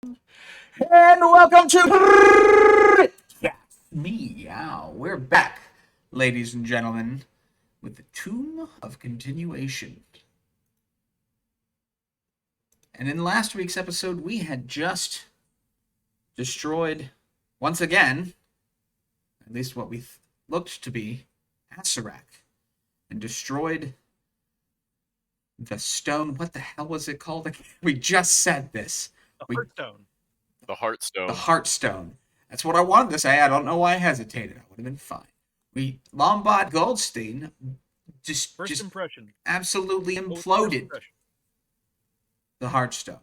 And welcome to Meow. We're back, ladies and gentlemen, with the Tomb of Continuation. And in last week's episode, we had just destroyed, once again, at least what we looked to be, Acererak, and destroyed the stone. What the hell was it called? We just said this. The Heartstone. The Heartstone. The Heartstone. That's what I wanted to say. I don't know why I hesitated. I would have been fine. Lombard Goldstein just impression. Absolutely imploded the Heartstone.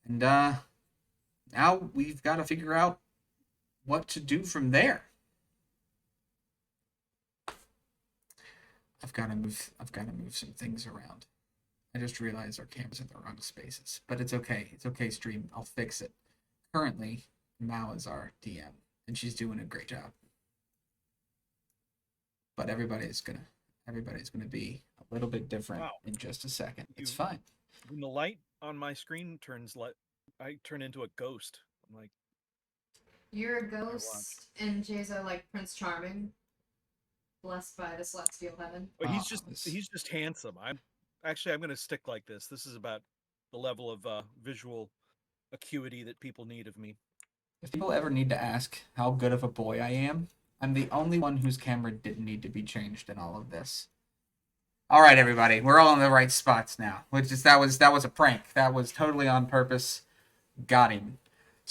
And now we've got to figure out what to do from there. I've got to move some things around. I just realized our camera's in the wrong spaces. But it's okay. It's okay, stream. I'll fix it. Currently, Mao is our DM, and she's doing a great job. But everybody's gonna be a little bit different in just a second. It's fine. When the light on my screen I turn into a ghost. I'm like, you're a ghost, and Jay's like Prince Charming, blessed by the celestial heaven. But he's just handsome. I'm gonna stick like this. This is about the level of visual acuity that people need of me. If people ever need to ask how good of a boy I am, I'm the only one whose camera didn't need to be changed in all of this. All right, everybody, we're all in the right spots now. That was a prank. That was totally on purpose. Got him.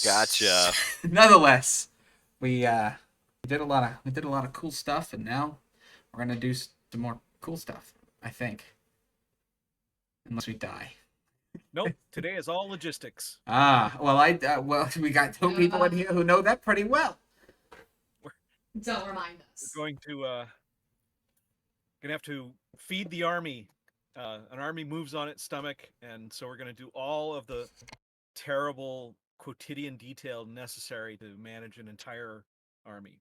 Gotcha. Nonetheless, we did a lot of cool stuff, and now we're gonna do some more cool stuff. I think, unless we die. Nope. Today is all logistics. Well, we got two people in here who know that pretty well. Don't remind us. We're going to gonna have to feed the army. An army moves on its stomach, and so we're gonna do all of the terrible quotidian detail necessary to manage an entire army.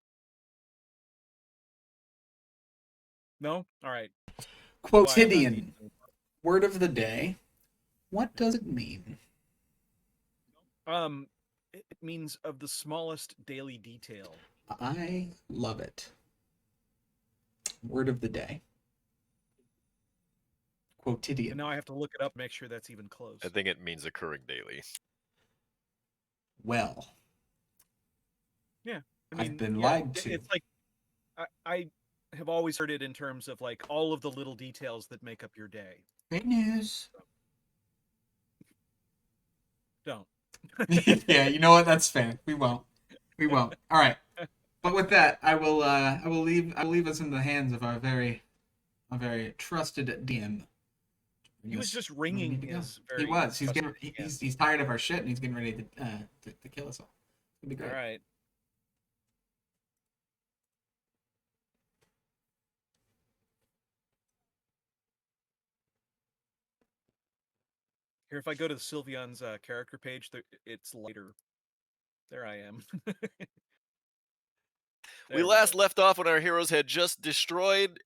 No? All right. Quotidian. Word of the day. What does it mean? It means of the smallest daily detail. I love it. Word of the day. Quotidian. And now I have to look it up, make sure that's even close. I think it means occurring daily. Well. Yeah. I've been lied to. It's like I have always heard it in terms of like all of the little details that make up your day. Great news. Don't. Yeah, you know what? That's fair. We won't. All right. But with that, I will leave us in the hands of our very trusted DM. He was just ringing his. He was. He's tired of our shit, and he's getting ready to kill us all. It'll be great. All right. Here, if I go to the Sylveon's character page, it's lighter. There I am. We last left off when our heroes had just destroyed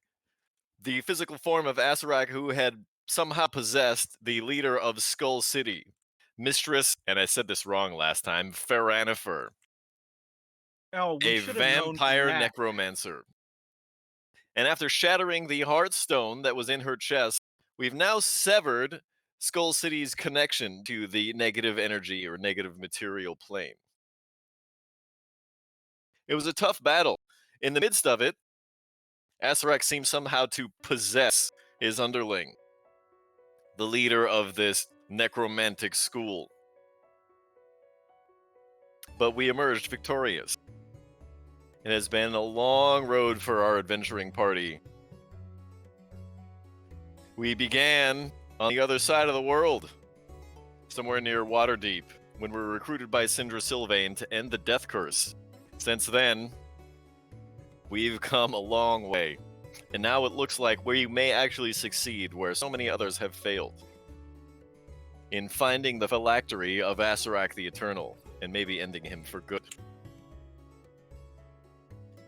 the physical form of Acererak, who had somehow possessed the leader of Skull City, Mistress, and I said this wrong last time, Feranifer, a vampire necromancer. And after shattering the Heartstone that was in her chest, we've now severed Skull City's connection to the negative energy or negative material plane. It was a tough battle. In the midst of it, Acererak seemed somehow to possess his underling, the leader of this necromantic school. But we emerged victorious. It has been a long road for our adventuring party. We began on the other side of the world, somewhere near Waterdeep, when we were recruited by Syndra Sylvain to end the Death Curse. Since then, we've come a long way, and now it looks like we may actually succeed where so many others have failed, in finding the phylactery of Acererak the Eternal, and maybe ending him for good.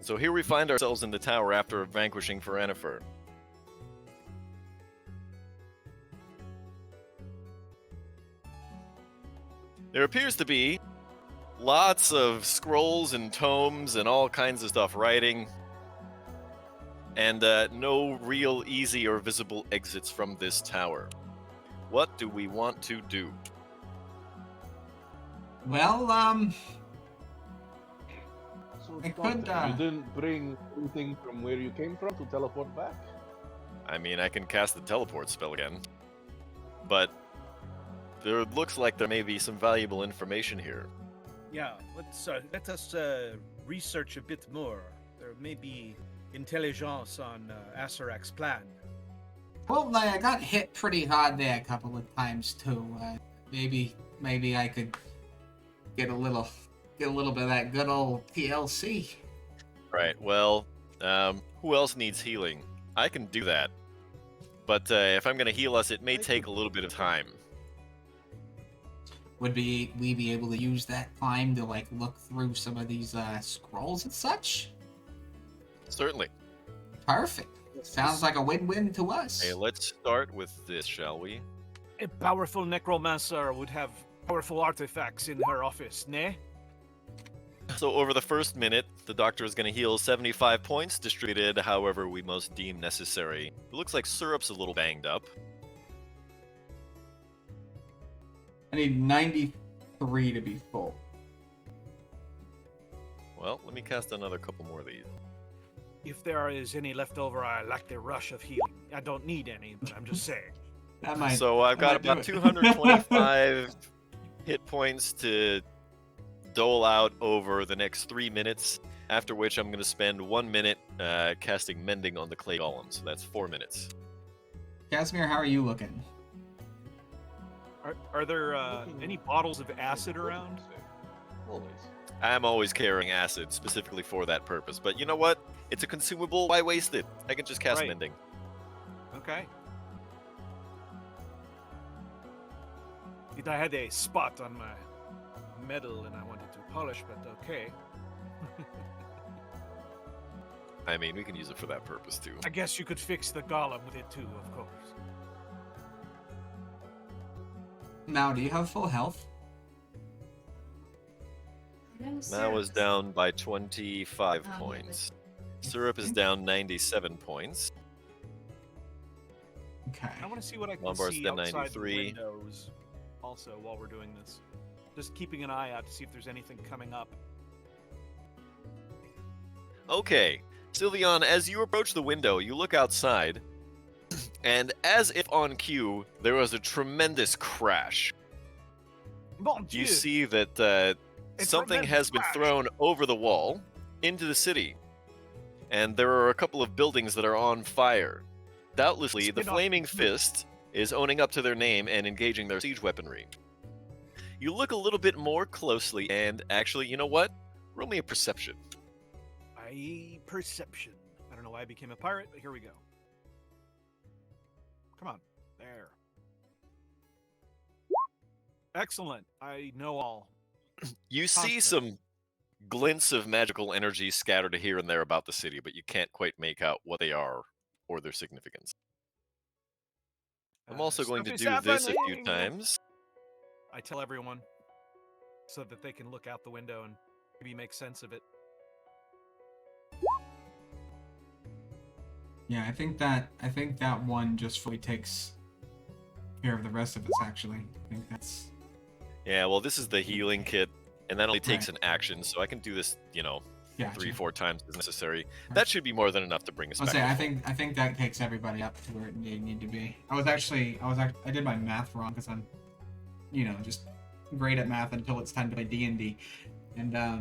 So here we find ourselves in the tower after vanquishing Feranifer. There appears to be lots of scrolls and tomes and all kinds of stuff writing, and no real easy or visible exits from this tower. What do we want to do? Well, So, I Doctor, could, you didn't bring anything from where you came from to teleport back? I mean, I can cast the teleport spell again, but there looks like there may be some valuable information here. Yeah, let us research a bit more. There may be intelligence on Asarak's plan. well, I got hit pretty hard there a couple of times too. Maybe I could get a little bit of that good old TLC. Right, well, who else needs healing? I can do that. But if I'm going to heal us, it may take a little bit of time. Would we be able to use that time to like look through some of these scrolls and such? Certainly. Perfect. Sounds like a win-win to us. Okay, let's start with this, shall we? A powerful necromancer would have powerful artifacts in her office, nay? So over the first minute, the doctor is going to heal 75 points, distributed however we most deem necessary. It looks like Syrup's a little banged up. I need 93 to be full. Well, let me cast another couple more of these. If there is any left over, I lack the rush of healing. I don't need any, but I'm just saying. That might. So I've got might about do it. 225 hit points to dole out over the next 3 minutes, after which I'm going to spend 1 minute casting Mending on the Clay Golem, so that's 4 minutes. Casimir, how are you looking? Are there any bottles of acid around? Always. I'm always carrying acid specifically for that purpose, but you know what? It's a consumable. Why waste it? I can just cast Right. Mending. Okay. I had a spot on my medal and I wanted to polish, but okay. I mean, we can use it for that purpose too. I guess you could fix the golem with it too, of course. Now, do you have full health? Mao is down by 25 Oh, points. Syrup is down 97 points. Okay. I want to see what I can Lombard's see down outside 93. the windows also while we're doing this. Just keeping an eye out to see if there's anything coming up. Okay, Sylveon, as you approach the window, you look outside, and as if on cue, there was a tremendous crash. Mon You Dieu! see that A something has been tremendous thrown over the wall into the city, and there are a couple of buildings that are on fire. Doubtlessly, the Spin off. Flaming Fist is owning up to their name and engaging their siege weaponry. You look a little bit more closely, and actually, you know what? Roll me a perception. Perception. I don't know why I became a pirate, but here we go. Come on. There. Excellent. I know all. You see Confident. some glints of magical energy scattered here and there about the city, but you can't quite make out what they are or their significance. I'm also going to Stuff do is this a few happening. times. I tell everyone so that they can look out the window and maybe make sense of it. Yeah, I think that one just fully takes care of the rest of us. Actually, I think that's. Yeah, well, this is the healing kit, and that only takes Right. an action, so I can do this, Gotcha. 3-4 times as necessary. That should be more than enough to bring us I'll back. say to I full. think that takes everybody up to where they need to be. I did my math wrong because I'm, just great at math until it's time to play D&D, and I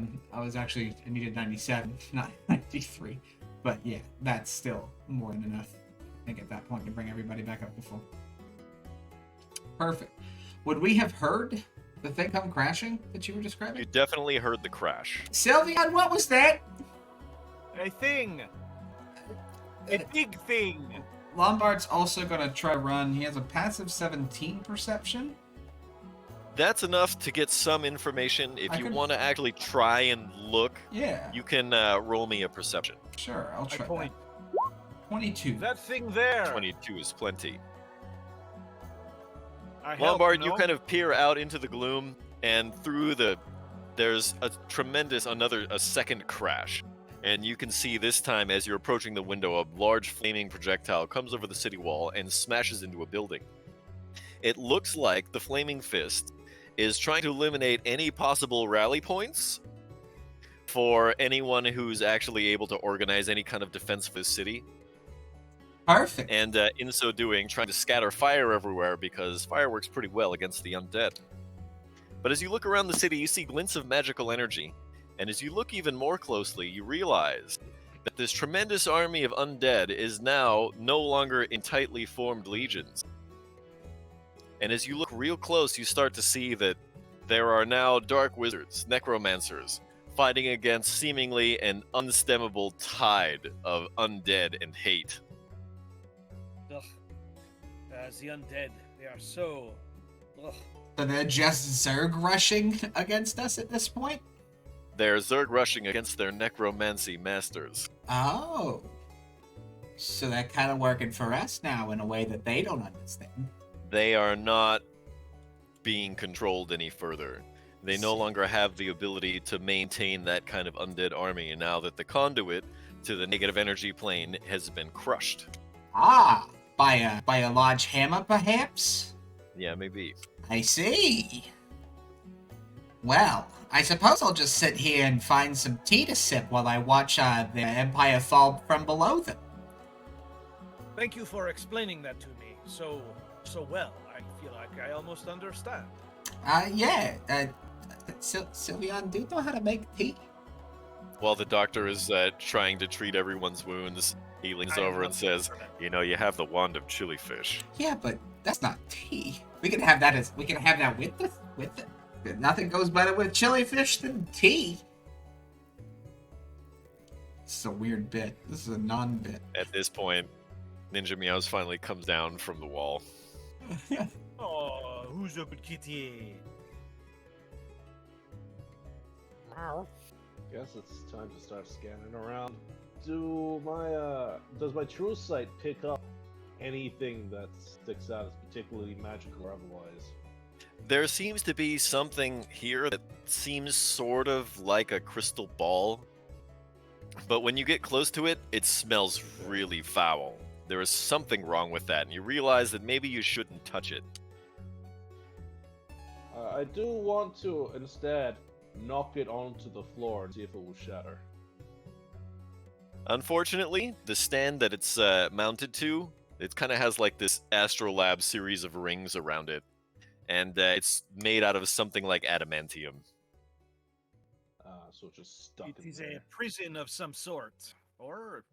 needed 97, not 93. But yeah, that's still more than enough. I think at that point to bring everybody back up to full. Perfect. Would we have heard the thing come crashing that you were You describing? definitely heard the crash. Sylveon, what was that? A thing! A big thing! Lombard's also gonna try run. He has a passive 17 perception. That's enough to get some information. If I you could- want to actually try and look, Yeah, you can roll me a perception. sure. I'll I try point. that. 22. That thing there! 22 is plenty. I help, Lombard, you no? kind of peer out into the gloom, and there's a second crash. And you can see this time, as you're approaching the window, a large flaming projectile comes over the city wall and smashes into a building. It looks like the Flaming Fist is trying to eliminate any possible rally points for anyone who's actually able to organize any kind of defense for the city. Perfect. And in so doing, trying to scatter fire everywhere because fire works pretty well against the undead. But as you look around the city, you see glints of magical energy. And as you look even more closely, you realize that this tremendous army of undead is now no longer in tightly formed legions. And as you look real close, you start to see that there are now dark wizards, necromancers, fighting against seemingly an unstemmable tide of undead and hate. Ugh. The undead, they are so... Ugh. So they're just Zerg rushing against us at this point? They're Zerg rushing against their necromancy masters. Oh. So they're kind of working for us now in a way that they don't understand. They are not being controlled any further. They no longer have the ability to maintain that kind of undead army now that the conduit to the negative energy plane has been crushed. Ah, by a large hammer, perhaps? Yeah, maybe. I see. Well, I suppose I'll just sit here and find some tea to sip while I watch the Empire fall from below them. Thank you for explaining that to me so well. I feel like I almost understand. Yeah. Sylveon, do you know how to make tea? While the doctor is trying to treat everyone's wounds, he leans over and says, "You know, you have the wand of chili fish." Yeah, but that's not tea. We can have that with it. Nothing goes better with chili fish than tea. This is a weird bit. This is a non-bit. At this point, Ninja Meows finally comes down from the wall. Oh, who's a good kitty? Guess it's time to start scanning around. Does my true sight pick up anything that sticks out as particularly magical or otherwise? There seems to be something here that seems sort of like a crystal ball. But when you get close to it, it smells really foul. There is something wrong with that, and you realize that maybe you shouldn't touch it. I do want to instead knock it onto the floor and see if it will shatter. Unfortunately, the stand that it's mounted to, it kind of has like this Astrolab series of rings around it. And it's made out of something like adamantium. So just stuck It in is there. a prison of some sort, or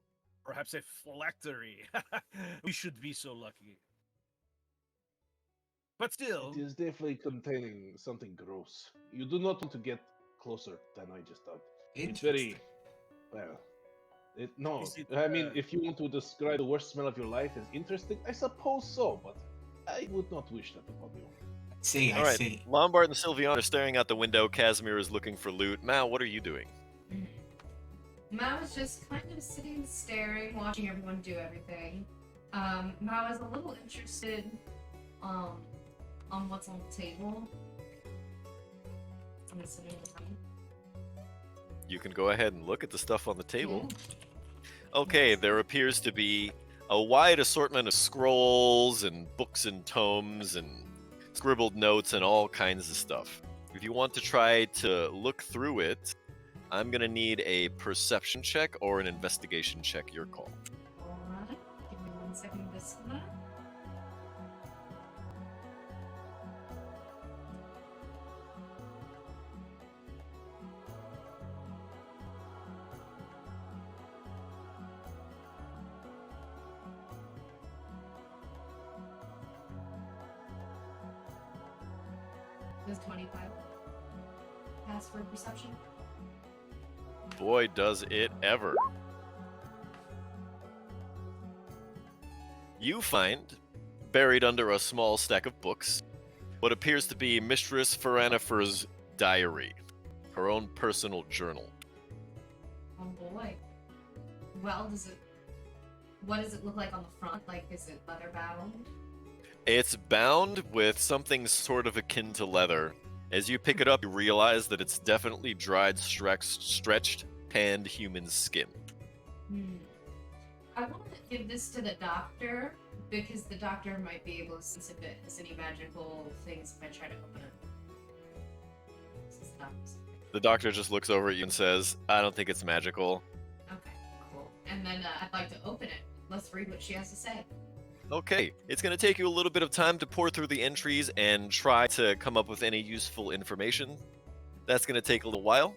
perhaps a phylactery. We should be so lucky. But still, It is definitely containing something gross. You do not want to get closer than I just did. It's very, well, no. Is it, I mean, if you want to describe the worst smell of your life as interesting, I suppose so, but I would not wish that upon you. See, All I right, see. Lombard and Sylveon are staring out the window. Casimir is looking for loot. Mal, what are you doing? Mao was just kind of sitting, staring, watching everyone do everything. Mao is a little interested, on what's on the table. I'm sitting down. You can go ahead and look at the stuff on the table. Okay, there appears to be a wide assortment of scrolls and books and tomes and scribbled notes and all kinds of stuff. If you want to try to look through it, I'm going to need a perception check or an investigation check, your call. Alright, give me 1 second to this one. Does 25 pass for perception? Boy, does it ever. You find, buried under a small stack of books, what appears to be Mistress Feranifer's diary, her own personal journal. Oh boy. Well, what does it look like on the front? Like, is it leather bound? It's bound with something sort of akin to leather, As you pick it up, you realize that it's definitely dried, stretched, tanned human skin. I want to give this to the doctor because the doctor might be able to sense if it has any magical things if I try to open it. This is not- The doctor just looks over at you and says, I don't think it's magical. Okay, cool. And then I'd like to open it. Let's read what she has to say. Okay, it's going to take you a little bit of time to pour through the entries and try to come up with any useful information. That's going to take a little while.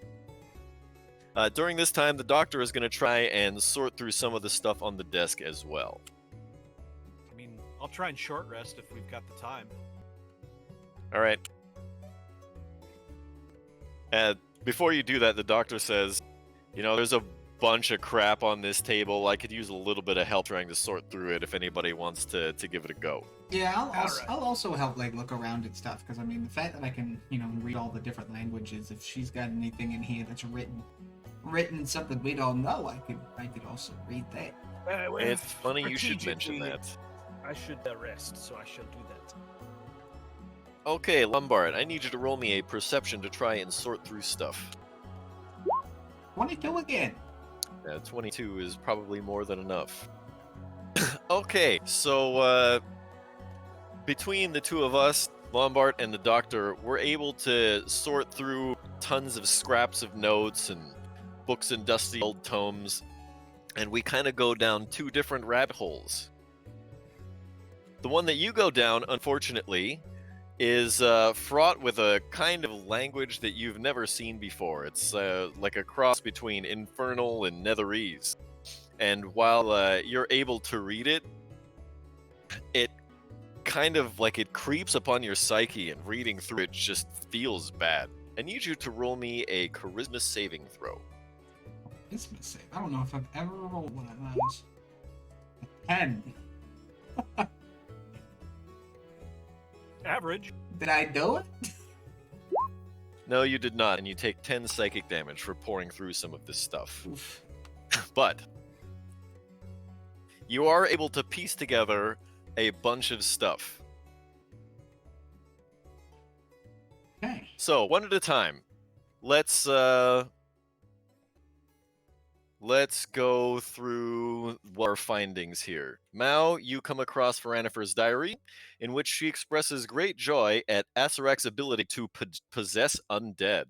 During this time, the doctor is going to try and sort through some of the stuff on the desk as well. I mean, I'll try and short rest if we've got the time. All right. Before you do that, the doctor says, there's a bunch of crap on this table. I could use a little bit of help trying to sort through it if anybody wants to give it a go. Yeah, Alright. I'll also help look around at stuff because the fact that I can read all the different languages. If she's got anything in here that's written something we don't know, I could also read that. It's funny you should mention strategically, that. I should rest, so I shall do that. Okay, Lombard, I need you to roll me a perception to try and sort through stuff. 22 again. 22 is probably more than enough. Okay, so between the two of us, Lombard and the doctor, we're able to sort through tons of scraps of notes and books and dusty old tomes, and we kind of go down two different rabbit holes. The one that you go down, unfortunately, is fraught with a kind of language that you've never seen before. It's like a cross between Infernal and Netherese. And while you're able to read it, it kind of it creeps upon your psyche, and reading through it just feels bad. I need you to roll me a charisma saving throw. This mistake. I don't know if I've ever rolled one of those. 10. Average. Did I do it? No, you did not, and you take 10 psychic damage for pouring through some of this stuff. Oof. But you are able to piece together a bunch of stuff. Okay. So, one at a time. Let's go through our findings here. Mao, you come across Feranifer's diary, in which she expresses great joy at Asarak's ability to possess undead.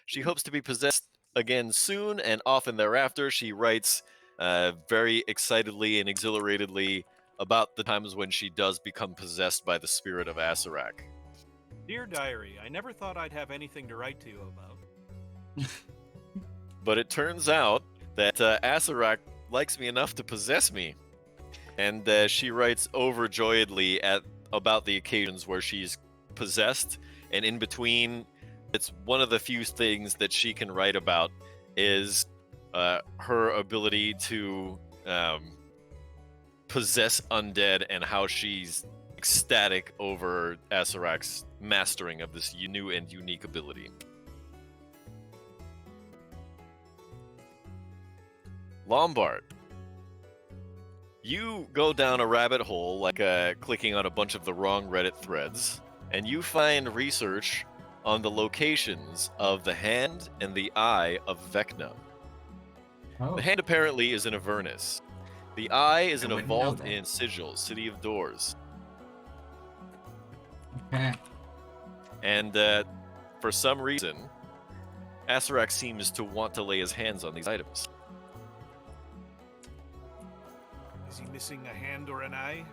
She hopes to be possessed again soon, and often thereafter she writes very excitedly and exhilaratedly about the times when she does become possessed by the spirit of Asarak. Dear diary, I never thought I'd have anything to write to you about. But it turns out that Asarak likes me enough to possess me. And she writes overjoyedly about the occasions where she's possessed, and in between, it's one of the few things that she can write about is her ability to possess undead, and how she's ecstatic over Asarak's mastering of this new and unique ability. Lombard, you go down a rabbit hole, clicking on a bunch of the wrong Reddit threads, and you find research on the locations of the hand and the eye of Vecna. Oh. The hand apparently is in Avernus. The eye is in I a wouldn't know vault that. in Sigil, City of Doors. Okay. And for some reason, Asarak seems to want to lay his hands on these items. Is he missing a hand or an eye?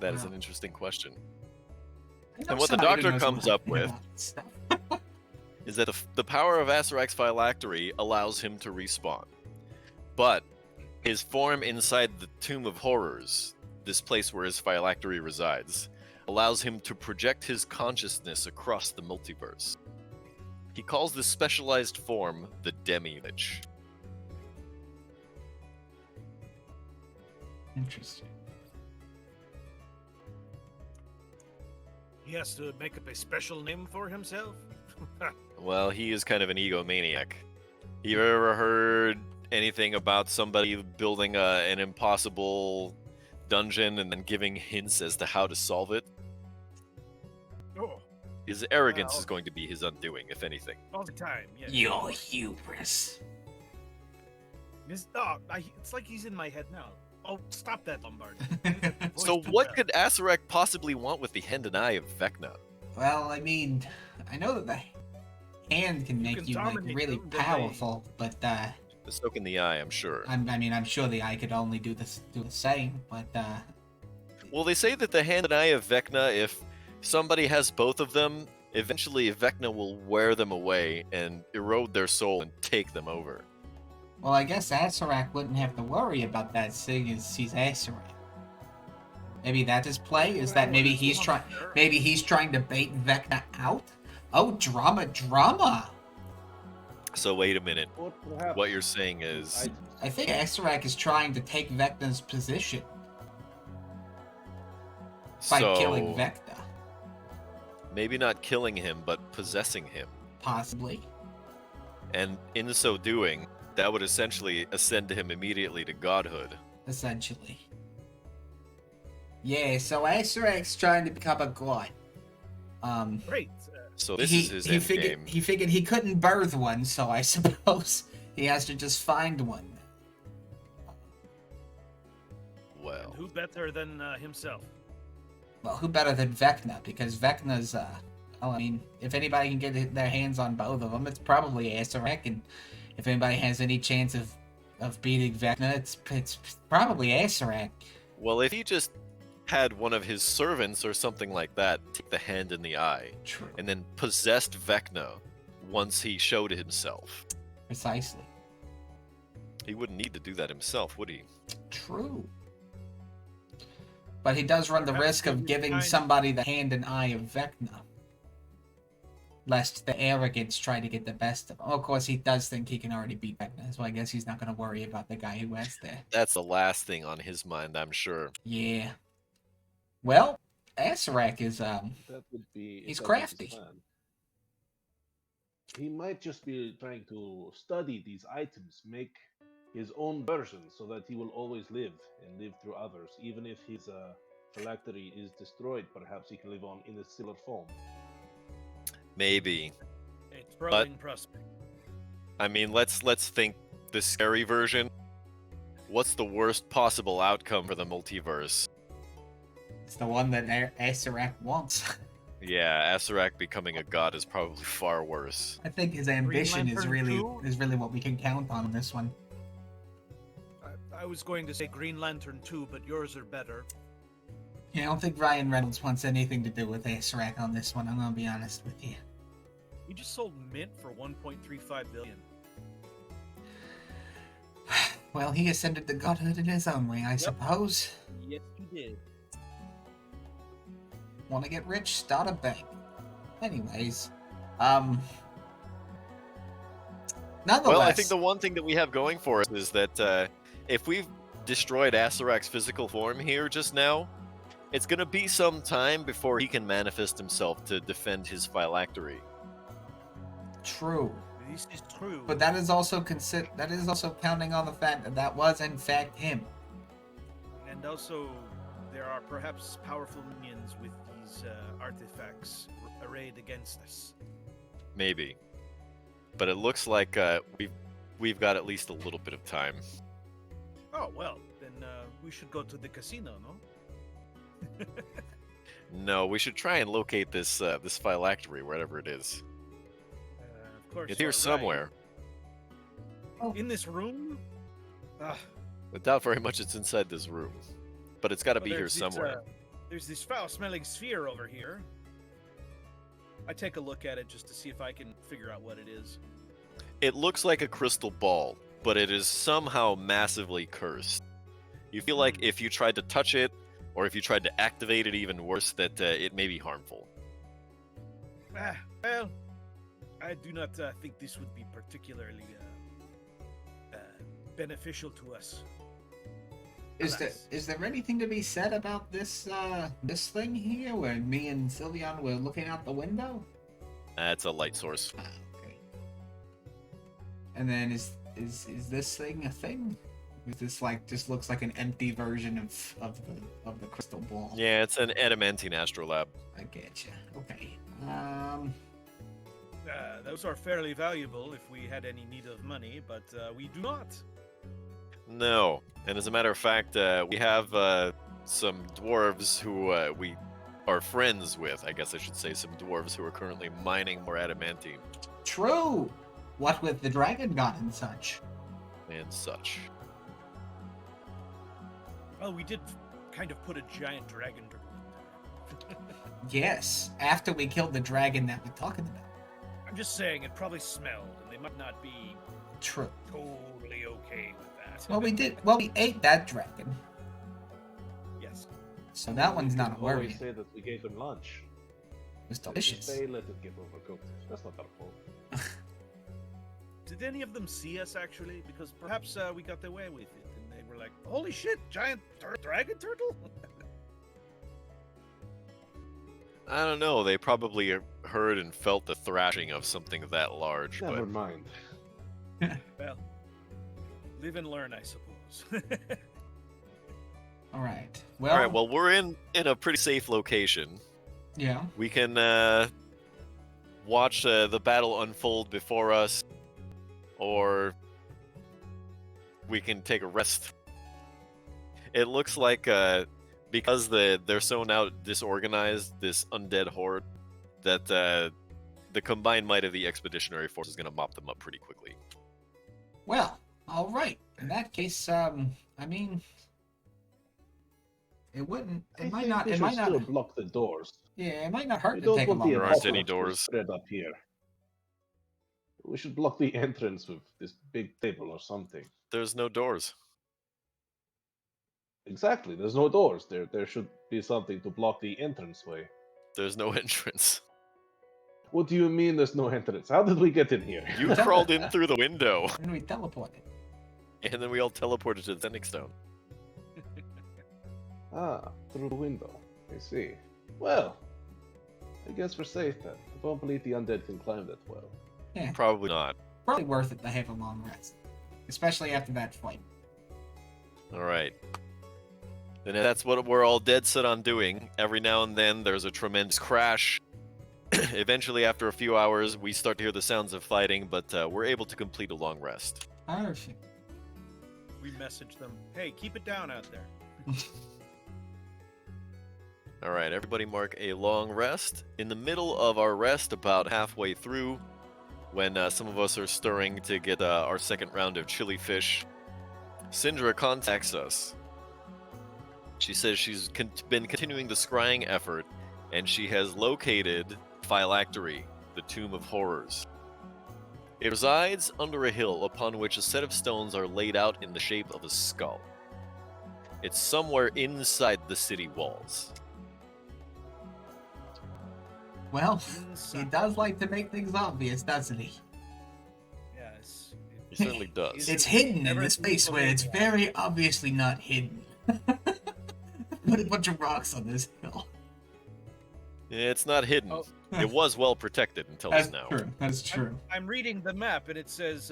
That is Wow. an interesting question. I know And what the somebody doctor knows comes what up with stuff. is that the power of Asarak's phylactery allows him to respawn. But his form inside the Tomb of Horrors, this place where his phylactery resides, allows him to project his consciousness across the multiverse. He calls this specialized form the Demi-Lich. Interesting. He has to make up a special name for himself? Well, he is kind of an egomaniac. You ever heard anything about somebody building an impossible dungeon and then giving hints as to how to solve it? His arrogance Well- is going to be his undoing, if anything. All the time, yeah. Your hubris. It's like he's in my head now. Oh, stop that, Lombard. So what could Asarak possibly want with the hand and eye of Vecna? Well, I mean, I know that the hand can make can you like dominate really them, then they- powerful, but The soak in the eye, I'm sure. I mean, I'm sure the eye could only do the same. But Well, they say that the hand and eye of Vecna, if somebody has both of them, eventually Vecna will wear them away and erode their soul and take them over. well, I guess Asarak wouldn't have to worry about that, seeing as he's Asarak. Maybe that's his play. Is that maybe he's trying? Maybe he's trying to bait Vecna out. Oh, drama! So wait a minute. Or perhaps What you're saying is items. I think Asarak is trying to take Vecna's position by killing Vecna, maybe not killing him, but possessing him. possibly. And in so doing, that would essentially ascend him immediately to godhood. Essentially. Yeah, so Asarak's trying to become a god. Great. So this he, is his he end figured game. he figured he couldn't birth one, so I suppose he has to just find one. Well, Who better than himself? Well, who better than Vecna? Because Vecna's, well, I mean, if anybody can get their hands on both of them, it's probably Asarak, and if anybody has any chance of beating Vecna, it's probably Asarak. well, if he just had one of his servants or something like that take the hand in the eye, True. and then possessed Vecna once he showed himself, Precisely. he wouldn't need to do that himself, would he? True. But he does run the Perhaps risk he of was giving trying- somebody the hand and eye of Vecna. Lest the arrogance try to get the best of him. Of course, he does think he can already beat Vecna, so I guess he's not going to worry about the guy who was there. That's the last thing on his mind, I'm sure. Yeah. Well, Asarak is, That would be. He's if that was his crafty. plan. He might just be trying to study these items, make his own version, so that he will always live and live through others. Even if his phylactery is destroyed, perhaps he can live on in a similar form. Maybe. It's growing prospect. I mean, let's think the scary version. What's the worst possible outcome for the multiverse? it's the one that Asarak wants. Yeah, Asarak becoming a god is probably far worse. I think his ambition is Lantern really 2? is really what we can count on in this one. I was going to say Green Lantern too, but yours are better. Yeah, I don't think Ryan Reynolds wants anything to do with Asarak on this one. I'm gonna be honest with you. We just sold Mint for 1.35 billion. Well, he ascended to godhood in his own way, I suppose. Yes, he did. Want to get rich? Start a bank. Anyways, nonetheless. Well, I think the one thing that we have going for us is that if we've destroyed Asarak's physical form here just now, it's gonna be some time before he can manifest himself to defend his phylactery. True, This is true. but that is also counting on the fact that that was in fact him. And also, there are perhaps powerful minions with these artifacts arrayed against us. Maybe. But it looks like we've got at least a little bit of time. Oh well, then we should go to the casino, no? No, we should try and locate this this phylactery wherever it is. Of course. It's here you're right. somewhere. In this room? Ah, I doubt very much it's inside this room. But it's got to well, be here there's this, somewhere. There's this foul-smelling sphere over here. I take a look at it just to see if I can figure out what it is. It looks like a crystal ball, but it is somehow massively cursed. You feel like if you tried to touch it, or if you tried to activate it even worse, that it may be harmful. Well, I do not think this would be particularly beneficial to us. Is there anything to be said about this this thing here where me and Sylveon were looking out the window? That's a light source. Ah, okay. And then is this thing a thing? Is this like just looks like an empty version of the crystal ball? Yeah, it's an adamantine astrolabe. I getcha. Okay. Those are fairly valuable if we had any need of money, but we do not. No. And as a matter of fact, we have some dwarves who we are friends with. I guess I should say some dwarves who are currently mining more adamantine True. What with the dragon god and such. and such. Well, we did kind of put a giant dragon turtle in there. Yes, after we killed the dragon that we're talking about. I'm just saying, it probably smelled, and they might not be True. totally okay with that. Well, we did. Well, we ate that dragon, Yes. so that one's You not a can worry. always say that we gave him lunch. It was If you delicious. say let it get overcooked. That's not our fault. Did any of them see us, actually? Because perhaps we got away with it, and they were like, holy shit, giant dragon turtle? I don't know. They probably heard and felt the thrashing of something that large. Never But mind. Well, live and learn, I suppose. All right. Well. all right. Well, we're in a pretty safe location. Yeah. We can watch the battle unfold before us, or we can take a rest. It looks like because they're so now disorganized, this undead horde, that the combined might of the expeditionary force is going to mop them up pretty quickly. Well. All right. In that case, I mean, it wouldn't. I It might think not. we It should might not. still block the doors. Yeah, it might not hurt We to don't take a want long the There aren't rest. any apocalypse to doors. spread up here. We should block the entrance with this big table or something. There's no doors. Exactly. There's no doors. There should be something to block the entranceway. There's no entrance. What do you mean there's no entrance? How did we get in here? You crawled in through the window, And we teleported. and then we all teleported to the Zenith Stone. Ah, through the window. I see. Well, I guess we're safe then. I don't believe the undead can climb that well. Yeah, Probably not. probably worth it to have a long rest, especially after that fight. All right. Then that's what we're all dead set on doing. Every now and then there's a tremendous crash. Eventually, after a few hours, we start to hear the sounds of fighting, but we're able to complete a long rest. Perfect. We messaged them, hey, keep it down out there. All right, everybody mark a long rest. In the middle of our rest, about halfway through, when some of us are stirring to get our second round of chili fish, Syndra contacts us. She says she's been continuing the scrying effort, and she has located Phylactery, the Tomb of Horrors. It resides under a hill upon which a set of stones are laid out in the shape of a skull. It's somewhere inside the city walls. Well, he Inside. does like to make things obvious, doesn't he? Yes. He certainly does. It's hidden in Never the space seen where it's before. very obviously not hidden. Put a bunch of rocks on this hill. It's not hidden. Oh. It was well protected until That's now. true. That's true. I'm reading the map, and it says,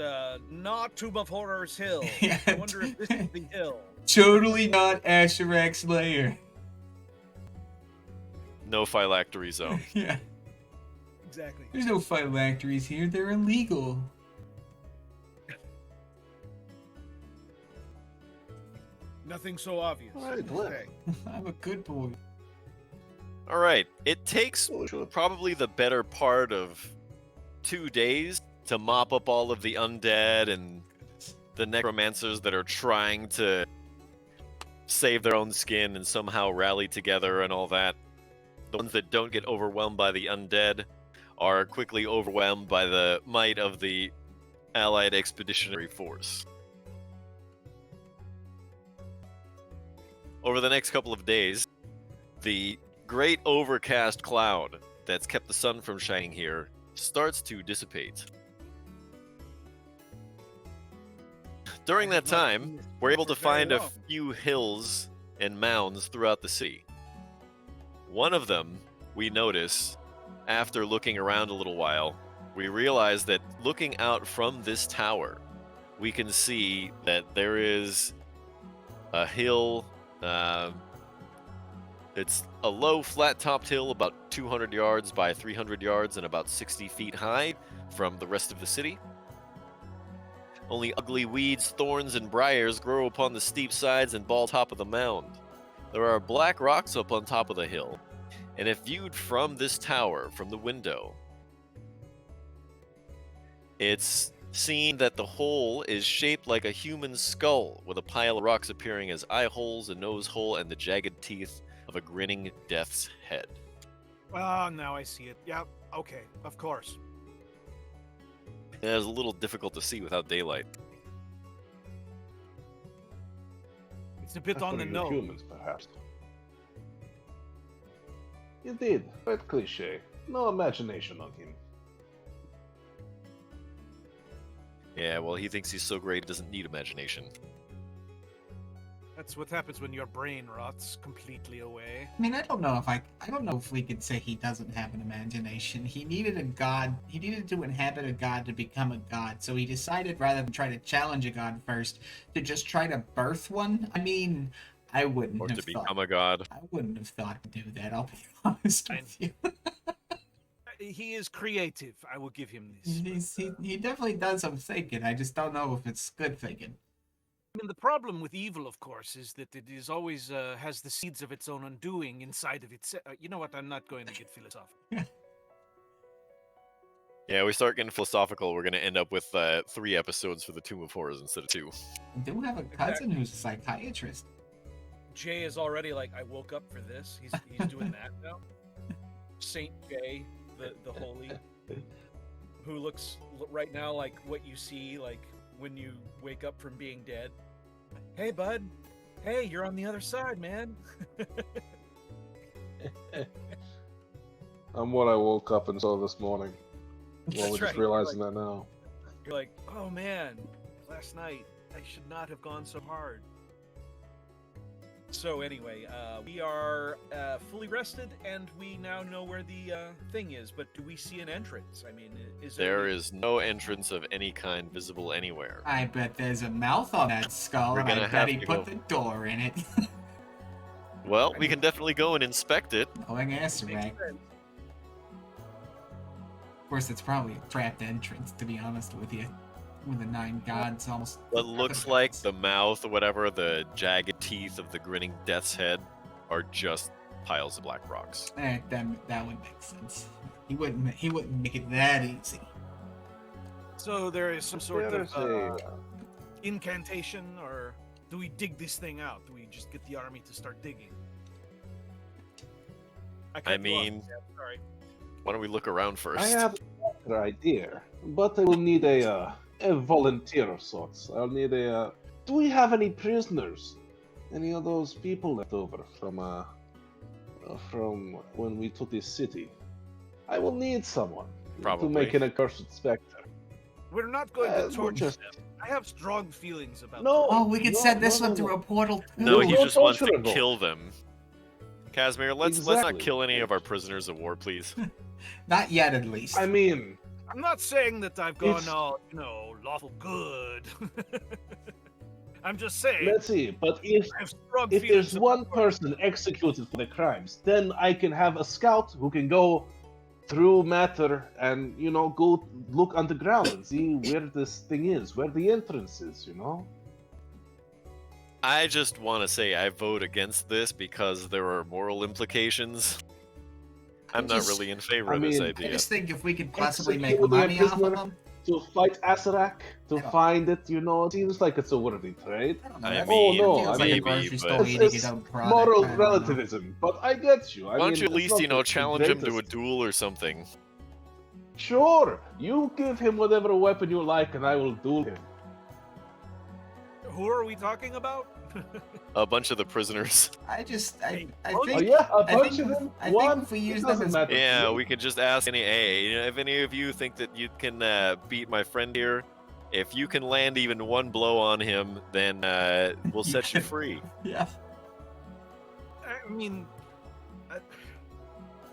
not Tomb of Horrors Hill. Yeah. I wonder if this is the hill. Totally not Asherak's lair. No phylactery zone. Yeah. Exactly. There's no phylacteries here. They're illegal. Nothing so obvious. All right, well. Okay. I'm a good boy. All right. It takes Oh, sure. probably the better part of 2 days to mop up all of the undead and the necromancers that are trying to save their own skin and somehow rally together and all that. The ones that don't get overwhelmed by the undead are quickly overwhelmed by the might of the allied expeditionary force. Over the next couple of days, the great overcast cloud that's kept the sun from shining here starts to dissipate. During that time, we're able to find a few hills and mounds throughout the city. One of them, we notice, after looking around a little while, we realize that looking out from this tower, we can see that there is a hill. It's a low, flat-topped hill about 200 yards by 300 yards and about 60 feet high from the rest of the city. Only ugly weeds, thorns, and briars grow upon the steep sides and bald top of the mound. There are black rocks up on top of the hill, and if viewed from this tower, from the window, it's seen that the hole is shaped like a human skull, with a pile of rocks appearing as eye holes, a nose hole, and the jagged teeth of a grinning death's head. Ah, now I see it. Yeah, okay, of course. It is a little difficult to see without daylight. It's a bit on the After nose. humans, perhaps. Indeed, quite cliche. No imagination on him. Yeah, well, he thinks he's so great he doesn't need imagination. That's what happens when your brain rots completely away. I mean, I don't know if we could say he doesn't have an imagination. He needed a god. He needed to inhabit a god to become a god. So he decided, rather than try to challenge a god first, to just try to birth one. I mean, I wouldn't Or have to thought. become a god. I wouldn't have thought to do that. I'll be honest with you. He is creative. I will give him this. He definitely does some thinking. I just don't know if it's good thinking. I mean, the problem with evil, of course, is that it is always has the seeds of its own undoing inside of its. You know what? I'm not going to get philosophical. Yeah, we start getting philosophical. We're going to end up with 3 episodes for the Tomb of Horrors instead of 2. I do have a cousin who's a psychiatrist. Jay is already like, I woke up for this. He's doing that now. Saint Jay, the holy, who looks right now like what you see like when you wake up from being dead. Hey, bud. Hey, you're on the other side, man. I'm what I woke up and saw this morning. Well, That's we're just right. realizing that now. You're like, oh man, last night I should not have gone so hard. So anyway, we are fully rested, and we now know where the thing is. But do we see an entrance? I mean, There is no entrance of any kind visible anywhere. I bet there's a mouth on that skull, We're and I gonna bet have he to put go. the door in it. Well, we can definitely go and inspect it. Knowing Makes Asarak. sense. Of course, it's probably a trapped entrance, to be honest with you. With the 9 gods almost. What looks like the mouth or whatever, the jagged teeth of the grinning death's head, are just piles of black rocks. That would make sense. He wouldn't make it that easy. So there is some sort There's of a incantation, or do we dig this thing out? Do we just get the army to start digging? I cut you off. mean, Yeah, sorry. why don't we look around first? I have an idea, but I will need a volunteer of sorts. I'll need a. Do we have any prisoners? Any of those people left over from when we took this city? I will need someone to Probably. make an accursed specter. We're not going to we'll torture just- them. I have strong feelings about No. Oh, we could no, send this no, one no, through no. a portal too. No, he No just wants to torturable. kill them. Casimir, let's not Exactly. kill any of our prisoners of war, please. Not yet, at least. I mean, I'm not saying that I've gone It's- all, lawful good. I'm just saying let's see. But if I have strong if feelings there's one about- person executed for the crimes, then I can have a scout who can go through matter and go look underground and see where this thing is, where the entrance is. I just want to say I vote against this because there are moral implications. I'm not just- really in favor I of this mean, I idea. just think if we could possibly make Executing a money off of prisoner. them. To fight Asarak, to Yeah. find it, it seems like it's a worthy trade. I don't know. I that mean, feels I like maybe, a grocery but- store It's- eating it's its own product. Moral I don't know. relativism, but I get you. Why don't you at it's least, not the challenge him to a greatest. duel or something? Sure, you give him whatever weapon you like, and I will duel him. Who are we talking about? A bunch of the prisoners. I think. Oh yeah, a I bunch think- of them. I think One. if we it use them doesn't as- matter. Yeah, we could just ask if any of you think that you can beat my friend here, if you can land even one blow on him, then we'll set you free. Yeah. I mean,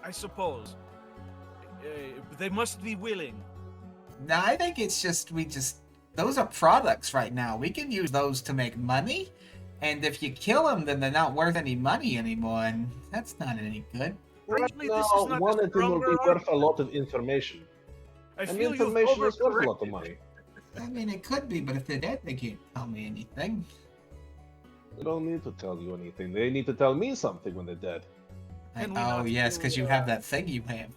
I suppose they must be willing. No, I think it's just those are products right now. We can use those to make money, And if you kill them, then they're not worth any money anymore, and that's not any good. Right Actually, this now, is not one a of them will be stronger worth a lot of information. I And feel you've information is worth a lot of overcorrected. money. I mean, it could be, but if they're dead, they can't tell me anything. They don't need to tell you anything. They need to tell me something when they're dead. Can we Oh, not yes, do, because you have that thing you have.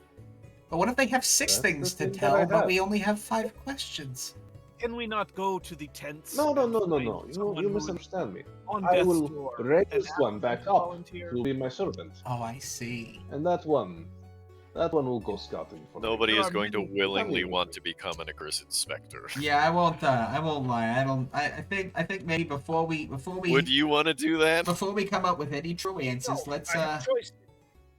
But what if they have 6 That's things the to thing that I tell, but have. we only have 5 questions? Can we not go to the tents? No. and find You someone you who's misunderstand me. on I death's will door raise and ask one them back to up volunteer? to be my servant, Oh, I see. and that one will go scouting for me. Nobody There is are going to many- willingly many- want to become an accursed specter. Yeah, I won't lie. I think maybe before we Would you want to do that? before we come up with any true answers, No, let's I have choice.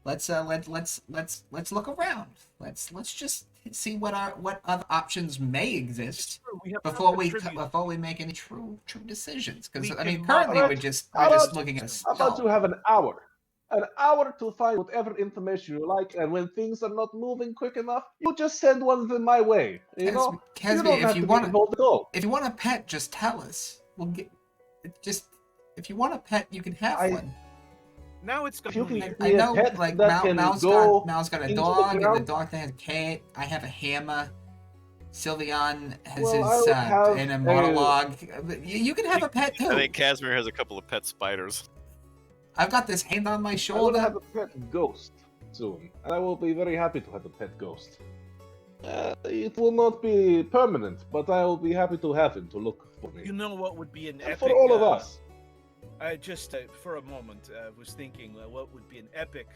let's look around. Let's just see what other options may exist We have before enough we contribute. before we make any true decisions. Because We I mean, can currently mop we're up- just how about- looking at a How about you skull. have an hour? An hour to find whatever information you like, and when things are not moving quick enough, you just send one of them my way. You know, you Casby, don't have if you to be want involved at all. if you want a pet, just tell us. We'll get just if you want a pet, you can have I- one. Now it's If you can complete. get I me a know, pet like that can Mal's go got a into the dog, and the ground. dog that has a cat. I have a hammer. Sylveon has Well, I his would have in a a- monologue. You can have a pet too. I think Casimir has a couple of pet spiders. I've got this hand on my I will shoulder. have a pet ghost soon, and I will be very happy to have a pet ghost. It will not be permanent, but I will be happy to have him to look for me. You know what would be an And epic? for all of us. I just, for a moment, was thinking what would be an epic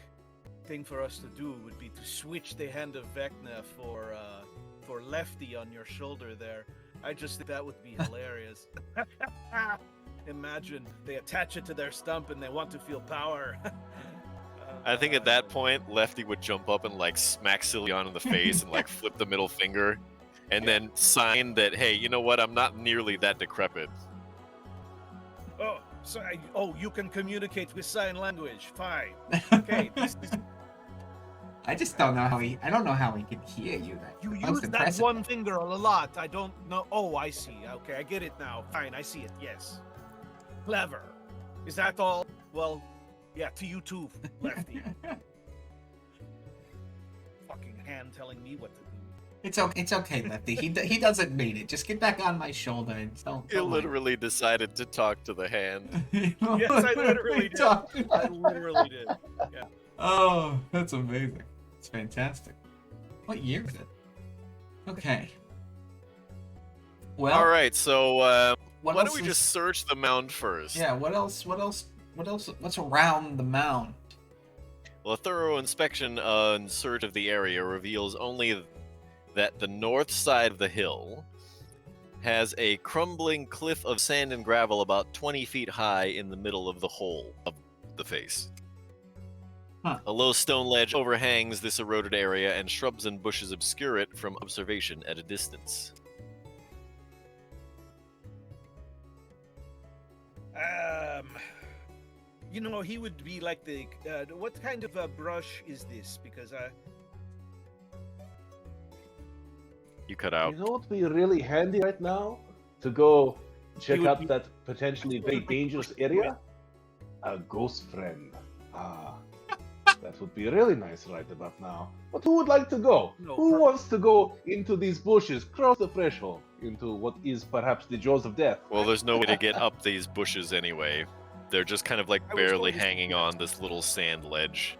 thing for us to do would be to switch the hand of Vecna for Lefty on your shoulder there. I just think that would be hilarious. Imagine they attach it to their stump and they want to feel power. I think at that point, Lefty would jump up and like smack Cillian in the face and like flip the middle finger, and then sign that, hey, you know what? I'm not nearly that decrepit. Oh, so you can communicate with sign language. Fine. Okay. I just don't know how I don't know how he can hear you. You Most use that impressive. one finger a lot. I don't know. Oh, I see. Okay, I get it now. Fine, I see it. Yes. Clever. Is that all? Well, yeah, to you too, Lefty. Fucking hand telling me what to do. It's okay, Lefty. He doesn't mean it. Just get back on my shoulder and don't. He literally decided to talk to the hand. Yes, I literally did. I literally did. Yeah. Oh, that's amazing. It's fantastic. What year is it? Okay. Well, All right, so what why else don't we is- just search the mound first? Yeah, what else? What's around the mound? Well, a thorough inspection and search of the area reveals only that the north side of the hill has a crumbling cliff of sand and gravel about 20 feet high in the middle of the hole of the face. Huh. A low stone ledge overhangs this eroded area, and shrubs and bushes obscure it from observation at a distance. You know, he would be like the. What kind of a brush is this? Because You cut out. You know what would be really handy right now? To go check would out be- that potentially very dangerous area? A ghost friend. Ah. That would be really nice right about now. But who would like to go? No, Who per- wants to go into these bushes, cross the threshold, into what is perhaps the jaws of death? Well, there's no way to get up these bushes anyway. They're just kind of like I was barely going to say hanging that. on this little sand ledge.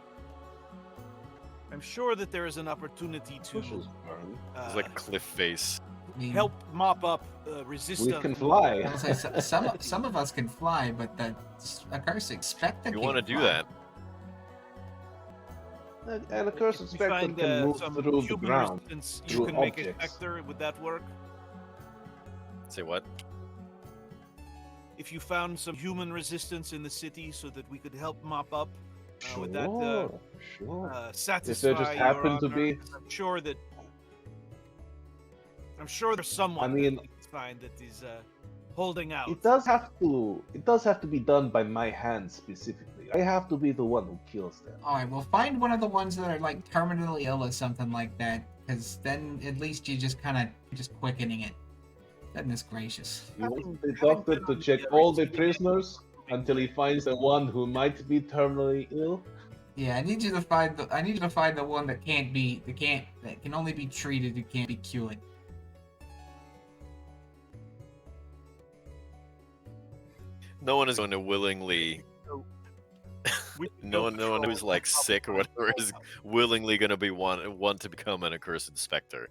I'm sure that there is an opportunity to Bushes burn. It's like cliff face. I mean, help mop up We resistance. can fly. I'll say some of us can fly, but the accursed spectre. You want to do that? And a cursed If you spectre find, can move some through the human ground. resistance, you through can make a objects. specter. Would that work? Say what? If you found some human resistance in the city, so that we could help mop up, would that Sure. satisfy just your happen to honor? be- 'Cause I'm sure there's someone I mean- that we can find that is holding out. It does have to be done by my hand specifically. I have to be the one who kills them. All right, well, find one of the ones that are like terminally ill or something like that, because then at least you just just quickening it. Goodness gracious. You want the Having doctor been to on check the all the receiving end of prisoners until he finds the one who might be terminally ill. Yeah, I need you to find the one that can only be treated, it can't be cured. No one is going to willingly. No one who's like sick or whatever is willingly going to be want to become an accursed specter.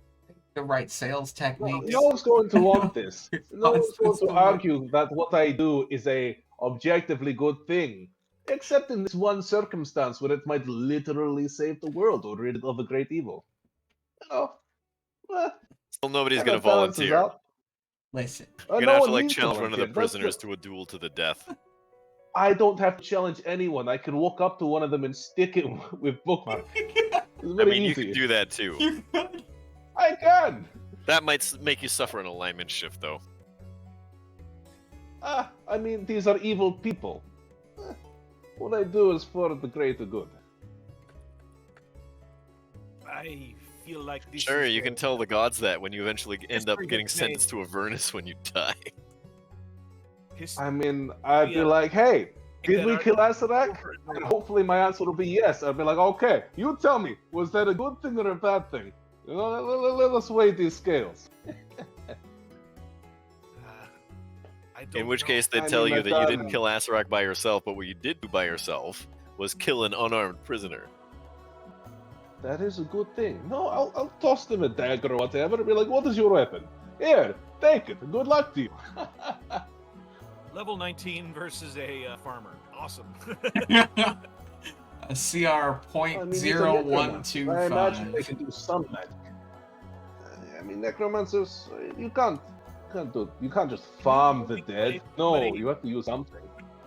The right sales No, techniques. no one's going to want this. No one's going Constant to argue that what I do is a objectively good thing, except in this one circumstance where it might literally save the world or rid it of a great evil. You know, Still, nobody's and going to that balances volunteer. out. Listen, You're No gonna have one to like needs challenge one of the volunteer. That's prisoners what- to a duel to the death. I don't have to challenge anyone. I can walk up to one of them and stick it with bookmark. It's I very mean, you easy. can do that too. I can. That might make you suffer an alignment shift, though. I mean, these are evil people. What I do is for the greater good. I feel like this Sure, is you can tell the gods that when you eventually end up History getting has sentenced to Avernus when you die. I mean, I'd be Yeah. like, hey, did that we are- kill Asarak? And hopefully my answer will be yes. I'd be like, okay, you tell me, was that a good thing or a bad thing? You know, let us weigh these scales. I don't In which know. case, they'd I tell mean, you I've that you didn't done- kill Asarak by yourself, but what you did do by yourself was kill an unarmed prisoner. That is a good thing. No, I'll toss them a dagger or whatever and be like, what is your weapon? Here, take it. Good luck to you. Level 19 versus a farmer. Awesome. a CR I point mean, he's a zero necromancer. one two I imagine they five. can do some magic. I mean, necromancers, you can't just farm the dead. No, you have to use something.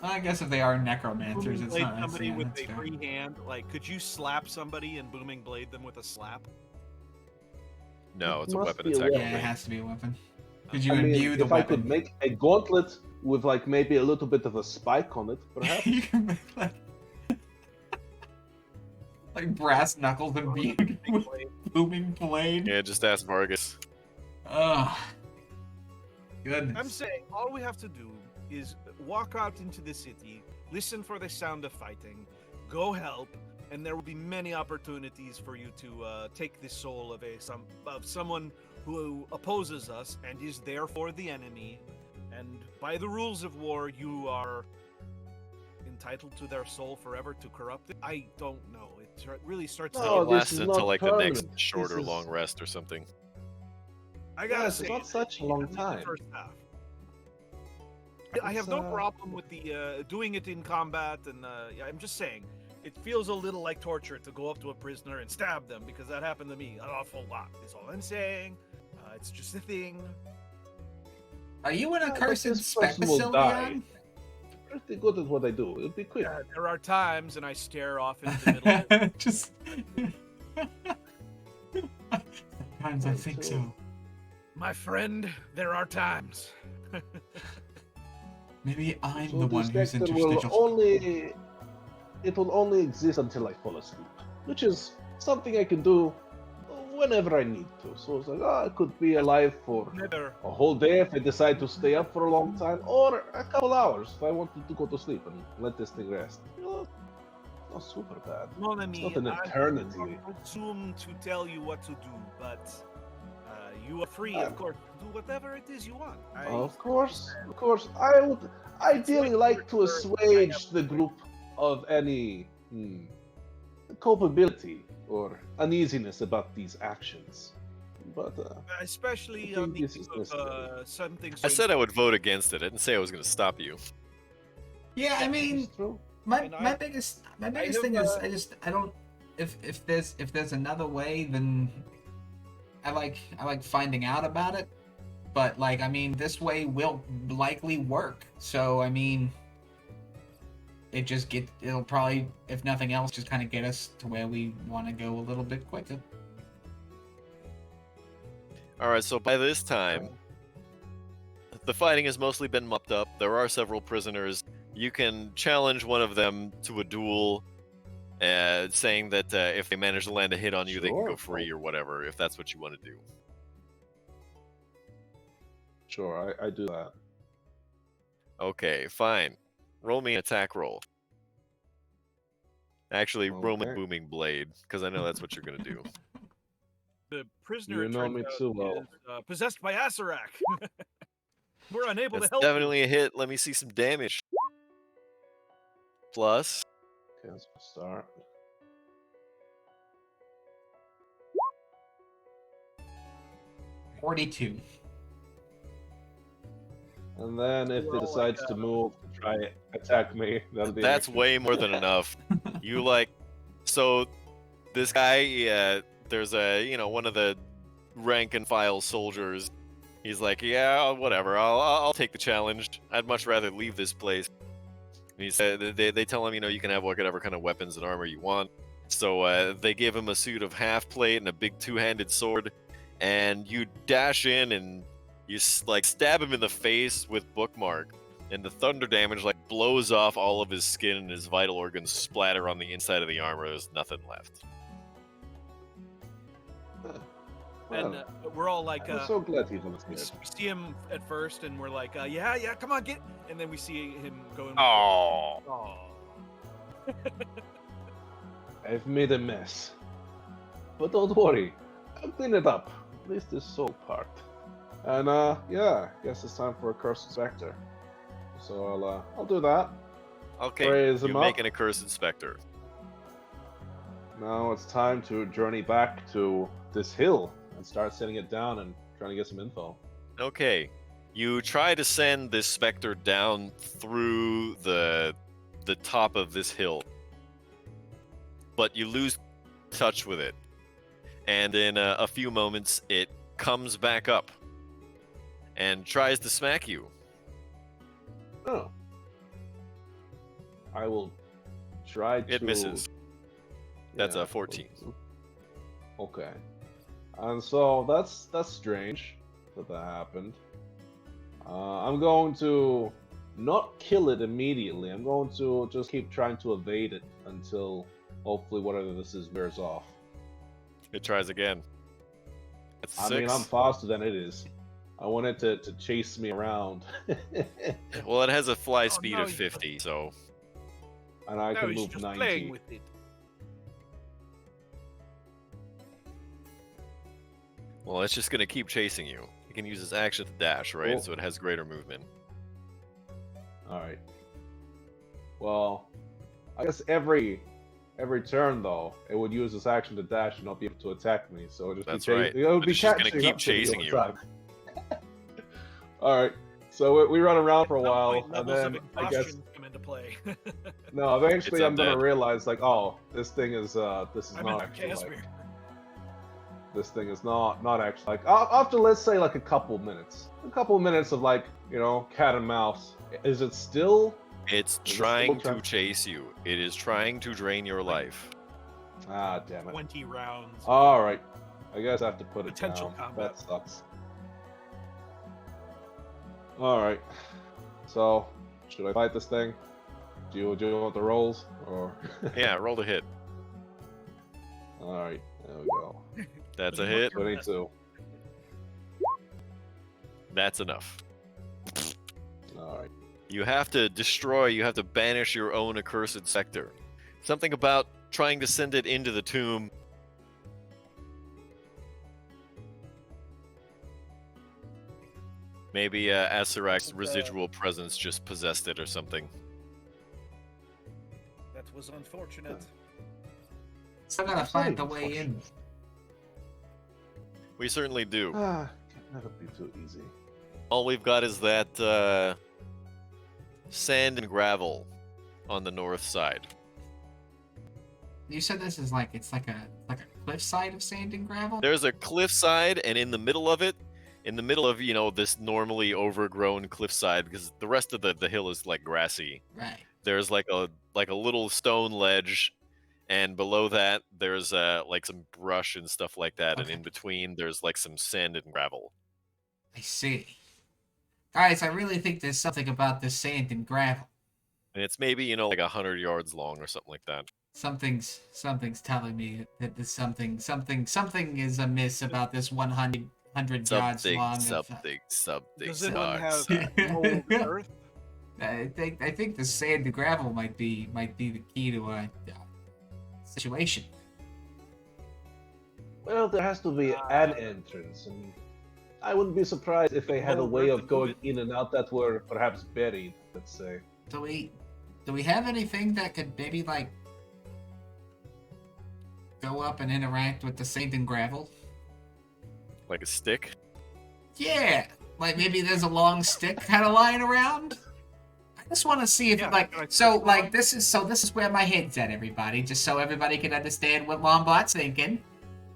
I guess if they are necromancers, it's Blade not. somebody with that's a fair. free hand. Like, could you slap somebody and booming blade them with a slap? No, It it's a must weapon be a attack. Yeah, weapon. it has to be a weapon. Could you I mean, imbue the if I weapon? could make a gauntlet with like maybe a little bit of a spike on it, perhaps. You can make like brass knuckles and Big with blade. booming blade. Yeah, just ask Vargas. Ugh. Goodness. I'm saying all we have to do is walk out into the city, listen for the sound of fighting, go help, and there will be many opportunities for you to take the soul of someone who opposes us and is therefore the enemy. And by the rules of war, you are entitled to their soul forever to corrupt it. I don't know. It really starts. No, It'll this last is until not like the next permanent. short or This is- long rest or something. I gotta Yes, say, it's not such a long at least the time. first half. I have It's, no problem with the doing it in combat, and yeah, I'm just saying it feels a little like torture to go up to a prisoner and stab them because that happened to me an awful lot. That's all I'm saying. It's just a thing. Are you in a Yeah, but cursed this spec person will facility? die. on? Pretty good at what I do. It'll be quick. There are times, and I stare off into the middle. Just. Sometimes I think so. My friend, there are times. Maybe I'm So the the one who's spectre will interstitial. it will only exist until I fall asleep, which is something I can do whenever I need to. So it's like, I could be alive for Never. a whole day if I decide to stay up for a long time, or a couple hours if I wanted to go to sleep and let this thing rest. You know, not super bad. Mon ami, not an I eternity. will not presume to tell you what to do, but you are free, Um, of course, to do whatever it is you want. Of course. I would ideally like to assuage the group of any culpability or uneasiness about these actions. But Especially I on think the this eve is of necessary. something. I said I would vote against it. I didn't say I was going to stop you. Yeah, I mean, it's true. my And my I- biggest have, thing is I don't if there's another way, then I like finding out about it. But like, I mean, this way will likely work. So I mean, it'll probably, if nothing else, just kind of get us to where we want to go a little bit quicker. All right, so by this time, the fighting has mostly been mopped up. There are several prisoners. You can challenge one of them to a duel, saying that if they manage to land a hit on you, they can go Sure. free or whatever, if that's what you want to do. Sure, I do that. Okay, fine. Roll me an attack roll. Actually, Roman Okay. Booming Blade, because I know that's what you're gonna do. The prisoner, You it know turns me out, too well. is possessed by Asarak. We're unable That's to help definitely a hit. Let me see some damage. Plus, Okay, let's start. 42. And then if We're it all like, decides to move to try attack me, that'll be an that's extra. way more than enough. You like, so this guy, there's one of the rank and file soldiers. He's like, yeah, whatever. I'll take the challenge. I'd much rather leave this place. And he said they tell him, you can have whatever kind of weapons and armor you want. So they give him a suit of half plate and a big two-handed sword, and you dash in and you stab him in the face with Bookmark, and the thunder damage blows off all of his skin, and his vital organs splatter on the inside of the armor. There's nothing left. and Well, we're all like, I'm so glad he was we good. see him at first, and we're like, yeah, come on, get. And then we see him going. Oh, Oh. I've made a mess. But don't worry, I'll clean it up. At least this soul part. And yeah, guess it's time for a Cursed Spectre. So I'll do that. okay. Raise him You up. make an Accursed Inspector. Now it's time to journey back to this hill and start setting it down and trying to get some info. Okay. You try to send this specter down through the top of this hill, but you lose touch with it. And in a few moments, it comes back up and tries to smack you. Oh. I will try to... It misses. That's Yeah, a 14. Okay. And so that's strange that happened. I'm going to not kill it immediately. I'm going to just keep trying to evade it until hopefully whatever this is wears off. It tries again. That's I 6. mean, I'm faster than it is. I want it to chase me around. Well, it has a fly Oh, speed no, of you- 50, so And I No, can he's move just 90. playing with it. well, it's just gonna keep chasing you. It can use its action to dash, right? Cool. So it has greater movement. Alright. Well, I guess every turn though, it would use its action to dash and not be able to attack me. So it would That's be right. It would But be it's just gonna catching keep up to me chasing all you. the time. Alright. So we run around for a At some while, point, and levels then of I guess exhaustion come into play. no. Eventually, It's I'm gonna undead. realize like, oh, this thing is this is I'm not in actually like, Casimir. this thing is not actually like after let's say like a couple minutes of like cat and mouse. Is it still? It's Is it trying still to chase you. It is trying to drain your life. Ah, damn it. 20 rounds. All right, I guess I have to put it Potential down. combat. That sucks. All right, so should I fight this thing? Do you want the rolls or? Yeah, roll to hit. All right, there we go. That's a hit. 22. That's enough. All right. You have to destroy, you have to banish your own accursed sector. Something about trying to send it into the tomb. Maybe Asarak's residual presence just possessed it or something. That was unfortunate. Still gotta That's not find the even way in. fortunate. We certainly do. Ah, can never be too easy. All we've got is that sand and gravel on the north side. You said this is like it's like a cliffside of sand and gravel. There's a cliffside, and in the middle of it, in the middle of this normally overgrown cliffside, because the rest of the hill is like grassy. Right. There's like a little stone ledge, and below that there's like some brush and stuff like that, and Okay. in between there's like some sand and gravel. I see. Guys, I really think there's something about this sand and gravel. And it's maybe like 100 yards long or something like that. Something's telling me that there's something is amiss about this 100 yards Something, long. something, something. Does anyone have sucks. whole earth? I think the sand and gravel might be the key to a situation. Well, there has to be an entrance, and I wouldn't be surprised if they had a Well, way where of to going move it? in and out that were perhaps buried, let's say. Do we have anything that could maybe like go up and interact with the sand and gravel? Like a stick. Yeah, like maybe there's a long stick kind of lying around. I just want to see if Yeah, like can I so take one? like this is where my head's at, everybody. Just so everybody can understand what Lombard's thinking.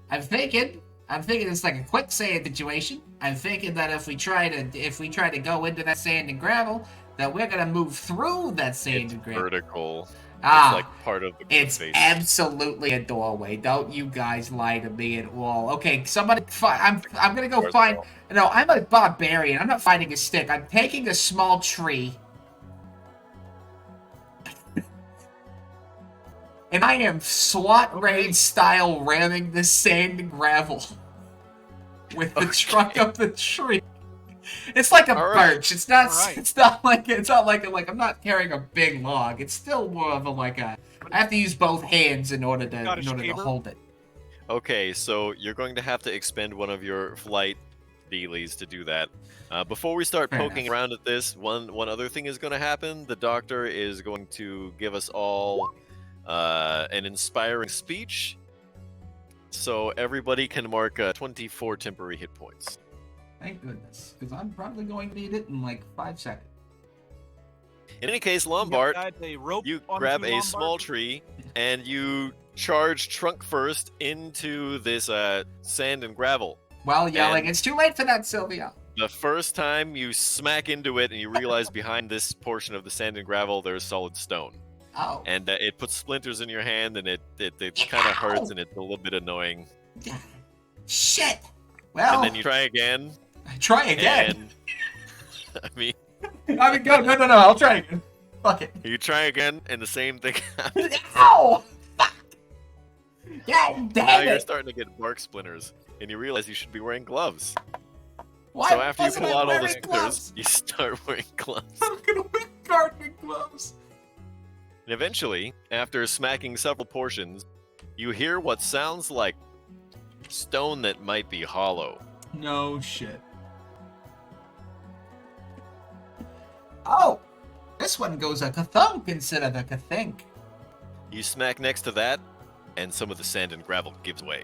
I'm thinking it's like a quicksand situation. I'm thinking that if we try to go into that sand and gravel, that we're gonna move through that sand It's and gravel. vertical. Ah, It's like part of the it's face. absolutely a doorway. Don't you guys lie to me at all. Okay, somebody. I'm gonna go Where's find. the- No, I'm a barbarian. I'm not finding a stick. I'm taking a small tree. And I am SWAT raid style ramming the sand and gravel with the trunk of the tree. It's like a All right. birch. It's not. All right. It's not like I'm not carrying a big log. It's still more of a like a. I have to use both hands in order Got a to shaver? hold it. Okay, so you're going to have to expend one of your flight dealies to do that. Before we start Fair poking enough. around at this, one other thing is going to happen. The doctor is going to give us all an inspiring speech, so everybody can mark 24 temporary hit points. Thank goodness, because I'm probably going to need it in like 5 seconds. In any case, You Lombard, tied a rope you onto grab a Lombard? small tree and you charge trunk first into this sand and gravel. While yelling, And- "It's too late for that, Sylvia!" The first time you smack into it and you realize behind this portion of the sand and gravel there's solid stone. Oh, And it puts splinters in your hand and it kind of hurts and it's a little bit annoying. shit! Well, And then you try again. try again. And I mean, I mean, go, no, I'll try again. Fuck it. you try again and the same thing happens. Ow! Fuck! God Now damn you're it! starting to get bark splinters and you realize you should be wearing gloves. Why So after you wasn't pull I out all the wearing splinters, gloves? you start wearing gloves. I'm gonna wear gardening gloves. And eventually, after smacking several portions, you hear what sounds like stone that might be hollow. No shit. Oh, this one goes a kathunk instead of a kathink. You smack next to that, and some of the sand and gravel gives way.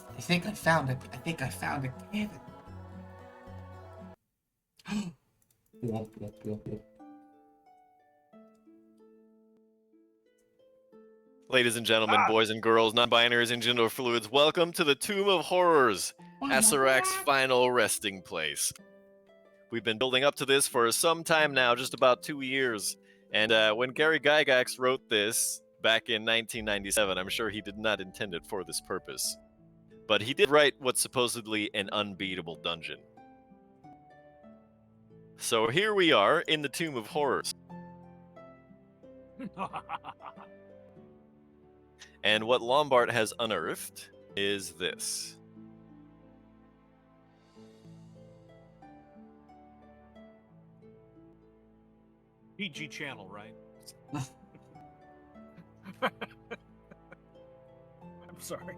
I think I found it. I think I found a cabin. Whoop, whoop, whoop, whoop. Ladies and gentlemen, Ah. boys and girls, non-binaries and gender fluids, welcome to the Tomb of Horrors, Asarak's final resting place. We've been building up to this for some time now, just about 2 years. And when Gary Gygax wrote this back in 1997, I'm sure he did not intend it for this purpose. But he did write what's supposedly an unbeatable dungeon. So here we are in the Tomb of Horrors. And what Lombard has unearthed is this. PG channel, right? I'm sorry.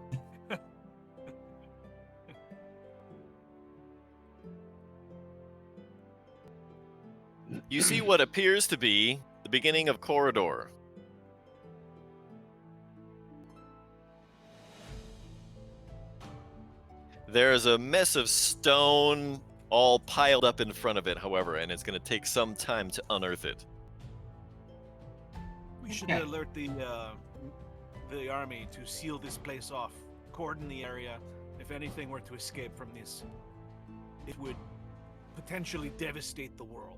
You see what appears to be the beginning of a corridor. There's a mess of stone all piled up in front of it, however, and it's going to take some time to unearth it. We should Okay. alert the army to seal this place off, cordon the area. If anything were to escape from this, it would potentially devastate the world.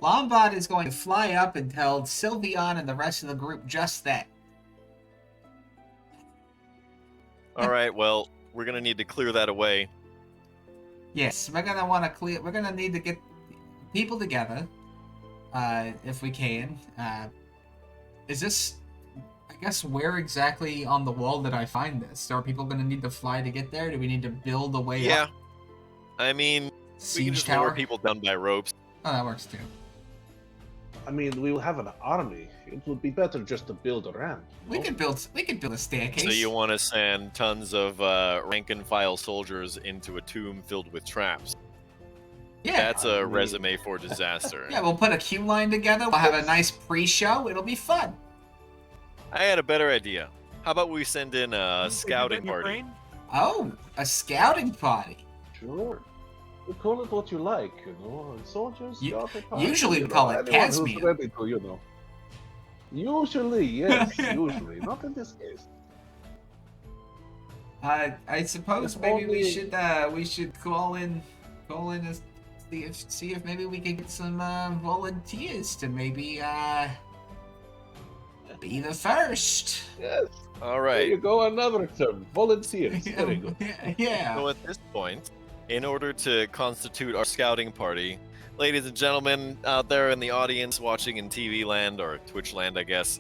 Lombard is going to fly up and tell Sylveon and the rest of the group just that. All right, well, we're going to need to clear that away. Yes, we're gonna want to clear. We're gonna need to get people together, if we can. Is this? I guess where exactly on the wall did I find this? Are people gonna need to fly to get there? Do we need to build a way Yeah. up? I mean, We can siege just lower tower. people down by ropes. Oh, that works too. I mean, we will have an army. It would be better just to build a ramp. We no? could build a staircase. So you want to send tons of rank and file soldiers into a tomb filled with traps. Yeah. That's I a mean- resume for disaster. Yeah, we'll put a queue line together. We'll have a nice pre-show. It'll be fun. I had a better idea. How about we send in a Have you scouting been in party? Ukraine? Oh, a scouting party. Sure. You call it what you like, soldiers, U- scouting party, usually you we call know, it anyone who's Casimir. ready to, Usually, yes, usually. Not in this case. I suppose If maybe only- we should call in as see if maybe we can get some volunteers to maybe be the first. Yes. All There right. you go, another term. Volunteers. Very good. Yeah. So at this point, in order to constitute our scouting party, ladies and gentlemen out there in the audience watching in TV land or Twitch land, I guess,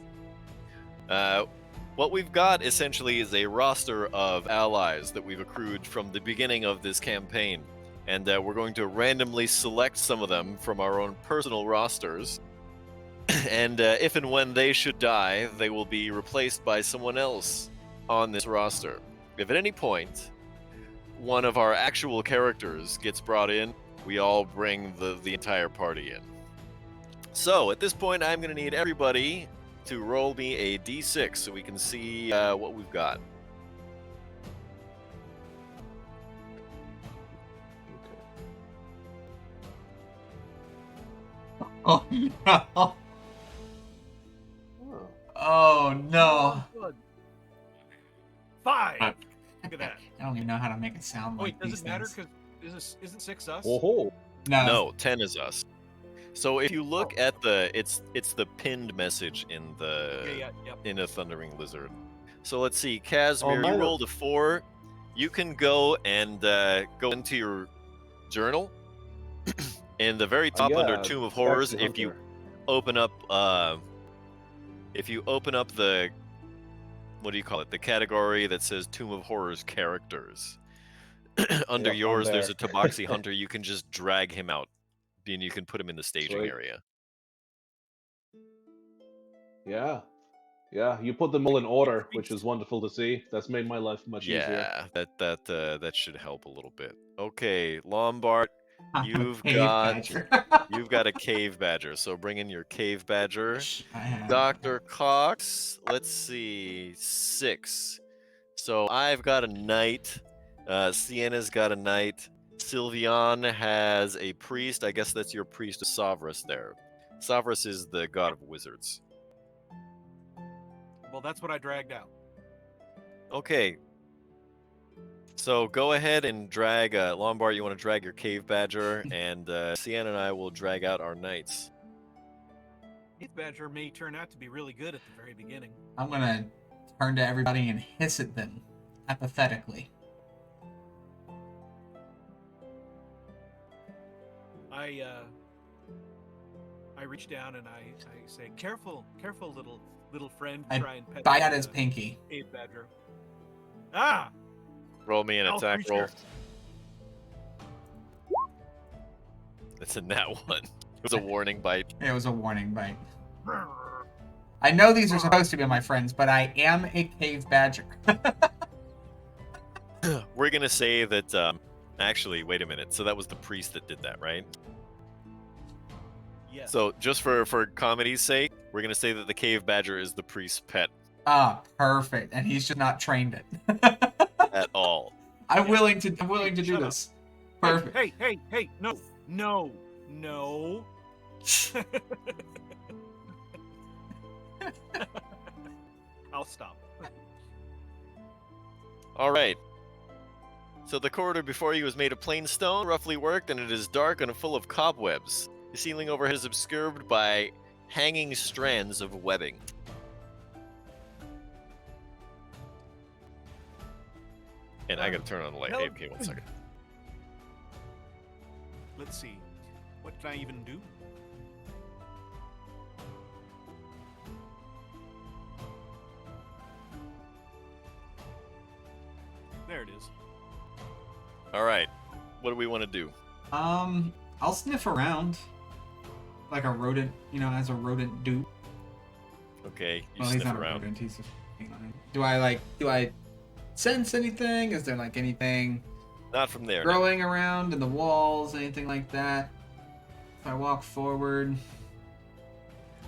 what we've got essentially is a roster of allies that we've accrued from the beginning of this campaign. And we're going to randomly select some of them from our own personal rosters. And if and when they should die, they will be replaced by someone else on this roster. If at any point one of our actual characters gets brought in, we all bring the entire party in. So at this point, I'm going to need everybody to roll me a d6 so we can see what we've got. Oh no. Oh. Oh no. Good. 5. Look at that. I don't even know how to make it sound like Wait, does these it matter? things. Because isn't 6 us? Oh, No. No, 10 is us. So if you look at the it's the pinned message in the Yeah, yep. in a Thundering Lizard. So let's see, Casimir, mine you are- rolled a 4. You can go and go into your journal. In the very top under yeah, Tomb of Horrors, Taxi if you Hunter. open up the what do you call it? The category that says Tomb of Horrors characters. Under Yep, I'm yours, there's a there. Tabaxi Hunter. You can just drag him out, and you can put him in the staging Sweet. area. Yeah. Yeah, you put them all in order, which is wonderful to see. That's made my life much easier. Yeah, that should help a little bit. Okay, Lombard, I'm a you've cave got- badger. you've got a cave badger, so bring in your cave badger. I have- Dr. Cox, let's see, 6. So I've got a knight. Sienna's got a knight. Sylvian has a priest. I guess that's your priest, Savrus there. Savrus is the god of wizards. Well, that's what I dragged out. Okay. So go ahead and drag Lombard. You want to drag your cave badger, and Sienna and I will drag out our knights. Keith Badger may turn out to be really good at the very beginning. I'm gonna turn to everybody and hiss at them, apathetically. I reach down and I say, "Careful, careful, little friend." I Try and pet Bite the, out his pinky. cave badger. Ah! Roll me an I'll attack roll. appreciate It's a nat 1. It was a warning bite. It was a warning bite. it. I know these are supposed to be my friends, but I am a cave badger. We're gonna say that. Actually, wait a minute. So that was the priest that did that, right? Yes. So just for comedy's sake, we're gonna say that the cave badger is the priest's pet Ah, perfect. And he's just not trained it. at all. I'm willing to do Shut up. this. Perfect. Hey! No! I'll stop. All right. So the corridor before you is made of plain stone, roughly worked, and it is dark and full of cobwebs. The ceiling overhead is obscured by hanging strands of webbing. And I gotta turn on the light. Hello. Okay, 1 second. Let's see. What can I even do? There it is. All right. What do we want to do? I'll sniff around like a rodent, as a rodent do. Okay, you Well, he's sniff not a around. rodent. He's a feline. Do I sense anything? Is there like anything Not from there. No. growing around in the walls, anything like that? If I walk forward.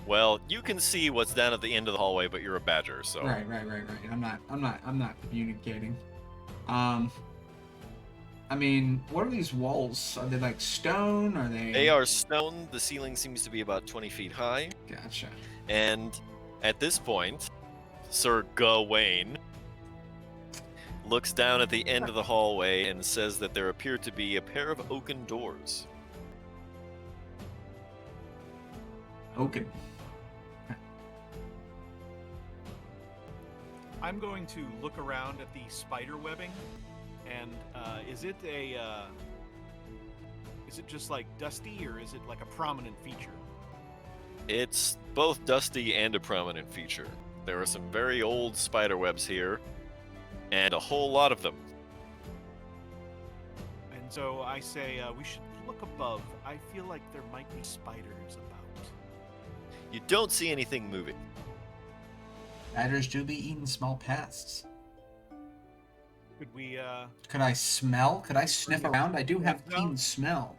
Well, you can see what's down at the end of the hallway, but you're a badger, so. Right. I'm not communicating. I mean, what are these walls? Are they like stone? Are they? They are stone. The ceiling seems to be about 20 feet high. Gotcha. And at this point, Sir Gawain looks down at the end of the hallway and says that there appear to be a pair of oaken doors. Oaken. I'm going to look around at the spider webbing, and is it just like dusty, or is it like a prominent feature? It's both dusty and a prominent feature. There are some very old spider webs here, and a whole lot of them. And so I say we should look above. I feel like there might be spiders about. You don't see anything moving. Badgers do be eating small pests. Could we? Could I smell? Could I sniff around? I do have No. keen smell.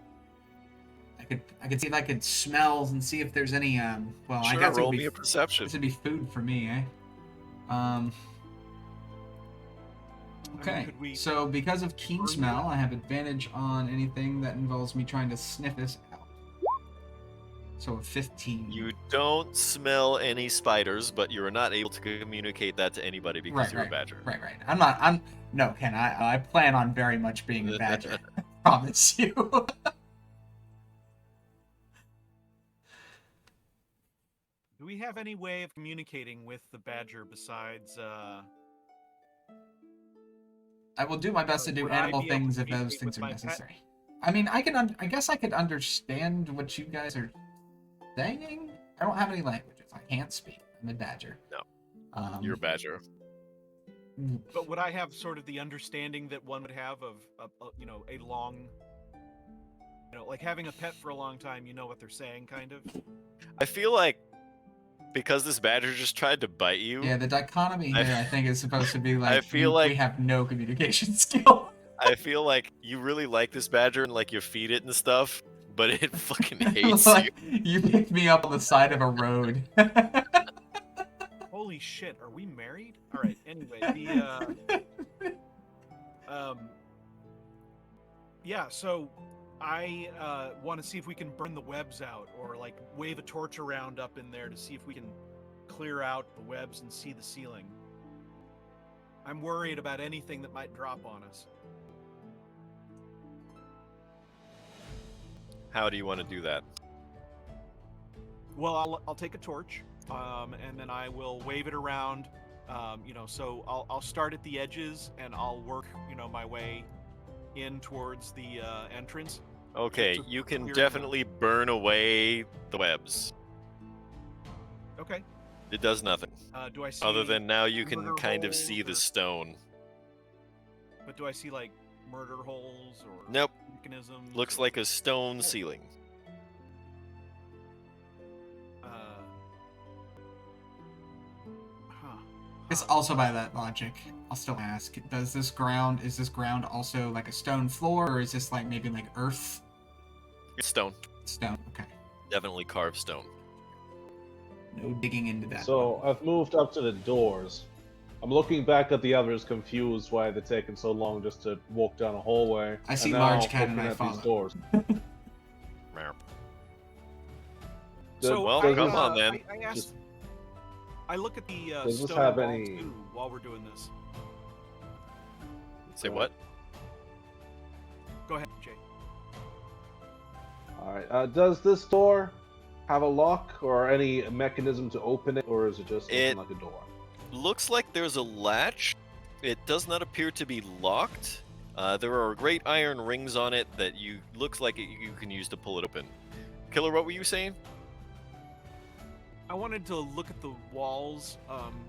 I could see if I could smell and see if there's any well, I Sure, guess roll me a perception. this would be food for me, eh? Okay. could we So because of keen burn smell, it? I have advantage on anything that involves me trying to sniff this out. So a 15. You don't smell any spiders, but you're not able to communicate that to anybody because you're a badger. Right. I'm no, Ken, I plan on very much being a badger. I promise you. Do we have any way of communicating with the badger besides? I will do my best to do Would I animal be able to things if those communicate things with are my pet? necessary. I mean, I guess I could understand what you guys are saying. I don't have any languages. I can't speak. I'm a badger. No. Um, You're a badger. But would I have sort of the understanding that one would have of a long, like having a pet for a long time? You know what they're saying, kind of. I feel like because this badger just tried to bite you, Yeah, the dichotomy here, I think, is supposed to be like, I feel we like- have no communication skill. I feel like you really like this badger and like you feed it and stuff, but it fucking hates Like, you. you picked me up on the side of a road. Holy shit, are we married? All right. Anyway, the yeah. So I want to see if we can burn the webs out, or like wave a torch around up in there to see if we can clear out the webs and see the ceiling. I'm worried about anything that might drop on us. How do you want to do that? Well, I'll take a torch, and then I will wave it around. So I'll start at the edges and I'll work, my way in towards the entrance. Okay, to you can clear definitely burn away the webs. Okay. It does nothing. Do I see? Other than now you can murder kind of see holes the or- stone. But do I see like murder holes or Nope. mechanisms? Looks or- like a stone ceiling. Huh. It's also by that logic. I'll still ask, is this ground also like a stone floor, or is this like maybe like earth? It's stone. Stone, okay. Definitely carved stone. No digging into that. So I've moved up to the doors. I'm looking back at the others, confused why they're taking so long just to walk down a hallway. I see and now large cat and looking I at these follow. doors. Meow. So well, I, come on then. I asked. Just- I look at the Does this stone have wall, any- too while we're doing this. Say what? Go ahead, Jay. Alright, does this door have a lock or any mechanism to open it, or is it just looking It- like a door? Looks like there's a latch. It does not appear to be locked. There are great iron rings on it that looks like you can use to pull it open. Killer, what were you saying? I wanted to look at the walls.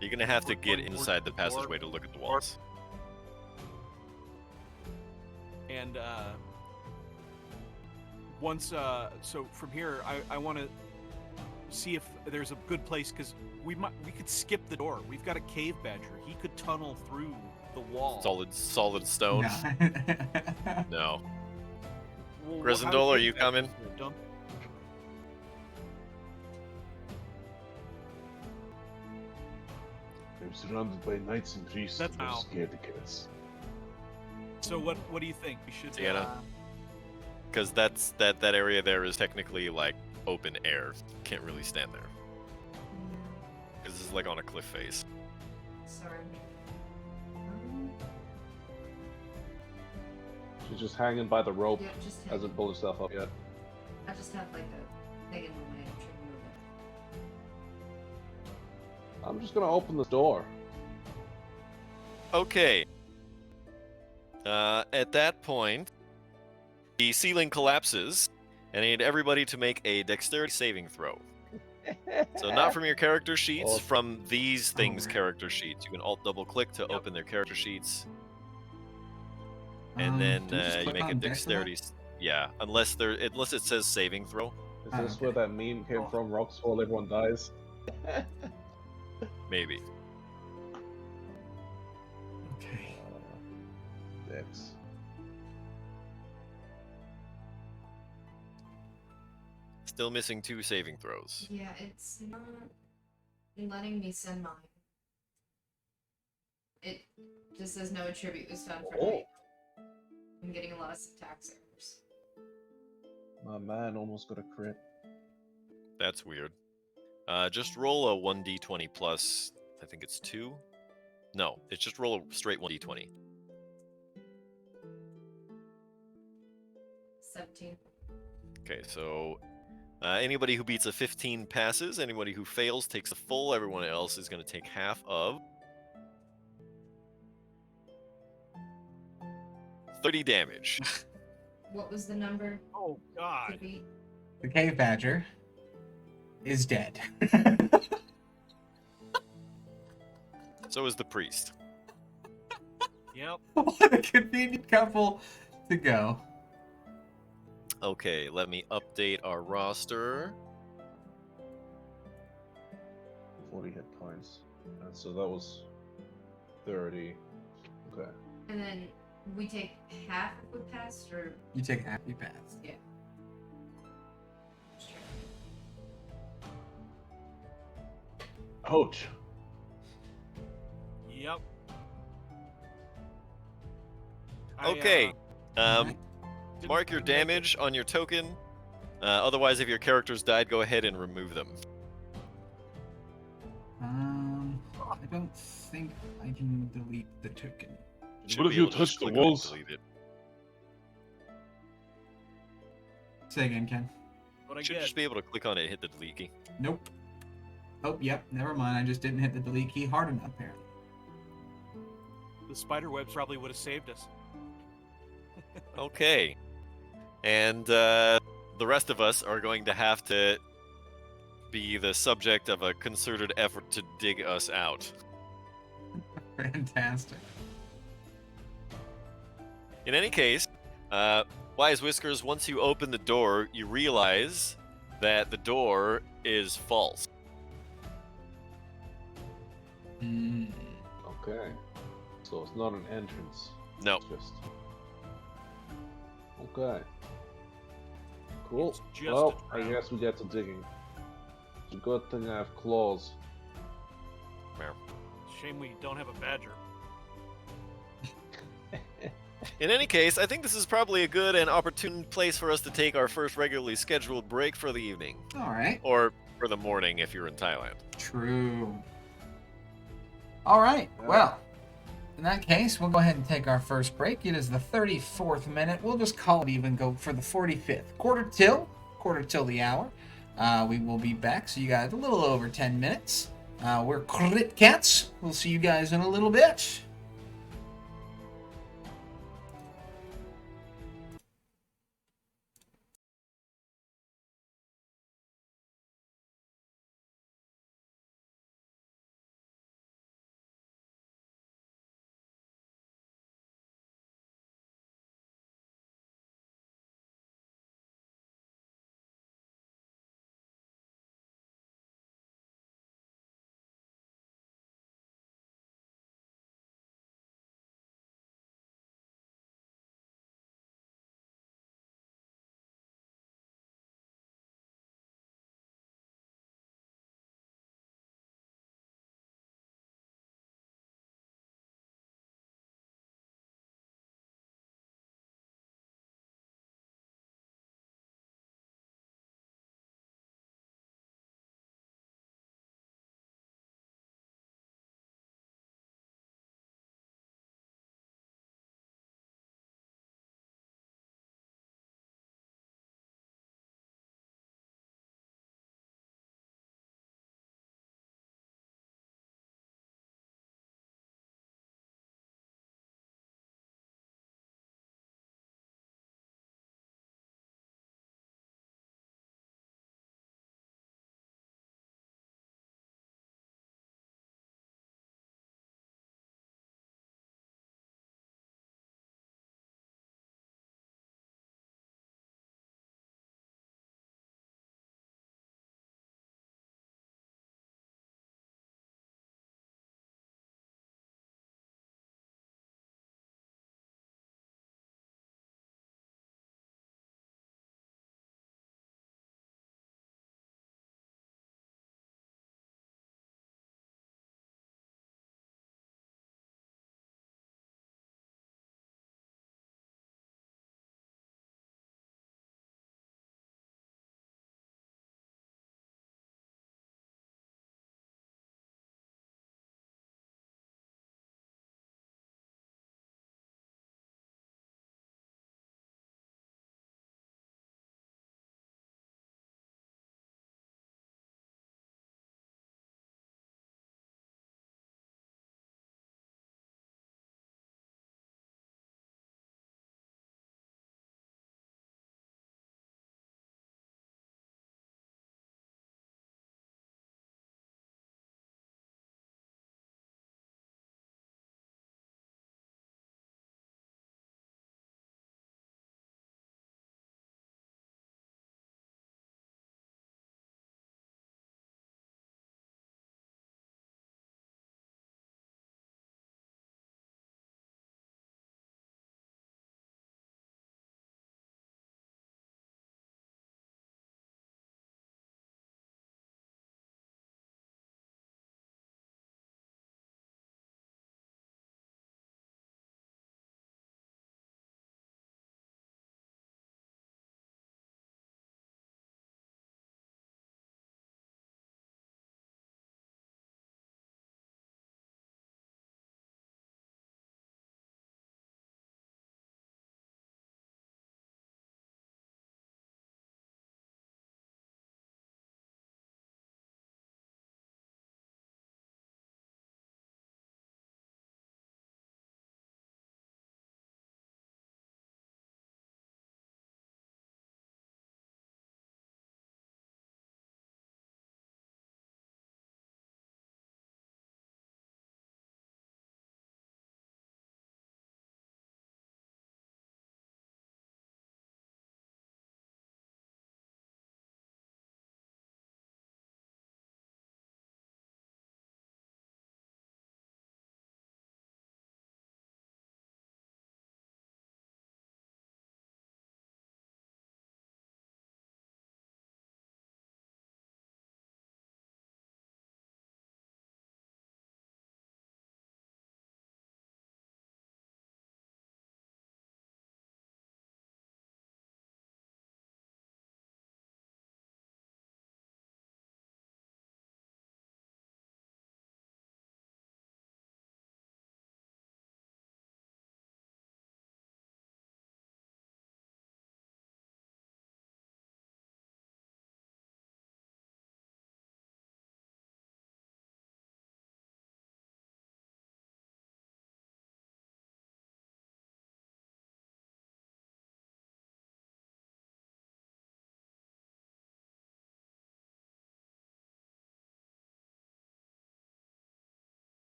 You're gonna have to We're get going towards inside the the door. passageway to look at the walls. And once, so from here, I want to see if there's a good place, because we could skip the door. We've got a cave badger. He could tunnel through the wall. Solid stone. No. No. Well, how do Grisindol, are cave you badgers coming? live? Don't- I'm surrounded by knights and priests. That's and I'm how. scared to cats. So what do you think? We should. Deanna? Because that area there is technically like open air. Can't really stand there. Because this is like on a cliff face. Sorry. She's just hanging by the rope. Yeah, just hit. Hasn't pulled herself up yet. I just have like a thing in the way. I'm trying to move it. I'm just gonna open the door. Okay. At that point, the ceiling collapses, and I need everybody to make a dexterity saving throw. So not from your character sheets, Awesome. from these things' right. character sheets. You can alt double click to Yep. open their character sheets, and then can we just you click make a on dex for that? dexterity. Yeah, unless it says saving throw, Is Oh, this okay. where that meme came Oh. from? Rocks fall, everyone dies. maybe. Okay. Dex. Still missing 2 saving throws. Yeah, it's not letting me send mine. It just says no attribute was found for Oh. night. I'm getting a lot of syntax errors. My man almost got a crit. That's weird. Just roll a 1d20 plus. I think it's 2. No, it's just roll a straight 1d20. 17. Okay, so anybody who beats a 15 passes. Anybody who fails takes a full. Everyone else is going to take half of 30 damage. What was the number Oh to God. beat? The cave badger is dead. So is the priest. Yep. What a convenient couple to go. Okay, let me update our roster. 40 hit points. And so that was 30. Okay. And then we take half if we passed, or You take half, you pass. Ouch. Yep. Okay. Alright. Mark your damage on your token. Otherwise, if your characters died, go ahead and remove them. I don't think I can delete the token. Should What if be you able to just touch the click on it and walls? delete it. Say again, Ken. What I Should get? just be able to click on it and hit the delete key. Nope. Oh, yep. Never mind. I just didn't hit the delete key hard enough, apparently. The spider webs probably would have saved us. Okay. And the rest of us are going to have to be the subject of a concerted effort to dig us out. Fantastic. In any case, Wise Whiskers, once you open the door, you realize that the door is false. Mm. Okay. So it's not an entrance. No. It's just. Okay. Cool. It's just Well, a I trap. guess we get to digging. It's a good thing I have claws. Shame we don't have a badger. In any case, I think this is probably a good and opportune place for us to take our first regularly scheduled break for the evening. All right. Or for the morning if you're in Thailand. True. All right. Yeah. Well, in that case, we'll go ahead and take our first break. It is the 34th minute. We'll just call it even, go for the 45th. Quarter till the hour. We will be back. So you guys, a little over 10 minutes. We're Crit Cats. We'll see you guys in a little bit.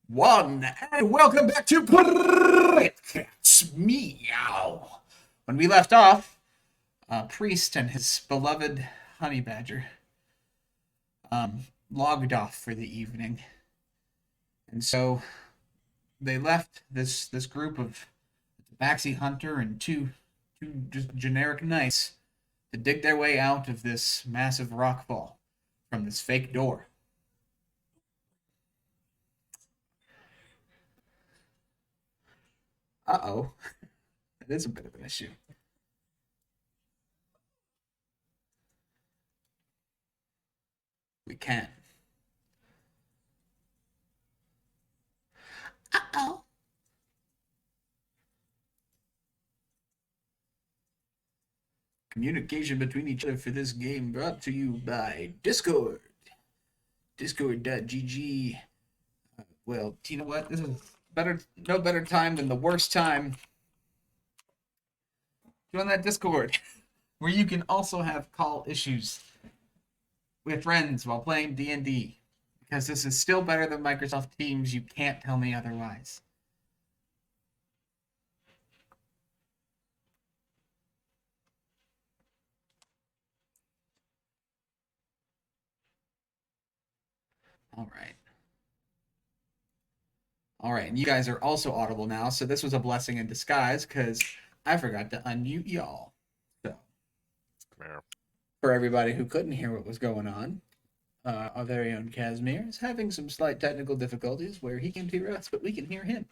one, and welcome back to Cats Meow. When we left off, Priest and his beloved honey badger logged off for the evening, and so they left this group of Tabaxi Hunter and two just generic knights to dig their way out of this massive rock fall from this fake door. Uh-oh. That is a bit of an issue. We can. Uh-oh. Communication between each other for this game brought to you by Discord. Discord.gg. Well, you know what? This is no better time than the worst time. Join that Discord, where you can also have call issues with friends while playing D&D. Because this is still better than Microsoft Teams. You can't tell me otherwise. All right, and you guys are also audible now, so this was a blessing in disguise because I forgot to unmute y'all. So, for everybody who couldn't hear what was going on, our very own Casimir is having some slight technical difficulties where he can't hear us, but we can hear him.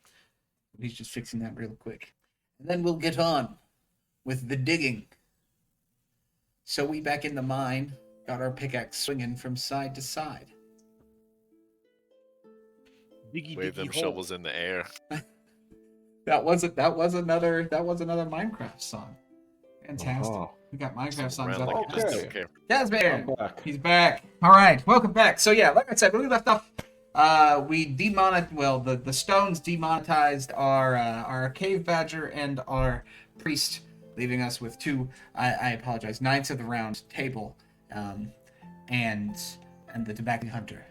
He's just fixing that real quick. And then we'll get on with the digging. So we back in the mine, got our pickaxe swinging from side to side. Diggy Wave diggy them hole. shovels in the air. That was another Minecraft song. Fantastic. Oh, We got Minecraft songs Around up. like you just Okay. don't care. Casimir! I'm back. He's back. All right, welcome back. So yeah, like I said, when we left off, the stones demonetized our cave badger and our priest, leaving us with two. I apologize, Knights of the Round Table, and the Tabaxi Hunter.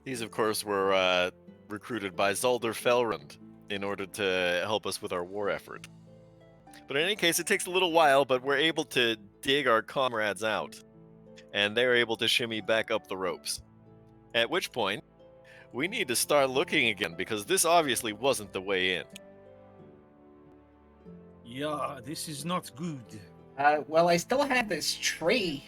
These, of course, were recruited by Zalder Felrund in order to help us with our war effort. But in any case, it takes a little while, but we're able to dig our comrades out, and they're able to shimmy back up the ropes. At which point, we need to start looking again, because this obviously wasn't the way in. Yeah, this is not good. Well, I still have this tree.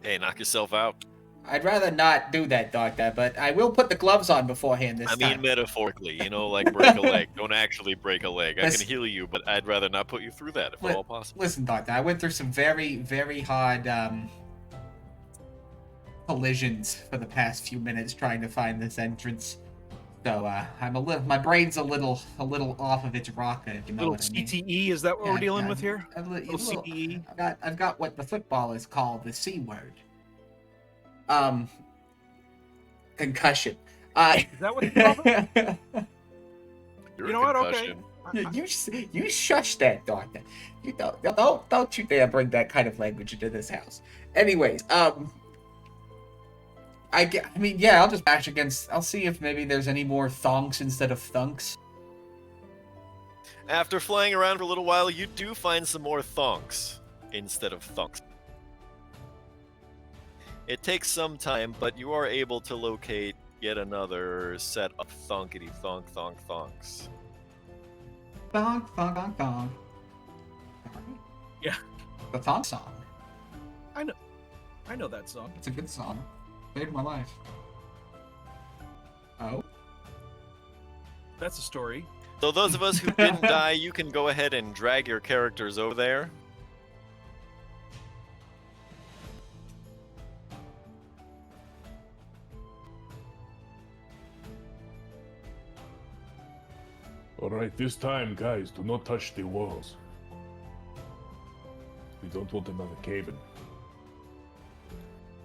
Hey, knock yourself out. I'd rather not do that, Doctor, but I will put the gloves on beforehand this I mean, time. metaphorically, like break a leg. Don't actually break a leg. I Listen- can heal you, but I'd rather not put you through that if at all possible. Listen, Doctor, I went through some very, very hard collisions for the past few minutes trying to find this entrance. So my brain's a little off of its rocker, if you know Little what I mean. CTE, is that what Yeah, we're dealing yeah, with here? a Little CTE. I've got what the footballers call the C word. Concussion. Is that what you call it? You're You a know what? Okay. concussion. You shush that, Doctor. You don't you dare bring that kind of language into this house. Anyways, I'll just bash against. I'll see if maybe there's any more thonks instead of thunks. After flying around for a little while, you do find some more thonks instead of thunks. It takes some time, but you are able to locate yet another set of thonkity thonk thonks. Thonk, thonk, thonk, thonk. Yeah. The thonk song. I know that song. It's a good song. Saved my life. Oh. That's a story. So those of us who didn't die, you can go ahead and drag your characters over there. Alright, this time, guys, do not touch the walls. We don't want another cave-in.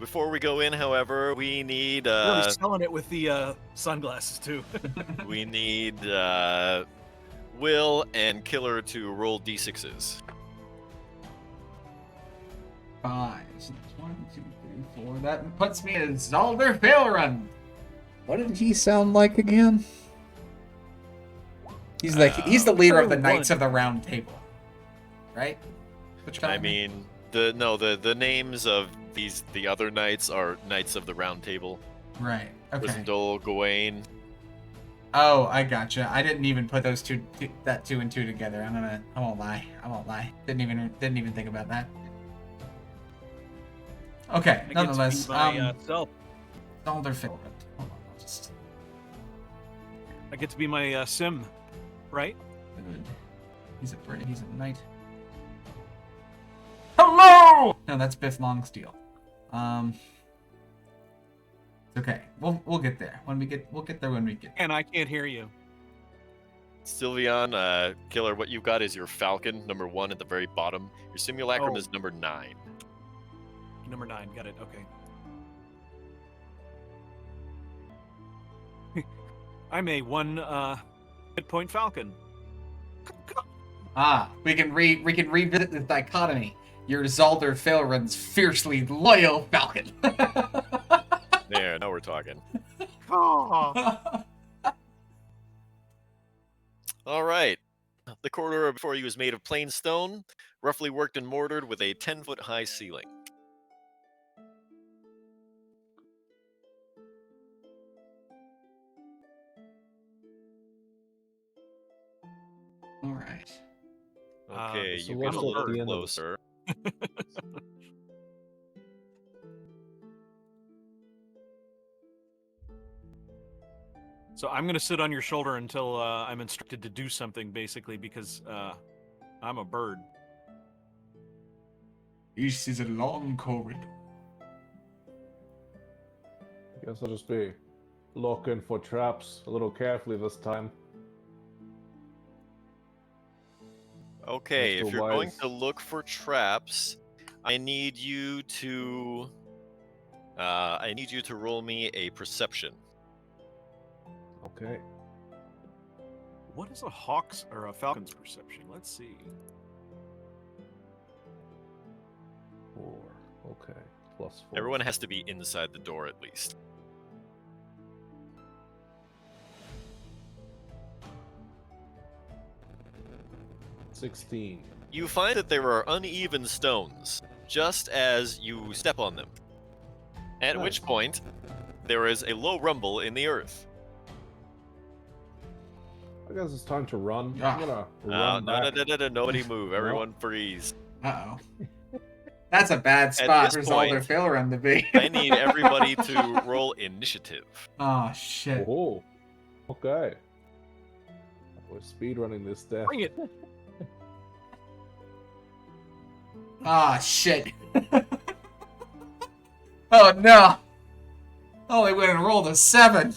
Before we go in, however, we need Really selling it with the sunglasses too. we need Will and Killer to roll d6s. 5. So 1, 2, 3, 4. That puts me at Zalder Failrun. What did he sound like again? He's the leader of the Knights of the Round Table, right? Which I mean, the names of the other knights are Knights of the Round Table. right. Okay. Rysandol, Gawain. Oh, I gotcha. I didn't even put those two and two together. I won't lie. Didn't even think about that. Okay. I Nonetheless, get to be my, self. Zalder Failrun. Hold on, I'll just. I get to be my sim, right? Good. He's a knight. Hello! No, that's Biff Longsteel. It's okay. We'll get there. We'll get there when we get there. And I can't hear you. Sylveon, Killer, what you've got is your Falcon, number 1 at the very bottom. Your Simulacrum Oh. is number 9. Number 9, got it. Okay. I'm a 1 hit point Falcon. Ah, we can revisit this dichotomy. You're Zalder Failrun's fiercely loyal Falcon. There, now we're talking. Oh. All right. The corridor before you was made of plain stone, roughly worked and mortared with a 10-foot high ceiling. All right. Okay, so you what's get a at little the end of it? closer. So I'm gonna sit on your shoulder until I'm instructed to do something, basically, because I'm a bird. This is a long corridor. Guess I'll just be looking for traps a little carefully this time. Okay, Mr. if you're going Wise. to look for traps, I need you to roll me a perception. Okay. What is a hawk's or a falcon's perception? Let's see. 4. Okay. Plus 4. Everyone has to be inside the door at least. $16. You find that there are uneven stones just as you step on them. At which Nice. point, there is a low rumble in the earth. I guess it's time to run. Ah. I'm gonna No, run no, back. no, nobody move. Everyone freeze. Uh oh. That's a bad spot this for Zalder point, Failrun to be. I need everybody to roll initiative. Oh shit. Oh. Okay. We're speedrunning this death. Bring it. Ah shit. Oh no. Oh, they went and rolled a 7.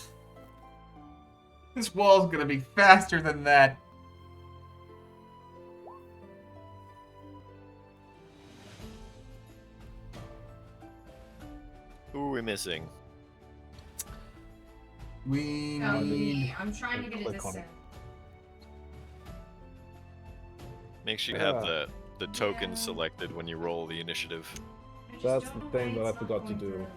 This wall's gonna be faster than that. Who are we missing? We No, need. me. I'm trying to get it Click to on send. it. Make sure you have Yeah. the token Yeah. selected when you roll the initiative. I just That's don't the know thing why that I it's not forgot to going do. through.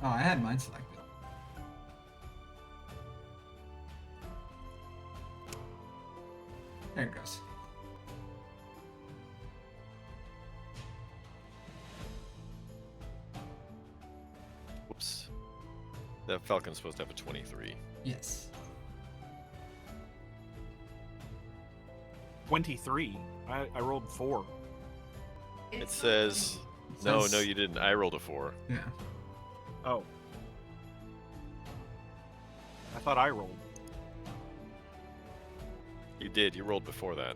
Oh, I had mine selected. There it goes. Whoops. That Falcon's supposed to have a 23. Yes. 23. I rolled 4. It It's says... It No, says- no, you didn't. I rolled a 4. Yeah. Oh. I thought I rolled. You did. You rolled before that.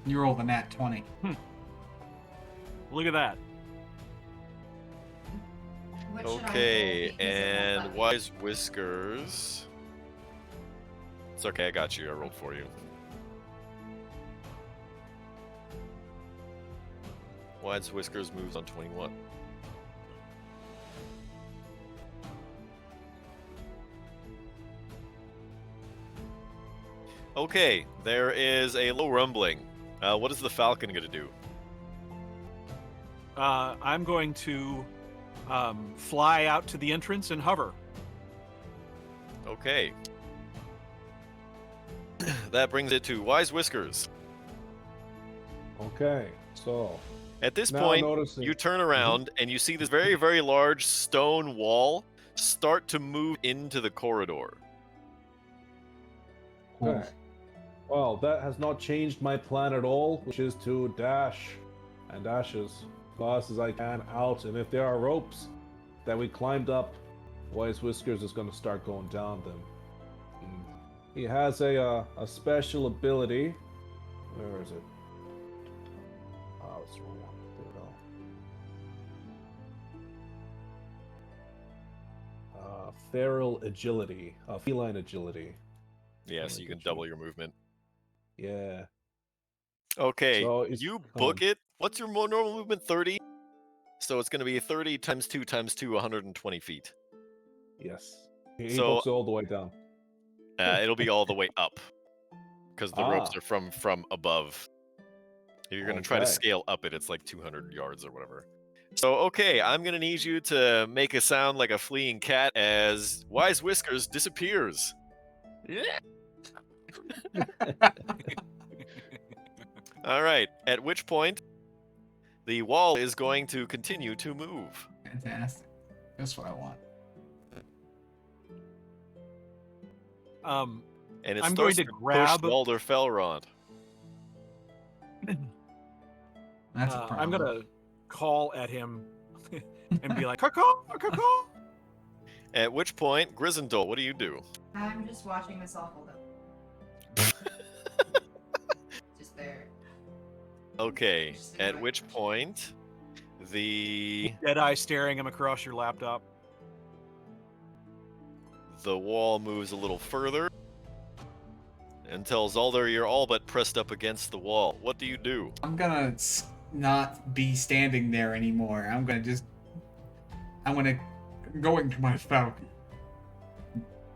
You rolled a nat 20. Look at that. What should I roll Okay, because of all and that? Wise Whiskers. It's okay, I got you. I rolled for you. Wise Whiskers moves on 21. Okay, there is a low rumbling. What is the Falcon going to do? I'm going to fly out to the entrance and hover. Okay. That brings it to Wise Whiskers. Okay, so At this now point, noticing you turn around and you see this very, very large stone wall start to move into the corridor. Okay. Well, that has not changed my plan at all, which is to dash and dash as fast as I can out. And if there are ropes that we climbed up, Wise Whiskers is going to start going down them. He has a special ability. Where is it? Oh, it's the wrong one. There we go. Feral agility, feline agility. Yeah, so you can double your movement. Yeah. Okay, So it's- you come book on. it. What's your more normal movement? 30? So it's going to be 30 times 2 times 2, 120 feet. Yes. He So- books it all the way down. It'll be all the way up. Because the ropes Ah. are from above. If you're going to try to Okay. scale up it, it's like 200 yards or whatever. So, okay, I'm going to need you to make a sound like a fleeing cat as Wise Whiskers disappears. All right, at which point the wall is going to continue to move. Fantastic. That's what I want. And it I'm going starts to push grab- Walder Felrond. That's a I'm problem. gonna call at him and be like, "Caw-caw, caw-caw." At which point, Grisendol, what do you do? I'm just watching myself hold up. Just there. Okay, Just at like- which point the Deadeye staring him across your laptop. wall moves a little further and tells Zalder you're all but pressed up against the wall. What do you do? I'm gonna not be standing there anymore. I'm gonna going to my falcon.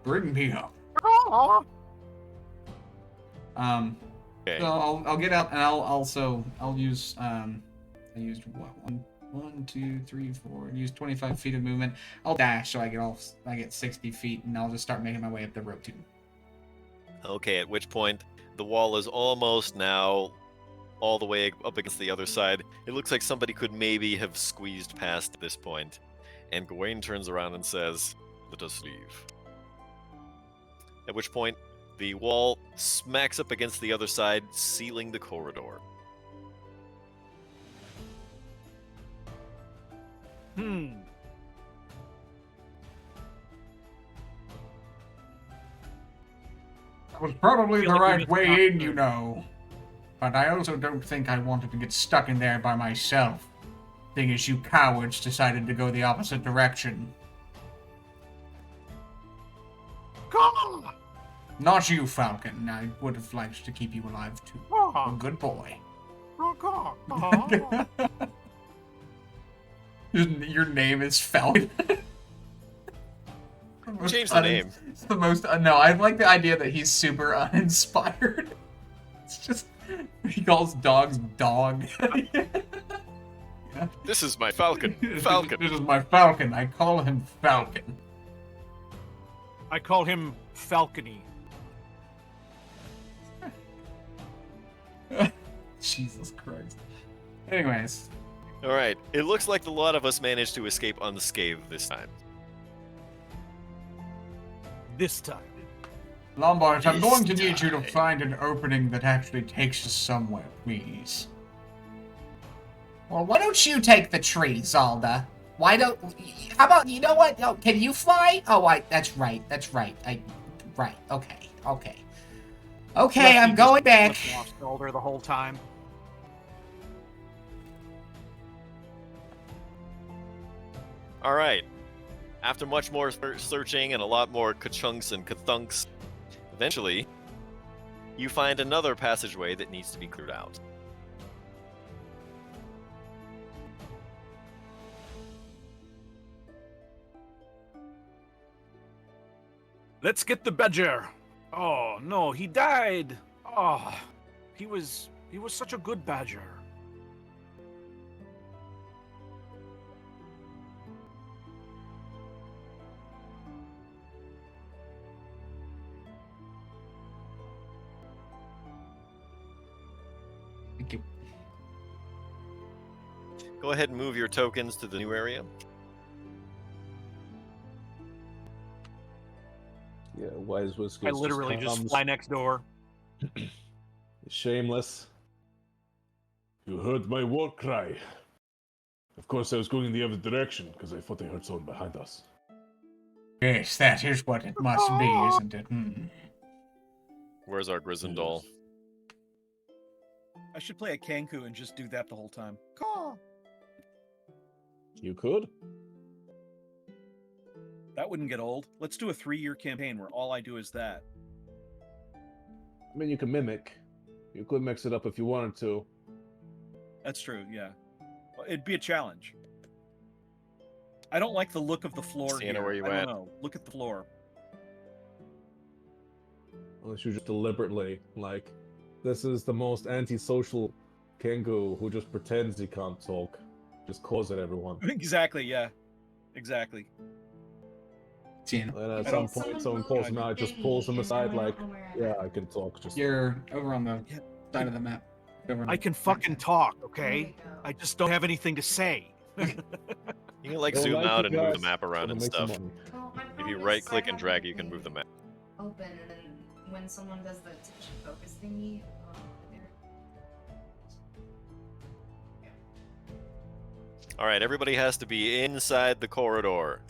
Bring me up. Okay. So I'll get out and I'll use I used what 1, 2, 3, 4. Use 25 feet of movement. I'll dash so I get 60 feet and I'll just start making my way up the rope too. Okay, at which point the wall is almost now all the way up against the other side. It looks like somebody could maybe have squeezed past this point. And Gawain turns around and says, "Let us leave." At which point the wall smacks up against the other side, sealing the corridor. That was probably Feel the like we right missed way out in, there. you know. But I also don't think I wanted to get stuck in there by myself. Thing is, you cowards decided to go the opposite direction. Caw! Not you, Falcon. I would have liked to keep you alive too. A Caw, good boy. caw, caw. Your name is Falcon. Change the name. It's the most. No, I like the idea that he's super uninspired. It's just. He calls dogs dog. This is my Falcon. Falcon. This is my Falcon. I call him Falcon. I call him Falcony. Jesus Christ. Anyways, All right. It looks like the lot of us managed to escape unscathed this time. This time. Lombards, I'm This going to need you to time. find an opening that actually takes us somewhere, please. Well, why don't you take the tree, Zalda? Why don't... How about... You know what? Oh, can you fly? Oh, that's right. That's right. Right. Okay. Okay. Okay, I'm Lefty going just back. left off shoulder the whole time. All right. After much more searching and a lot more ka-chunks and ka-thunks, eventually, you find another passageway that needs to be cleared out. Let's get the badger. Oh no, he died. Oh, he was such a good badger. Go ahead and move your tokens to the new area. Yeah, Wise Whiskers. I literally just comes, fly next door. shameless. You heard my war cry. Of course, I was going in the other direction because I thought I heard someone behind us. Yes, that is what it must be, isn't it? Where's our Gryzzindor? I should play a Kanku and just do that the whole time. You could. That wouldn't get old. Let's do a 3-year campaign where all I do is that. I mean, you can mimic. You could mix it up if you wanted to. That's true, yeah. Well, it'd be a challenge. I don't like the look of the floor Sienna, here. where you I at? don't know. Look at the floor. Unless you just deliberately, like, this is the most antisocial Kengu who just pretends he can't talk. Just calls at everyone. Exactly, yeah. Exactly. Sienna, And at I some don't- point, someone calls him out, just pulls him aside, like, yeah, I can talk. Just you're over on the Yeah. side of the map. Over on I the can right fucking side. talk, There okay? we go. I just don't have anything to say. You can like Don't zoom like out it, and move the guys. map around Gonna and make some stuff. money. Well, my If you problem is right click I and have drag, you can everything move the map. Open, and then when someone does the attention focus thingy, there. All right, everybody has to be inside the corridor.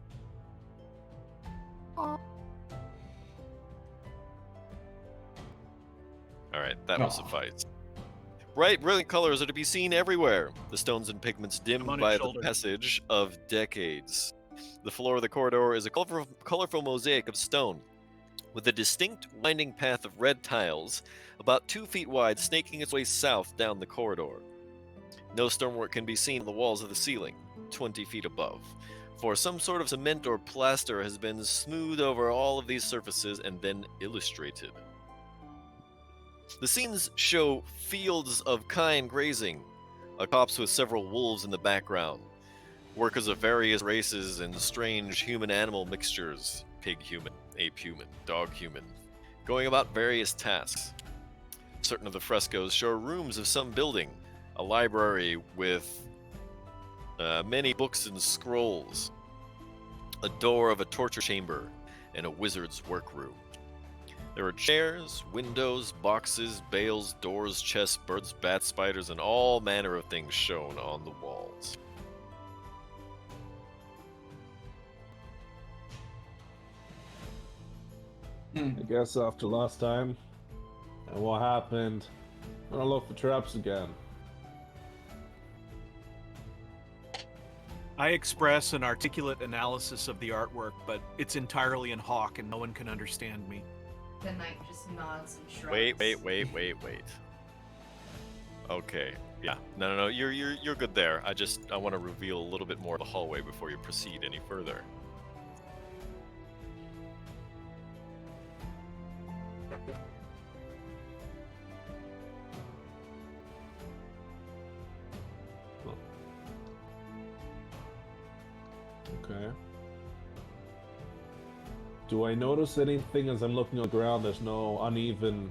All right, that will Aw. suffice. Bright, brilliant colors are to be seen everywhere. The stones and pigments dimmed on his by the shoulder. passage of decades. The floor of the corridor is a colorful mosaic of stone, with a distinct winding path of red tiles, about 2 feet wide, snaking its way south down the corridor. No stonework can be seen on the walls of the ceiling, 20 feet above, for some sort of cement or plaster has been smoothed over all of these surfaces and then illustrated. The scenes show fields of kine grazing, a copse with several wolves in the background, workers of various races and strange human-animal mixtures, pig-human, ape-human, dog-human, going about various tasks. Certain of the frescoes show rooms of some building, a library with many books and scrolls, a door of a torture chamber, and a wizard's workroom. There are chairs, windows, boxes, bales, doors, chests, birds, bats, spiders, and all manner of things shown on the walls. I guess after last time, and what happened, I'm gonna look for traps again. I express an articulate analysis of the artwork, but it's entirely in Hawk and no one can understand me. The knight just nods and shrugs. Wait. Okay. Yeah. No. You're good there. I want to reveal a little bit more of the hallway before you proceed any further. Okay. Do I notice anything as I'm looking on the ground? There's no uneven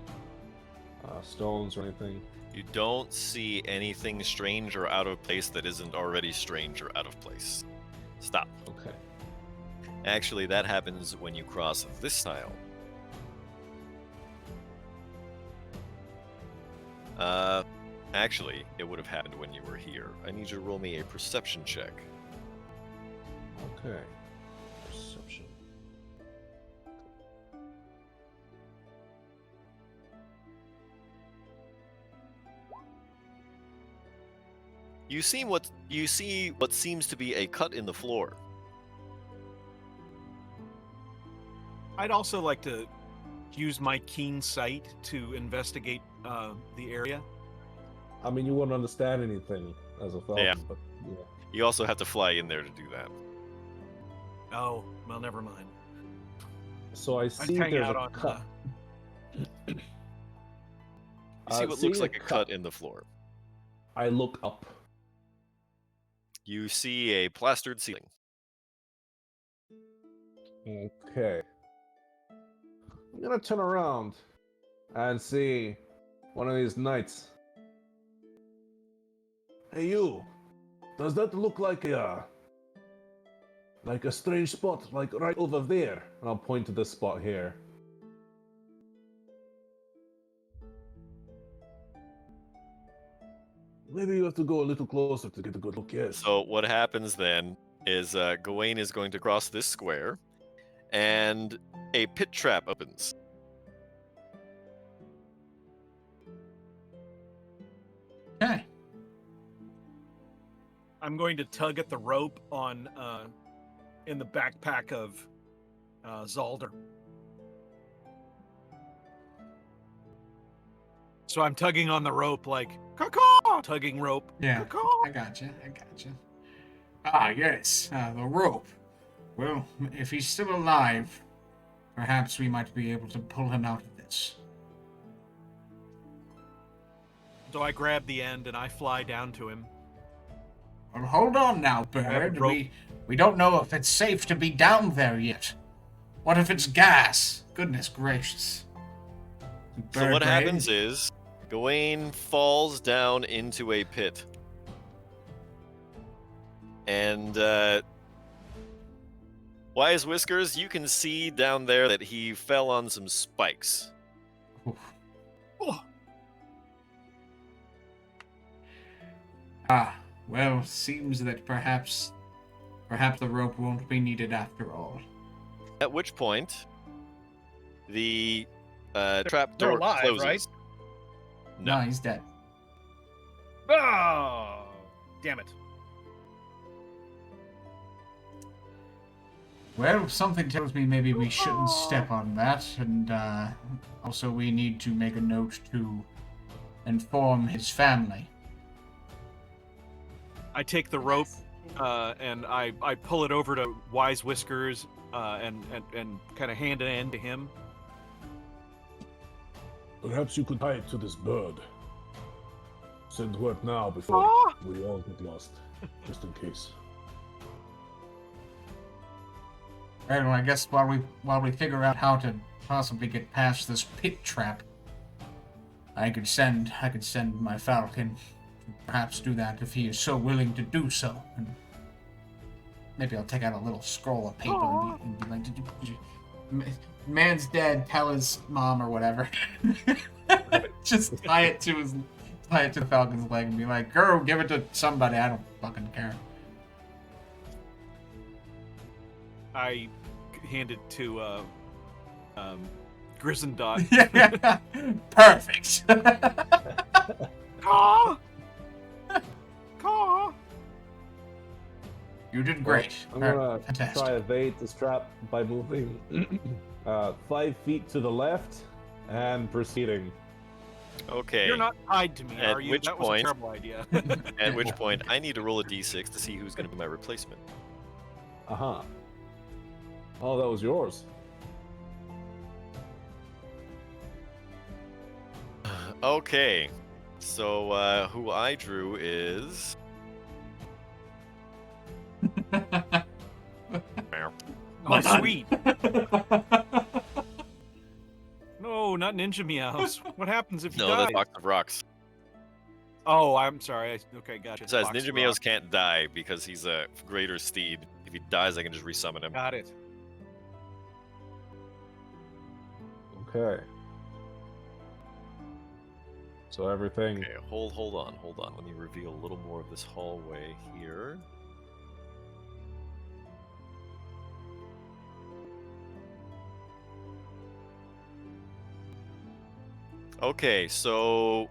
stones or anything. You don't see anything strange or out of place that isn't already strange or out of place. Stop. Okay. Actually, that happens when you cross this tile. Actually, it would have happened when you were here. I need you to roll me a perception check. Okay. Perception. You see what seems to be a cut in the floor. I'd also like to use my keen sight to investigate the area. I mean, you wouldn't understand anything as a falcon, Yeah. but yeah. You also have to fly in there to do that. Oh, well, never mind. So I I'd see hang there's out a on cut. You see what looks seeing like a cut in the floor. I look up. You see a plastered ceiling. Okay. I'm gonna turn around and see one of these knights. Hey, you! Does that look like a strange spot, like right over there? And I'll point to this spot here. Maybe you have to go a little closer to get a good look. Yes. So what happens then is Gawain is going to cross this square, and a pit trap opens. Okay. I'm going to tug at the rope on in the backpack of Zalder. So I'm tugging on the rope like caw, tugging rope. Yeah. Caw. I gotcha. Ah, yes. The rope. Well, if he's still alive, perhaps we might be able to pull him out of this. So I grab the end and I fly down to him. Well, hold on now, have a Bird. rope. We don't know if it's safe to be down there yet. What if it's gas? Goodness gracious. So what Bird happens brain? is Gawain falls down into a pit. And Wise Whiskers, you can see down there that he fell on some spikes. Oof. Oh, Ah, well, seems that perhaps the rope won't be needed after all. At which point, the trap They're door alive, closes. right? No. No, he's dead. Oh, damn it. Well, something tells me maybe we shouldn't step on that, and also we need to make a note to inform his family. I take the rope and I pull it over to Wise Whiskers and kind of hand it end to him. Perhaps you could tie it to this bird. Send word now before Ah! we all get lost, just in case. Well, I guess while we figure out how to possibly get past this pit trap, I could send my falcon to perhaps do that if he is so willing to do so. And maybe I'll take out a little scroll of paper and be like, "Man's dead. Tell his mom or whatever." Just tie it to the falcon's leg and be like, "Girl, give it to somebody. I don't fucking care." I hand it to Grisendot. Yeah, perfect. Caw! Caw! You did great. I'm gonna Fantastic. try evade this trap by moving 5 feet to the left and proceeding. Okay. You're not tied to me, At are you? which That was a point- terrible idea. At which point, I need to roll a d6 to see who's going to be my replacement. Uh-huh. Oh, that was yours. Okay. So, who I drew is. Oh, sweet. No, not Ninja Meows. What happens if you No, die? that's Box of Rocks. Oh, I'm sorry. Okay, gotcha. Besides, Box Ninja of Meows Rocks. can't die because he's a greater steed. If he dies, I can just resummon him. Got it. Okay. So everything. Okay, hold on. Let me reveal a little more of this hallway here. Okay, so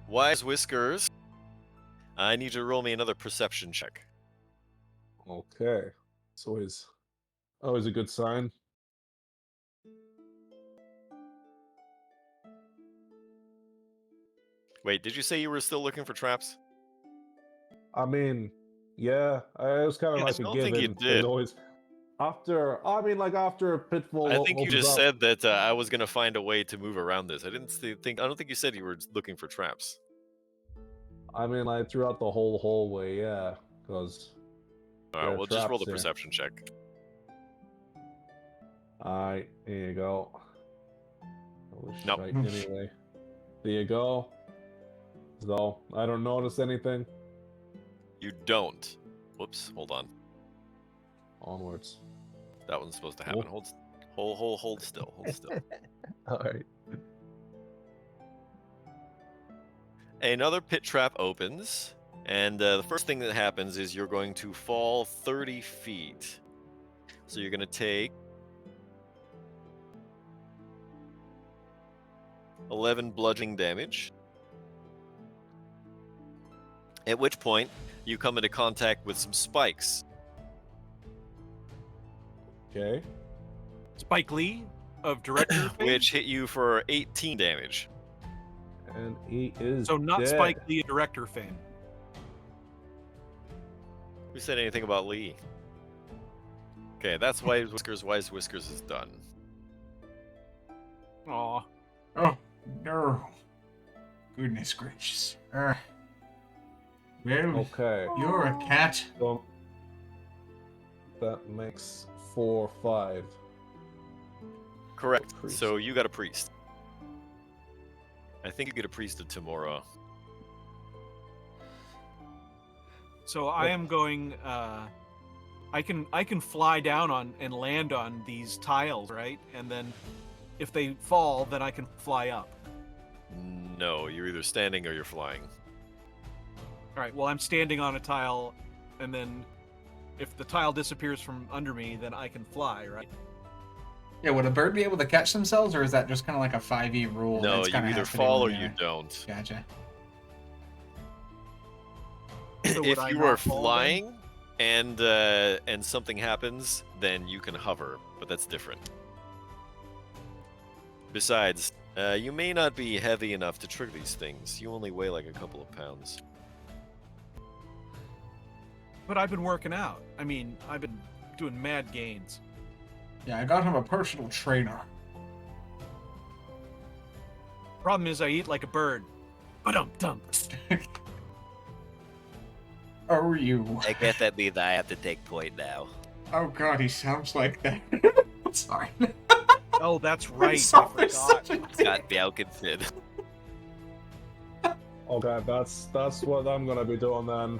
Wise Whiskers, I need you to roll me another perception check. Okay. It's always a good sign. Wait, did you say you were still looking for traps? I mean, yeah, I was kind of Yeah, I like a don't think you given. did. Always after Pitfall. I think you opens just up- said that I was gonna find a way to move around this. I don't think you said you were looking for traps. I mean, like throughout the whole hallway, yeah, because. All There right, are well, just roll the traps there. perception check. Alright, here you go. Holy Nope. shite, anyway. There you go. So, I don't notice anything. You don't. Whoops, hold on. Onwards. That wasn't supposed to happen. Hold still. Hold still. All right. Another pit trap opens, and the first thing that happens is you're going to fall 30 feet. So you're going to take 11 bludgeoning damage. At which point, you come into contact with some spikes. Okay. Spike Lee of director fame? Which hit you for 18 damage. And he is So not dead. Spike Lee of director fame. Who said anything about Lee? Okay, that's Wise Whiskers. Wise Whiskers is done. Aw. Oh, no. Goodness gracious. Well, Okay. you're a cat. So that makes 4, 5. Correct. Priest. So you got a priest. I think you get a priest of Tamora. So I am going. I can fly down on and land on these tiles, right? And then, if they fall, then I can fly up. No, you're either standing or you're flying. All right. Well, I'm standing on a tile, and then, if the tile disappears from under me, then I can fly, right? Yeah, would a bird be able to catch themselves, or is that just kind of like a 5e rule? No, that's you kinda either has to do fall or in you there? don't. Gotcha. So would If I you not are fall then? flying and something happens, then you can hover, but that's different. Besides, you may not be heavy enough to trigger these things. You only weigh like a couple of pounds. But I've been working out. I mean, I've been doing mad gains. Yeah, I got him a personal trainer. Problem is, I eat like a bird. Ba-dum-dum. Oh, you. I guess that means I have to take point now. Oh god, he sounds like that. Sorry. Oh, that's right. I Sorry, forgot. such a dick. Got Falconfin. Okay, that's what I'm gonna be doing then.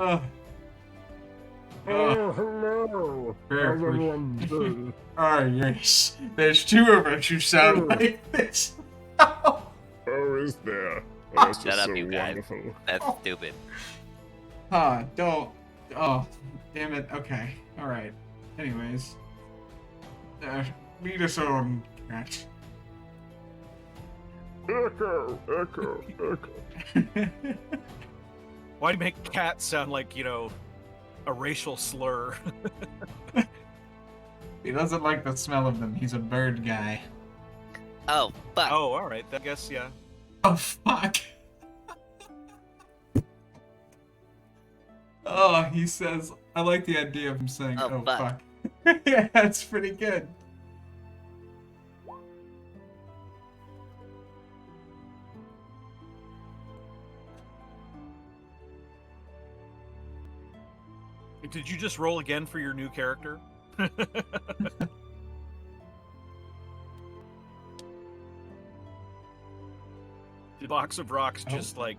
Hello. Fair, How's fair. everyone doing? Oh, yes. There's two of us who sound like this. Oh, is there? Oh, that's Shut just up, so you guys. wonderful. That's stupid. Don't. Oh, damn it. Okay. Alright. Anyways. Lead us on, cat. Echo, echo, echo. Why do you make cat sound like, a racial slur? He doesn't like the smell of them. He's a bird guy. Oh, fuck. Oh, all right. I guess, yeah. Oh, fuck. Oh, he says, I like the idea of him saying, Oh, oh, fuck." fuck. Yeah, that's pretty good. Did you just roll again for your new character? The box of rocks just like.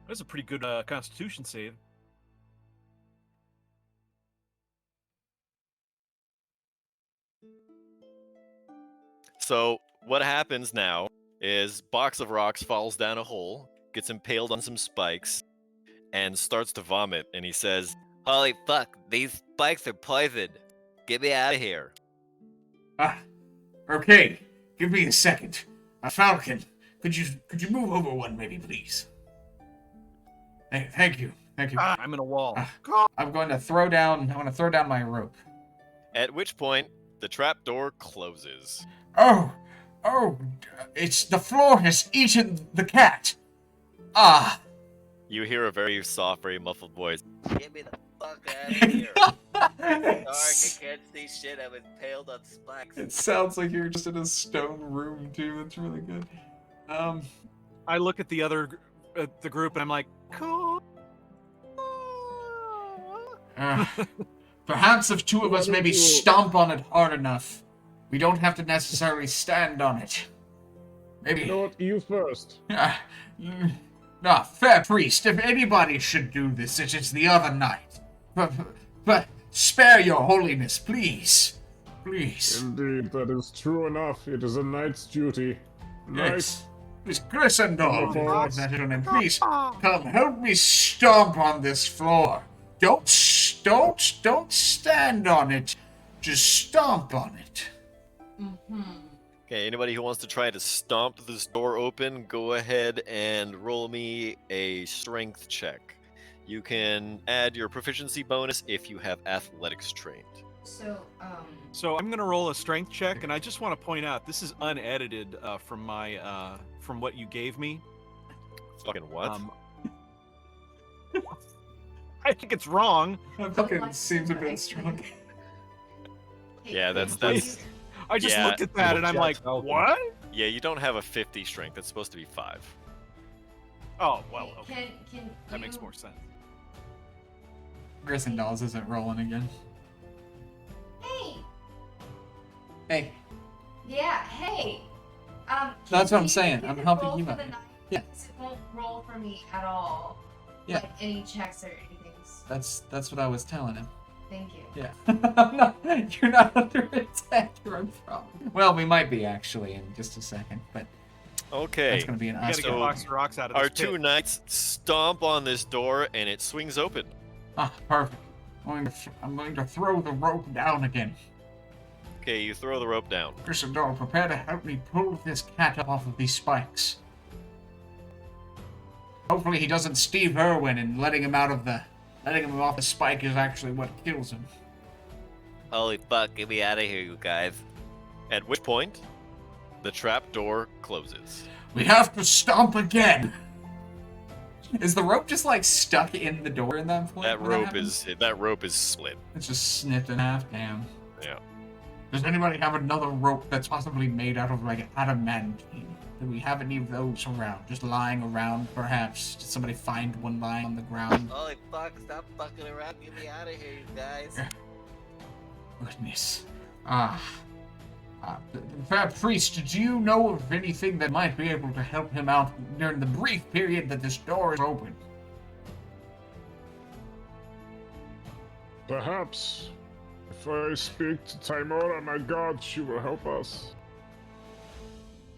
That's a pretty good Constitution save. So what happens now is Box of Rocks falls down a hole, gets impaled on some spikes, and starts to vomit. And he says, Holy fuck, these spikes are poisoned. Get me out of here. Okay, give me a second. Falcon, could you move over one, maybe, please? Hey, thank you. I'm in a wall. I'm going to throw down my rope. at which point the trapdoor closes. Oh, it's the floor has eaten the cat. Ah. You hear a very soft, very muffled voice. Get me the fuck out of here. Dark, I can't see shit. I'm impaled on spikes. It sounds like you're just in a stone room too. It's really good. I look at the other, the group, and I'm like, cool. Perhaps if two of us maybe stomp on it hard enough, we don't have to necessarily stand on it. Maybe. You know what? You first. Fair priest, if anybody should do this, it is the other knight. But spare your holiness, please. Please. Indeed, that is true enough. It is a knight's duty. Knight, Yes. Please, Grissendor, Come if that is your name, please come help me stomp on this floor. Don't stand on it. Just stomp on it. Okay, anybody who wants to try to stomp this door open, go ahead and roll me a strength check. You can add your proficiency bonus if you have athletics trained. So, So I'm gonna roll a strength check, and I just want to point out this is unedited from my from what you gave me. Fucking what? I think it's wrong. That fucking seems a bit strong. Yeah, that's I just Yeah. looked at that and I'm like, Jack's helping. what? yeah. You don't have a 50 strength. That's supposed to be 5. Oh well, okay. Can That makes you- more sense. Grissendolls isn't rolling again. Hey, Hey, yeah, hey. That's can what I'm saying. can I'm you helping roll you for out. the knife? Yeah. Because it won't roll for me at all. Yeah. Like any checks or anything. that's what I was telling him. Thank you. Yeah. You're not under attack. You're on problem. Well, we might be actually in just a second, but Okay. that's gonna be an We gotta us. get So, Box of Rocks out of this Our pit. 2 knights stomp on this door and it swings open. Ah, perfect. I'm going to throw the rope down again. Okay, you throw the rope down. Grissendor, prepare to help me pull this cat up off of these spikes. Hopefully he doesn't Steve Irwin and letting him off the spike is actually what kills him. Holy fuck, get me out of here, you guys. At which point, the trap door closes. We have to stomp again. Is the rope just like stuck in the door in that point? That when happens? rope is split. It's just snipped in half. Damn. Yeah. Does anybody have another rope that's possibly made out of like adamantine? Do we have any of those around? Just lying around, perhaps? Did somebody find one lying on the ground? Holy fuck, stop fucking around, get me out of here, you guys. Goodness. Fair priest, do you know of anything that might be able to help him out during the brief period that this door is open? Perhaps if I speak to Timora, my god, she will help us.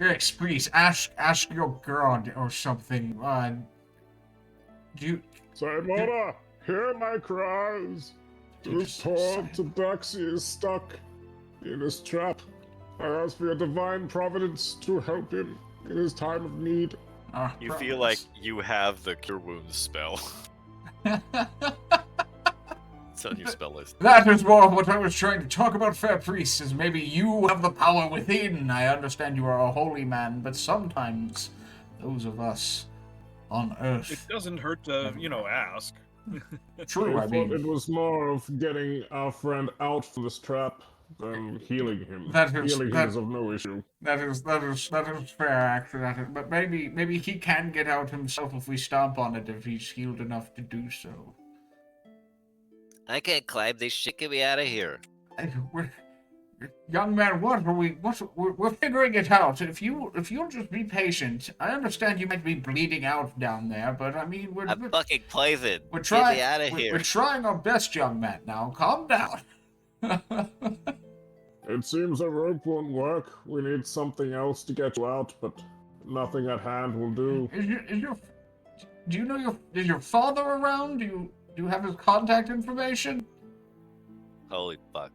Yes, please ask your god or something. Do you? Timora, hear my cries. This poor Tabaxi is stuck in his trap. I ask for your divine providence to help him in his time of need. You feel like you have the Cure Wounds spell. It's on your spell list. That is more of what I was trying to talk about, fair priest, is maybe you have the power within. I understand you are a holy man, but sometimes those of us on It Earth... doesn't hurt to, ask. True, I I thought mean... it was more of getting our friend out from this trap than healing him. That is- Healing that- him is of no issue. That is fair, actually. But maybe he can get out himself if we stomp on it, if he's healed enough to do so. I can't climb this shit, get me out of here. Young man, we're figuring it out. If you'll just be patient, I understand you might be bleeding out down there, but I mean, I'm fucking poisoned. we're Get trying. me out of here. We're trying our best, young man. Now, calm down. It seems a rope won't work. We need something else to get you out, but nothing at hand will do. Is your father around? Do you have his contact information? Holy fuck.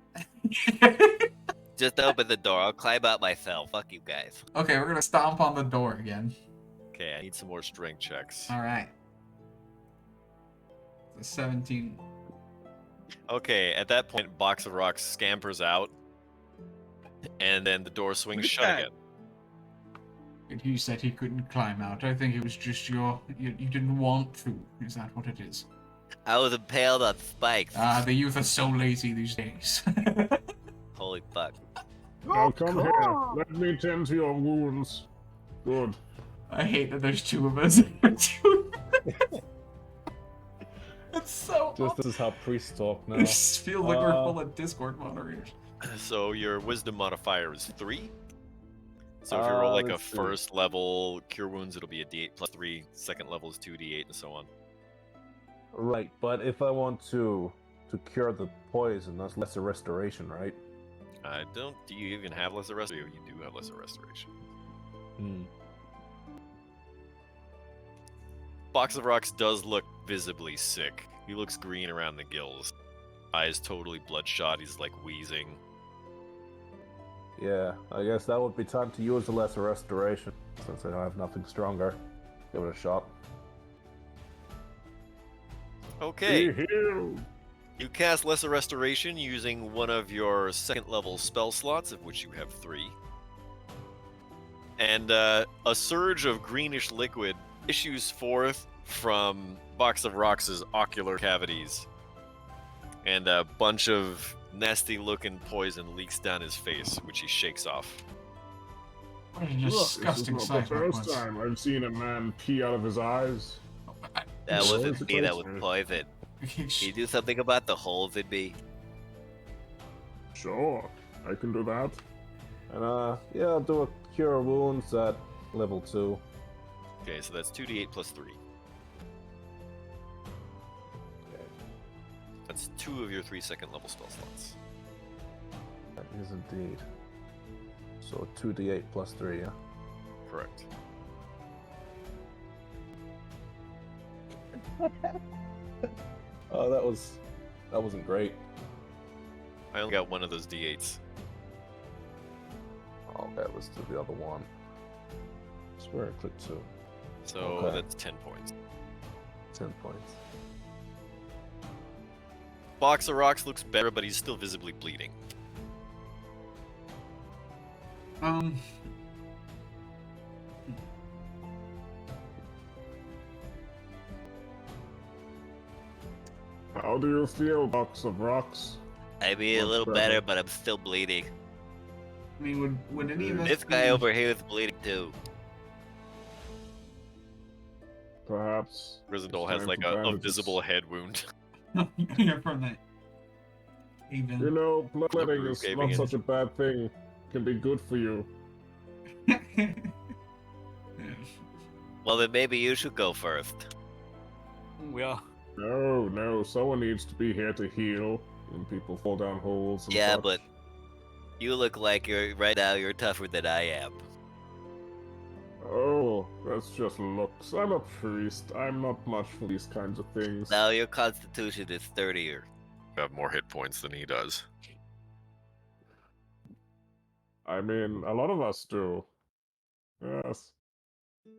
Just open the door, I'll climb out myself. Fuck you guys. Okay, we're gonna stomp on the door again. Okay, I need some more strength checks. All right. The 17. Okay, at that point, Box of Rocks scampers out, and then the door swings Look at shut that. again. And he said he couldn't climb out. I think it was just you didn't want to. Is that what it is? I was impaled on spikes. The youth are so lazy these days. Holy fuck. Now come here. Let me tend to your wounds. Good. I hate that there's two of us. It's so Just this is how priests talk now. It just feels like we're full of Discord moderators. So your wisdom modifier is 3. So if you roll like a let's see. first level cure wounds, it'll be a d8 plus 3. Second level is 2d8 and so on. Right, but if I want to cure the poison, that's lesser restoration, right? I don't. Do you even have lesser restoration? You do have lesser restoration. Hmm. Box of Rocks does look visibly sick. He looks green around the gills. Eyes totally bloodshot. He's like wheezing. Yeah, I guess that would be time to use the lesser restoration, since I have nothing stronger. Give it a shot. Okay. Be healed. You cast Lesser Restoration using one of your second level spell slots, of which you have 3. And a surge of greenish liquid issues forth from Box of Rocks' ocular cavities. And a bunch of nasty looking poison leaks down his face, which he shakes off. What a This is disgusting not the sight that first was. time I've seen a man pee out of his eyes. That Well, wasn't it's a me, that was great poison. Can you do something about the holes in me? Sure, I can do that. And yeah, I'll do a cure wounds at level 2. Okay, so that's 2d8 plus 3. Okay, That's 2 of your 3 second level spell slots. that is indeed. So 2d8 plus 3, yeah? Correct. Oh, that wasn't great. I only got one of those d8s. Oh, that was to the other one. I swear I clicked 2. So Okay. that's 10 points. 10 points. Box of Rocks looks better, but he's still visibly bleeding. How do you feel, Box of Rocks? I mean, a Much little better. better, but I'm still bleeding. I mean, would any of us This guy be- over here is bleeding too. Perhaps. Grisindol it's has time like for a bandages. visible head wound. Yeah, from that. Even. You know, bloodletting Blue is caving not in. such a bad thing. It can be good for you. Well, then maybe you should go first. Yeah. No, someone needs to be here to heal when people fall down holes and Yeah, such. but you look like you're tougher than I am. Oh, that's just looks. I'm a priest. I'm not much for these kinds of things. Now your constitution is 30er. You have more hit points than he does. I mean, a lot of us do. Yes.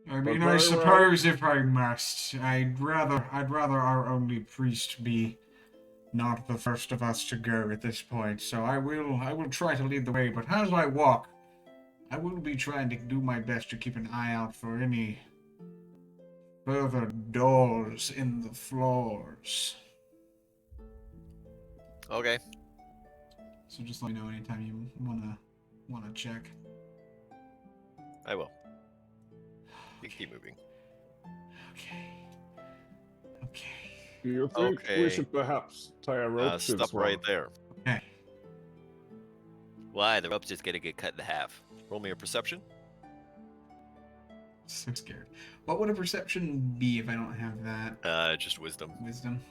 I mean, But I very well. suppose if I must, I'd rather our only priest be not the first of us to go at this point. So I will try to lead the way. But as I walk, I will be trying to do my best to keep an eye out for any further doors in the floors. Okay. So just let me know anytime you wanna check. I will. You can keep moving. Okay. Do you think Okay. we should perhaps tie a rope to Stop this one? right there. Okay. Why? The rope's just gonna get cut in half. Roll me a perception. So scared. What would a perception be if I don't have that Just wisdom. wisdom?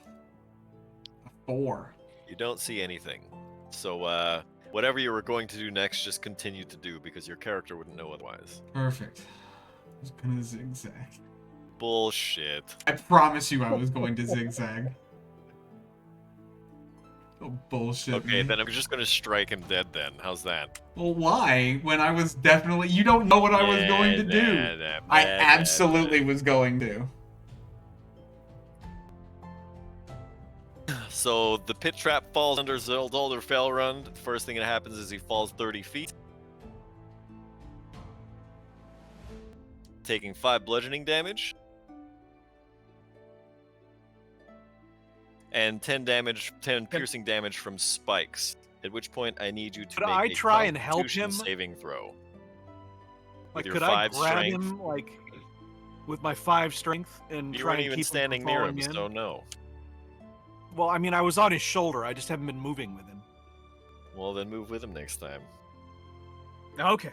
A 4. You don't see anything. So, whatever you were going to do next, just continue to do because your character wouldn't know otherwise. Perfect. I was gonna zigzag. Bullshit. I promise you I was going to zigzag. Oh, bullshit. Okay, me. then I'm just gonna strike him dead then. How's that? Well, why? When I was definitely... You don't know what I was going to do. I absolutely was going to. So the pit trap falls under Zeldalder Felrund. First thing that happens is he falls 30 feet. Taking 5 bludgeoning damage. And 10 piercing damage from spikes. At which point I need you to Could make I a try and help Constitution him? saving throw. Like, your could I 5 grab strength. him, like, with my 5 strength and You try weren't and even keep standing him from near falling him, in? so no. Well, I mean, I was on his shoulder. I just haven't been moving with him. Well, then move with him next time. Okay.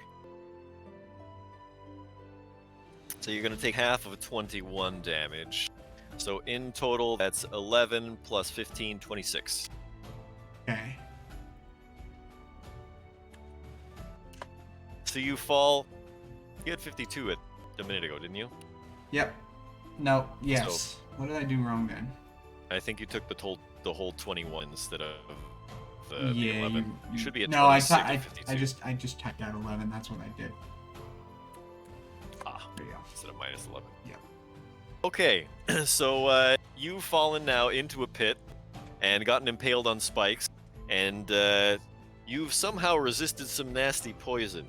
So you're going to take half of 21 damage. So in total, that's 11 plus 15, 26. Okay. So you fall. You had 52 a minute ago, didn't you? Yep. No. Yes. What did I do wrong then? I think you took the whole 21 instead of the Yeah, 11. You should be at no, I 26 I or 52. I just typed out 11. That's what I did. Ah, There you go. instead of minus 11. Yep. Okay, so you've fallen now into a pit and gotten impaled on spikes, and you've somehow resisted some nasty poison.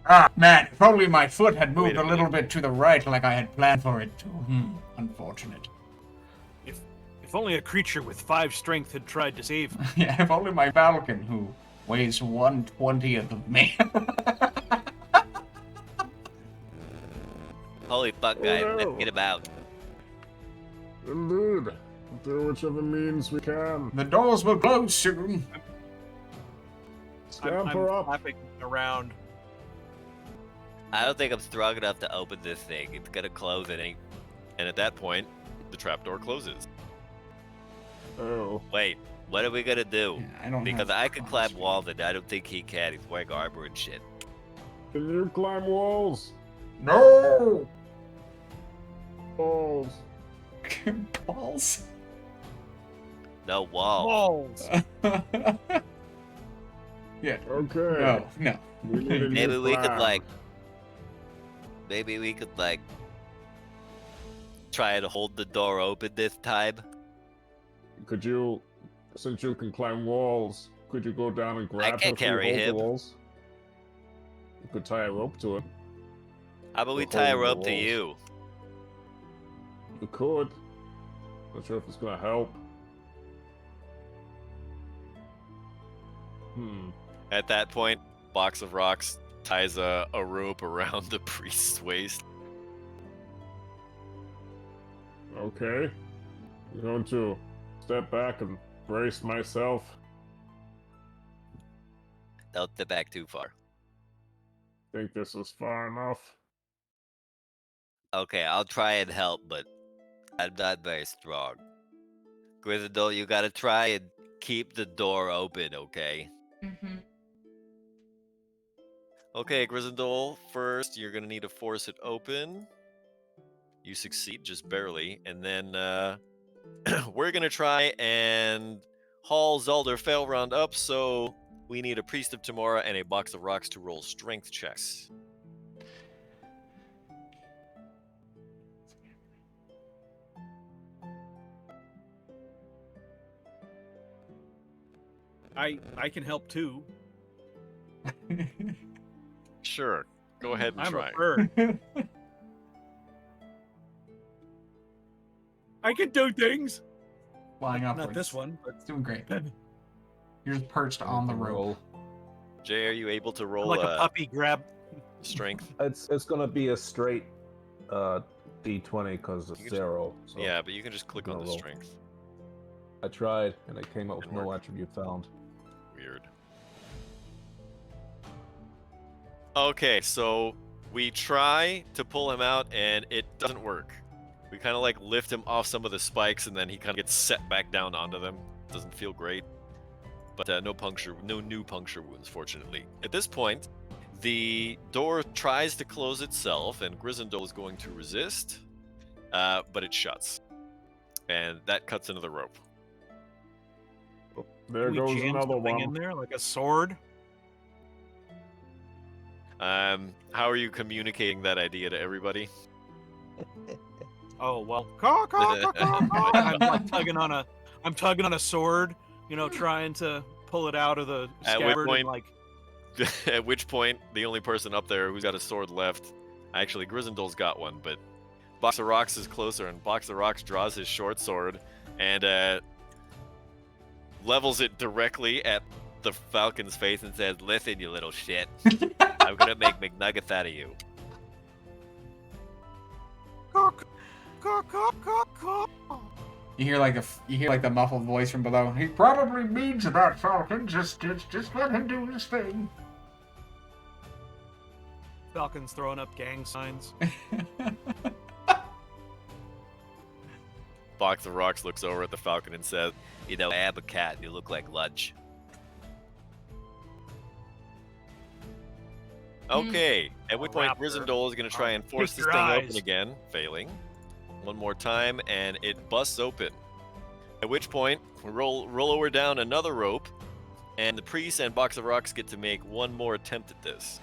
Ah, man, if only my foot had moved Wait a a little minute. bit to the right like I had planned for it to. Unfortunate. If only a creature with 5 strength had tried to save him. Yeah, if only my falcon, who weighs 1/20th of me. Holy fuck, guy. Oh, Let's no. get him out. Indeed. Do whichever means we can. The doors will close soon. Scamper I'm up. flapping around. I don't think I'm strong enough to open this thing. It's gonna close it. And at that point, the trapdoor closes. Oh. Wait, what are we gonna do? Yeah, I don't Because have I can climb arms. walls and I don't think he can. He's wearing armor and shit. Can you climb walls? No! Balls. Balls. No wall. Balls. Yeah. Okay. No. We need a new Maybe we could plan. like try to hold the door open this time. Could you, since you can climb walls, could you go down and grab can't him carry hold him. the walls? You could tie a rope to it. How about we We're tie a holding the rope to walls. you? You could. Not sure if it's gonna help. At that point, Box of Rocks ties a rope around the priest's waist. Okay. I'm going to step back and brace myself. Don't step back too far. Think this is far enough. Okay, I'll try and help, but I'm not very strong. Gryffindor, you gotta try and keep the door open, okay? Mm-hmm. Okay, Gryzzindol, first you're gonna need to force it open. You succeed, just barely, and then we're gonna try and haul Zalder Failround up, so we need a Priest of Tamora and a Box of Rocks to roll strength checks. I can help too. Sure, go ahead and I'm try. a bird. I can do things. Flying upwards. Not this one, but It's doing great. You're just perched on the rope. Jay, are you able to roll like a puppy grab. strength? It's gonna be a straight D20 because it's You can 0. So Yeah, but you can just click on the roll. strength. I tried and I came up with Didn't no work. attribute found. Weird. Okay, so we try to pull him out and it doesn't work. We kind of like lift him off some of the spikes and then he kind of gets set back down onto them. Doesn't feel great. But no new puncture wounds, fortunately. At this point, the door tries to close itself and Gryzzindol is going to resist, but it shuts. And that cuts into the rope. There Can we goes jam another something one. in there, like a sword. How are you communicating that idea to everybody? Oh well. Caw, caw, caw, caw, caw. I'm like I'm tugging on a sword, you know, trying to pull it out of the At which scabbard point- and like At which point, the only person up there who's got a sword left, actually Gryzzindol's got one, but Box of Rocks is closer, and Box of Rocks draws his short sword and levels it directly at the Falcon's face and says, "Listen, you little shit, I'm gonna make McNuggets out of you." caw, caw, caw, caw, caw. You hear like the muffled voice from below. He probably means that, Falcon. Just let him do his thing. Falcon's throwing up gang signs. Box of Rocks looks over at the Falcon and says, You know, I am a cat. You look like lunch. okay. At which point, Raptor. Gryzzindol is going to try and force Kick this your thing eyes. open again, failing. One more time, and it busts open. At which point, we roll her down another rope, and the priest and Box of Rocks get to make one more attempt at this.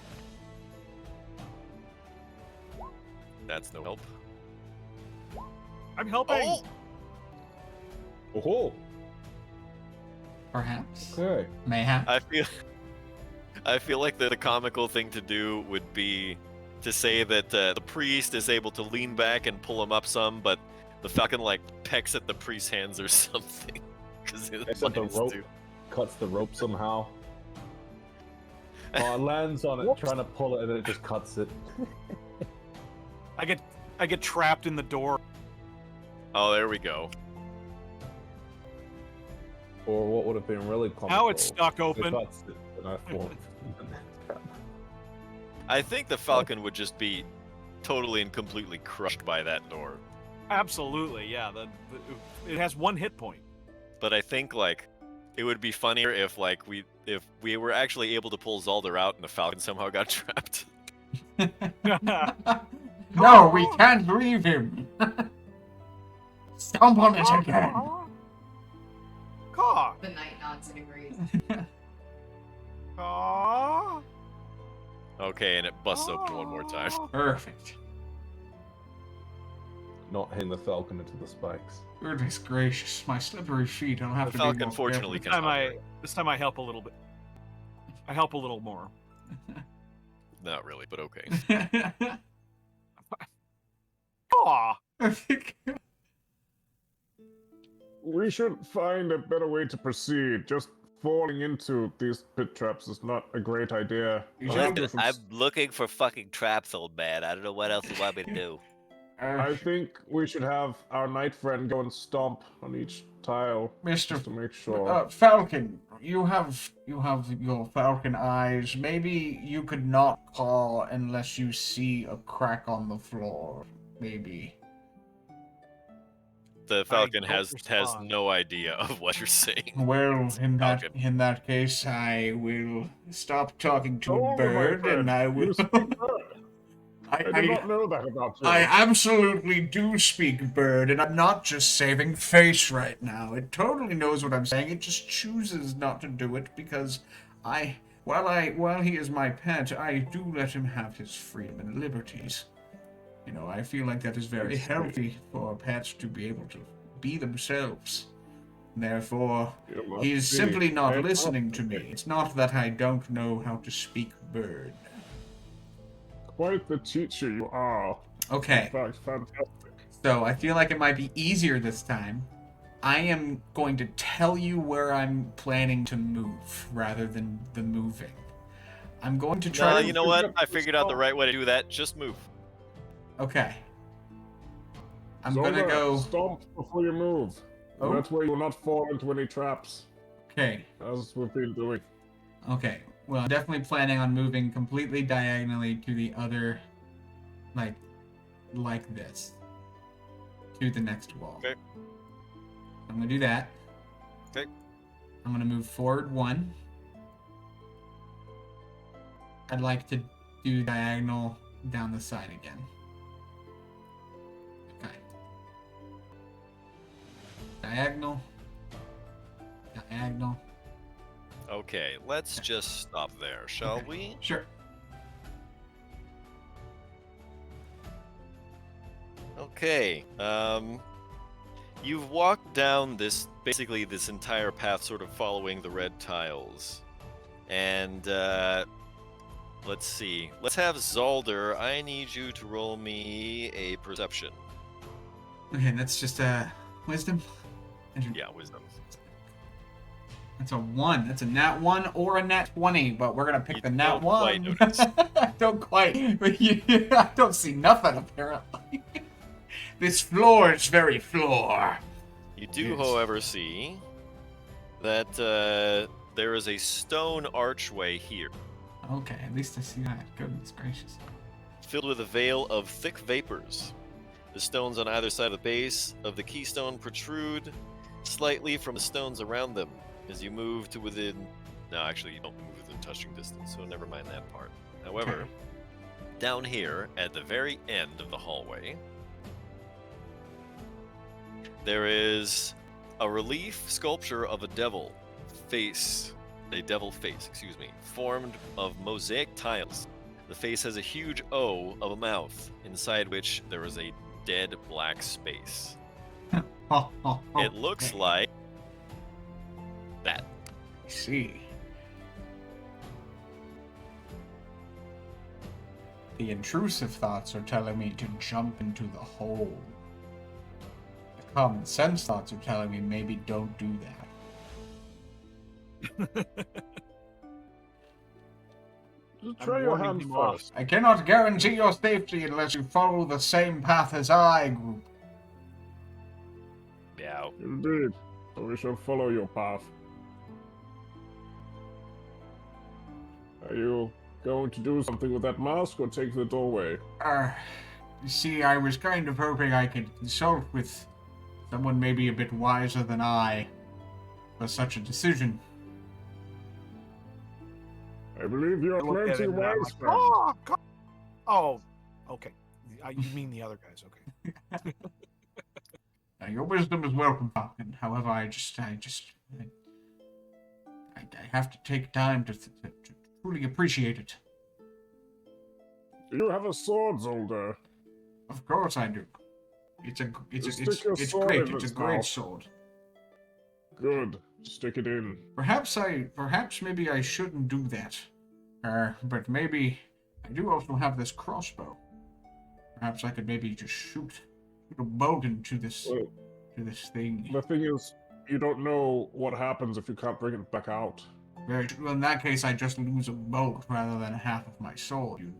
That's no help. I'm helping. Oh! Oh, Perhaps. okay. Mayhap. I feel like the comical thing to do would be to say that the priest is able to lean back and pull him up some, but the Falcon like pecks at the priest's hands or something. Because Except the rope cuts the rope somehow. Oh, it lands on it, trying to pull it, and it just cuts it. I get trapped in the door. Oh, there we go. Or what would have been really comical. Now it's stuck if it open. cuts it, and I fall. I think the Falcon would just be totally and completely crushed by that door. Absolutely, yeah. It has 1 hit point. But I think like it would be funnier if like if we were actually able to pull Zalder out and the Falcon somehow got trapped. No, we can't leave him. Stomp on it again. Caw. The knight nods and agrees. Caw. Okay, and it busts open one more time. Perfect. Not hitting the Falcon into the spikes. Goodness gracious, my slippery feet. I'll have The to Falcon be more fortunately This can time operate. this time I help a little bit. I help a little more. Not really, but okay. careful. Caw. I think We should find a better way to proceed. Just falling into these pit traps is not a great idea. You I should- think we should I'm looking for fucking traps, old man. I don't know what else you want me to do. I think we should have our knight friend go and stomp on each tile just to Mr. make sure. Falcon, you have your falcon eyes. Maybe you could not call unless you see a crack on the floor. Maybe. The Falcon don't has respond. no idea of what you're saying. Well, Falcon. in that case, I will stop talking to Oh, a my bird, friend, and I will. you speak bird. I did I not know that about you. absolutely do speak bird, and I'm not just saving face right now. It totally knows what I'm saying. It just chooses not to do it because while he is my pet, I do let him have his freedom and liberties. You know, I feel like that is very That's great. healthy for pets to be able to be themselves. Therefore, You must he is be simply not very listening to me. confident. It's not that I don't know how to speak bird. Quite the teacher you are. Okay. In fact, fantastic. So I feel like it might be easier this time. I am going to tell you where I'm planning to move rather than the moving. I'm going to try. No, to... you know what? I figured out the right way to do that. Just move. Okay. I'm Zolder, gonna go. Stomp before you move. Oh. That way you will not fall into any traps, Okay. as we've been doing. Okay. Well, I'm definitely planning on moving completely diagonally to the other, like this, to the next wall. Okay. I'm gonna do that. Okay. I'm gonna move forward 1. I'd like to do diagonal down the side again. Okay. Diagonal. Diagonal. Okay, let's just stop there, shall Okay. we? Sure. Okay. You've walked down basically this entire path, sort of following the red tiles, and let's see. Let's have Zalder. I need you to roll me a perception. Okay, that's just wisdom. Yeah, wisdom. That's a 1. That's a nat 1 or a nat 20, but we're gonna pick You the nat don't 1. quite notice. I don't quite. I don't see nothing apparently. This floor is very floor. You do, Yes. however, see that there is a stone archway here. Okay, at least I see that. Goodness gracious. filled with a veil of thick vapors. The stones on either side of the base of the keystone protrude slightly from the stones around them. As you move to within... No, actually, you don't move within touching distance, so never mind that part. However, down here, at the very end of the hallway, there is a relief sculpture of a devil face, formed of mosaic tiles. The face has a huge O of a mouth, inside which there is a dead black space. It looks like that. I see. The intrusive thoughts are telling me to jump into the hole. The common sense thoughts are telling me maybe don't do that. Just I'm try your warning hand him off. first. I cannot guarantee your safety unless you follow the same path as I, group. Yeah. Indeed. So we shall follow your path. Are you going to do something with that mask or take the doorway? You see, I was kind of hoping I could consult with someone maybe a bit wiser than I for such a decision. I believe you are Look at plenty him and I'm wise, like, friend. "Oh, God." Oh, okay. You mean the other guys? Okay. Your wisdom is welcome, Falcon. However, I have to take time to truly appreciate it. Do you have a sword, Zolder? Of course I do. It's Stick your sword great. in It's a its great mouth. sword. Good. Stick it in. Perhaps maybe I shouldn't do that. But maybe I do also have this crossbow. Perhaps I could maybe just shoot a bolt into this Well, thing. the thing is, you don't know what happens if you can't bring it back out. Very well, in that case, I just lose a bolt rather than half of my sword. You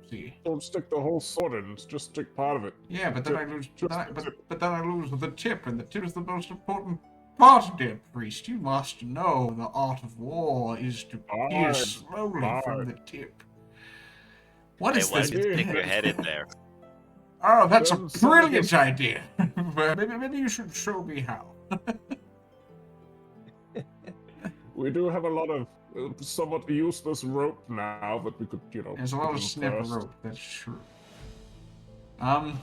see? Don't stick the whole sword in. Just stick part of it. Yeah, but then Tip. I lose. Just But, the tip. but then I lose the tip, and the tip is the most important part, dear priest. You must know the art of war is to pierce slowly from Fine. the tip. What Hey, is why this? don't you stick your head in there? Oh, that's a Then some of brilliant this- idea. But maybe you should show me how. We do have a lot of somewhat useless rope now, but we could, There's a lot put of in snip first. rope. That's true. I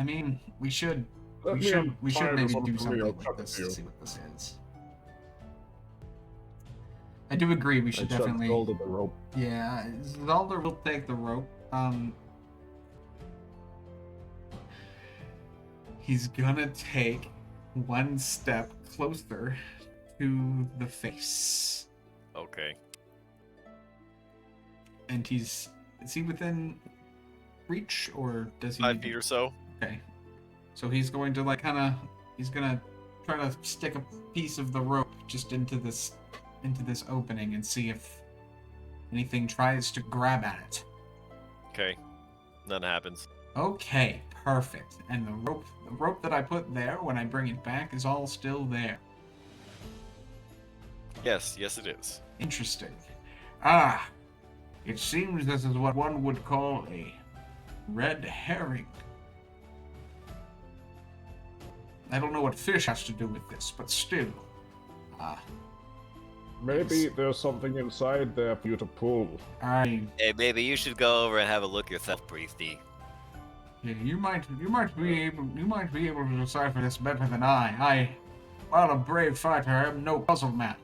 mean, we should Let me maybe untie this do one from something me, I'll with cut this it to to see you. what this is. I do agree. We should I chucked definitely. hold of the rope. Yeah, Zalder will take the rope. He's gonna take one step closer to the face, Okay. and is he within reach, or does he? 5 feet or so. Okay. So he's going to he's gonna try to stick a piece of the rope just into this opening and see if anything tries to grab at it. Okay. None happens. Okay, perfect. And the rope that I put there when I bring it back is all still there. Yes, it is. Interesting. It seems this is what one would call a red herring. I don't know what fish has to do with this, but still. Maybe there's something inside there for you to pull. Hey, maybe you should go over and have a look yourself, Priesty. Yeah, you might be able to decipher this better than I. While a brave fighter, I am no puzzle man.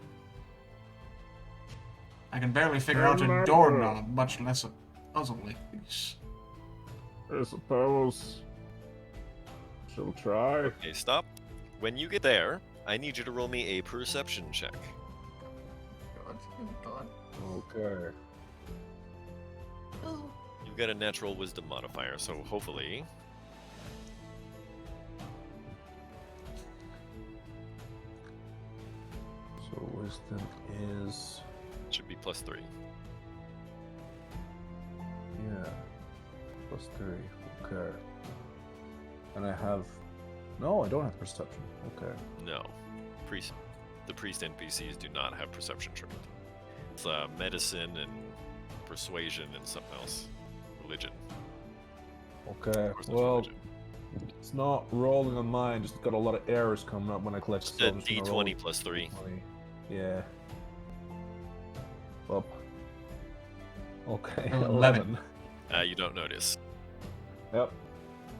I can barely figure out a Remember. doorknob, much less a puzzle like this. I suppose. She'll try. Okay, stop. When you get there, I need you to roll me a perception check. Okay. You've got a natural wisdom modifier, so hopefully. So wisdom is It should be +3. yeah +3. Okay. And I have no, I don't have perception. Okay. No. The priest NPCs do not have perception trait. It's medicine and persuasion and something else. religion. Okay. Of course there's Well, religion. it's not rolling on mine. Just got a lot of errors coming up when I collect Just stuff. a I'm just gonna roll D20 plus 3. D20. Yeah. Up. Okay. 11. You don't notice. Yep.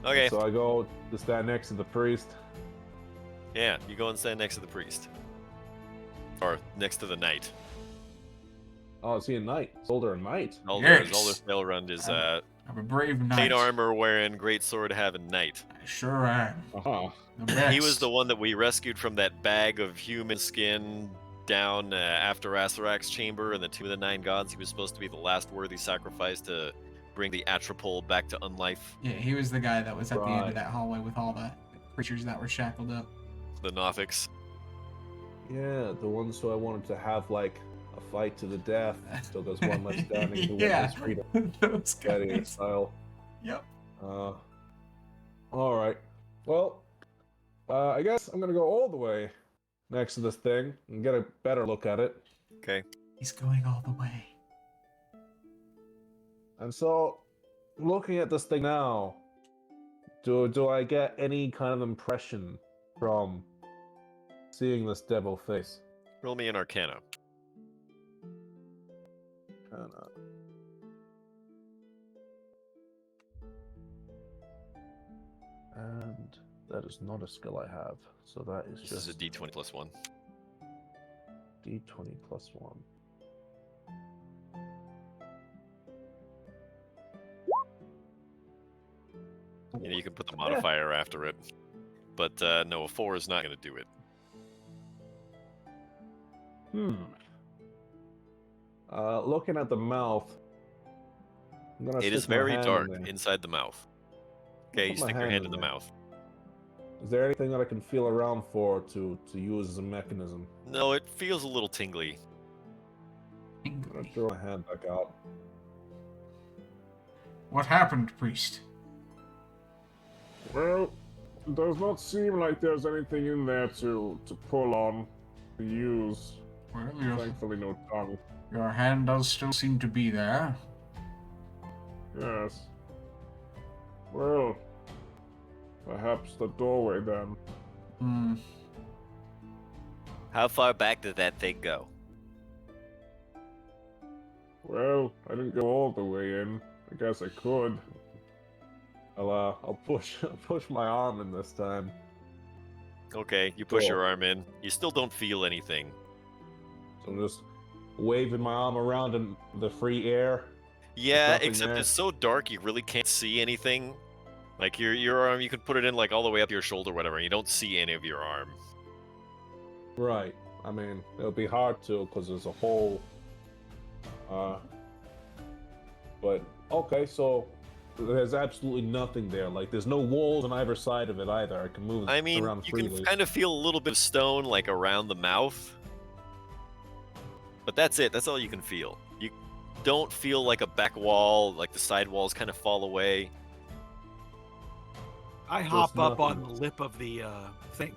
Okay. So I go to stand next to the priest. Yeah, you go and stand next to the priest. Or next to the knight. Oh, is he a knight? Soldier and knight. Zolder Yes. Failrund is I'm a brave plate knight. armor wearing, great sword having knight. I sure am. Uh-huh. The best. He was the one that we rescued from that bag of human skin down after Asarak's chamber and the Tomb of the Nine Gods. He was supposed to be the last worthy sacrifice to bring the Atropole back to unlife. Yeah, he was the guy that was at the end Right. of that hallway with all the creatures that were shackled up. The Nothics. Yeah, the ones who I wanted to have like a fight to the death. Still there's one left standing who Yeah. wins freedom. Those Gladiator guys. style. Yep. All right. Well, I guess I'm gonna go all the way next to this thing and get a better look at it. Okay. He's going all the way. And so, looking at this thing now, do I get any kind of impression from seeing this devil face? Roll me an Arcana. And that is not a skill I have, so that is This is just a D20 plus 1. D20 plus 1. You know, you can put the modifier after it. But no, a 4 is not going to do it. Looking at the mouth, I'm gonna It is stick my very hand in dark there. inside the mouth. Okay, you put my stick your hand hand in in the there. mouth. Is there anything that I can feel around for to use as a mechanism? No, it feels a little tingly. I'm gonna throw my hand back out. What happened, priest? Well, it does not seem like there's anything in there to pull on, to use. Well, Thankfully, no tongue. your hand does still seem to be there. Yes. Well, perhaps the doorway then. Hmm. How far back did that thing go? Well, I didn't go all the way in. I guess I could. I'll push my arm in this time. Okay, you push Cool. your arm in. You still don't feel anything. So I'm just waving my arm around in the free air. Yeah, nothing except there. it's so dark you really can't see anything. Like your arm, you can put it in like all the way up your shoulder, or whatever, and you don't see any of your arm. Right. I mean, it'll be hard to because there's a hole. But okay, so there's absolutely nothing there. Like there's no walls on either side of it either. I can move I mean, around you freely. can kind of feel a little bit of stone like around the mouth. But that's it. That's all you can feel. You don't feel like a back wall, like the side walls kind of fall away. I hop up on nothing. the lip of the thing,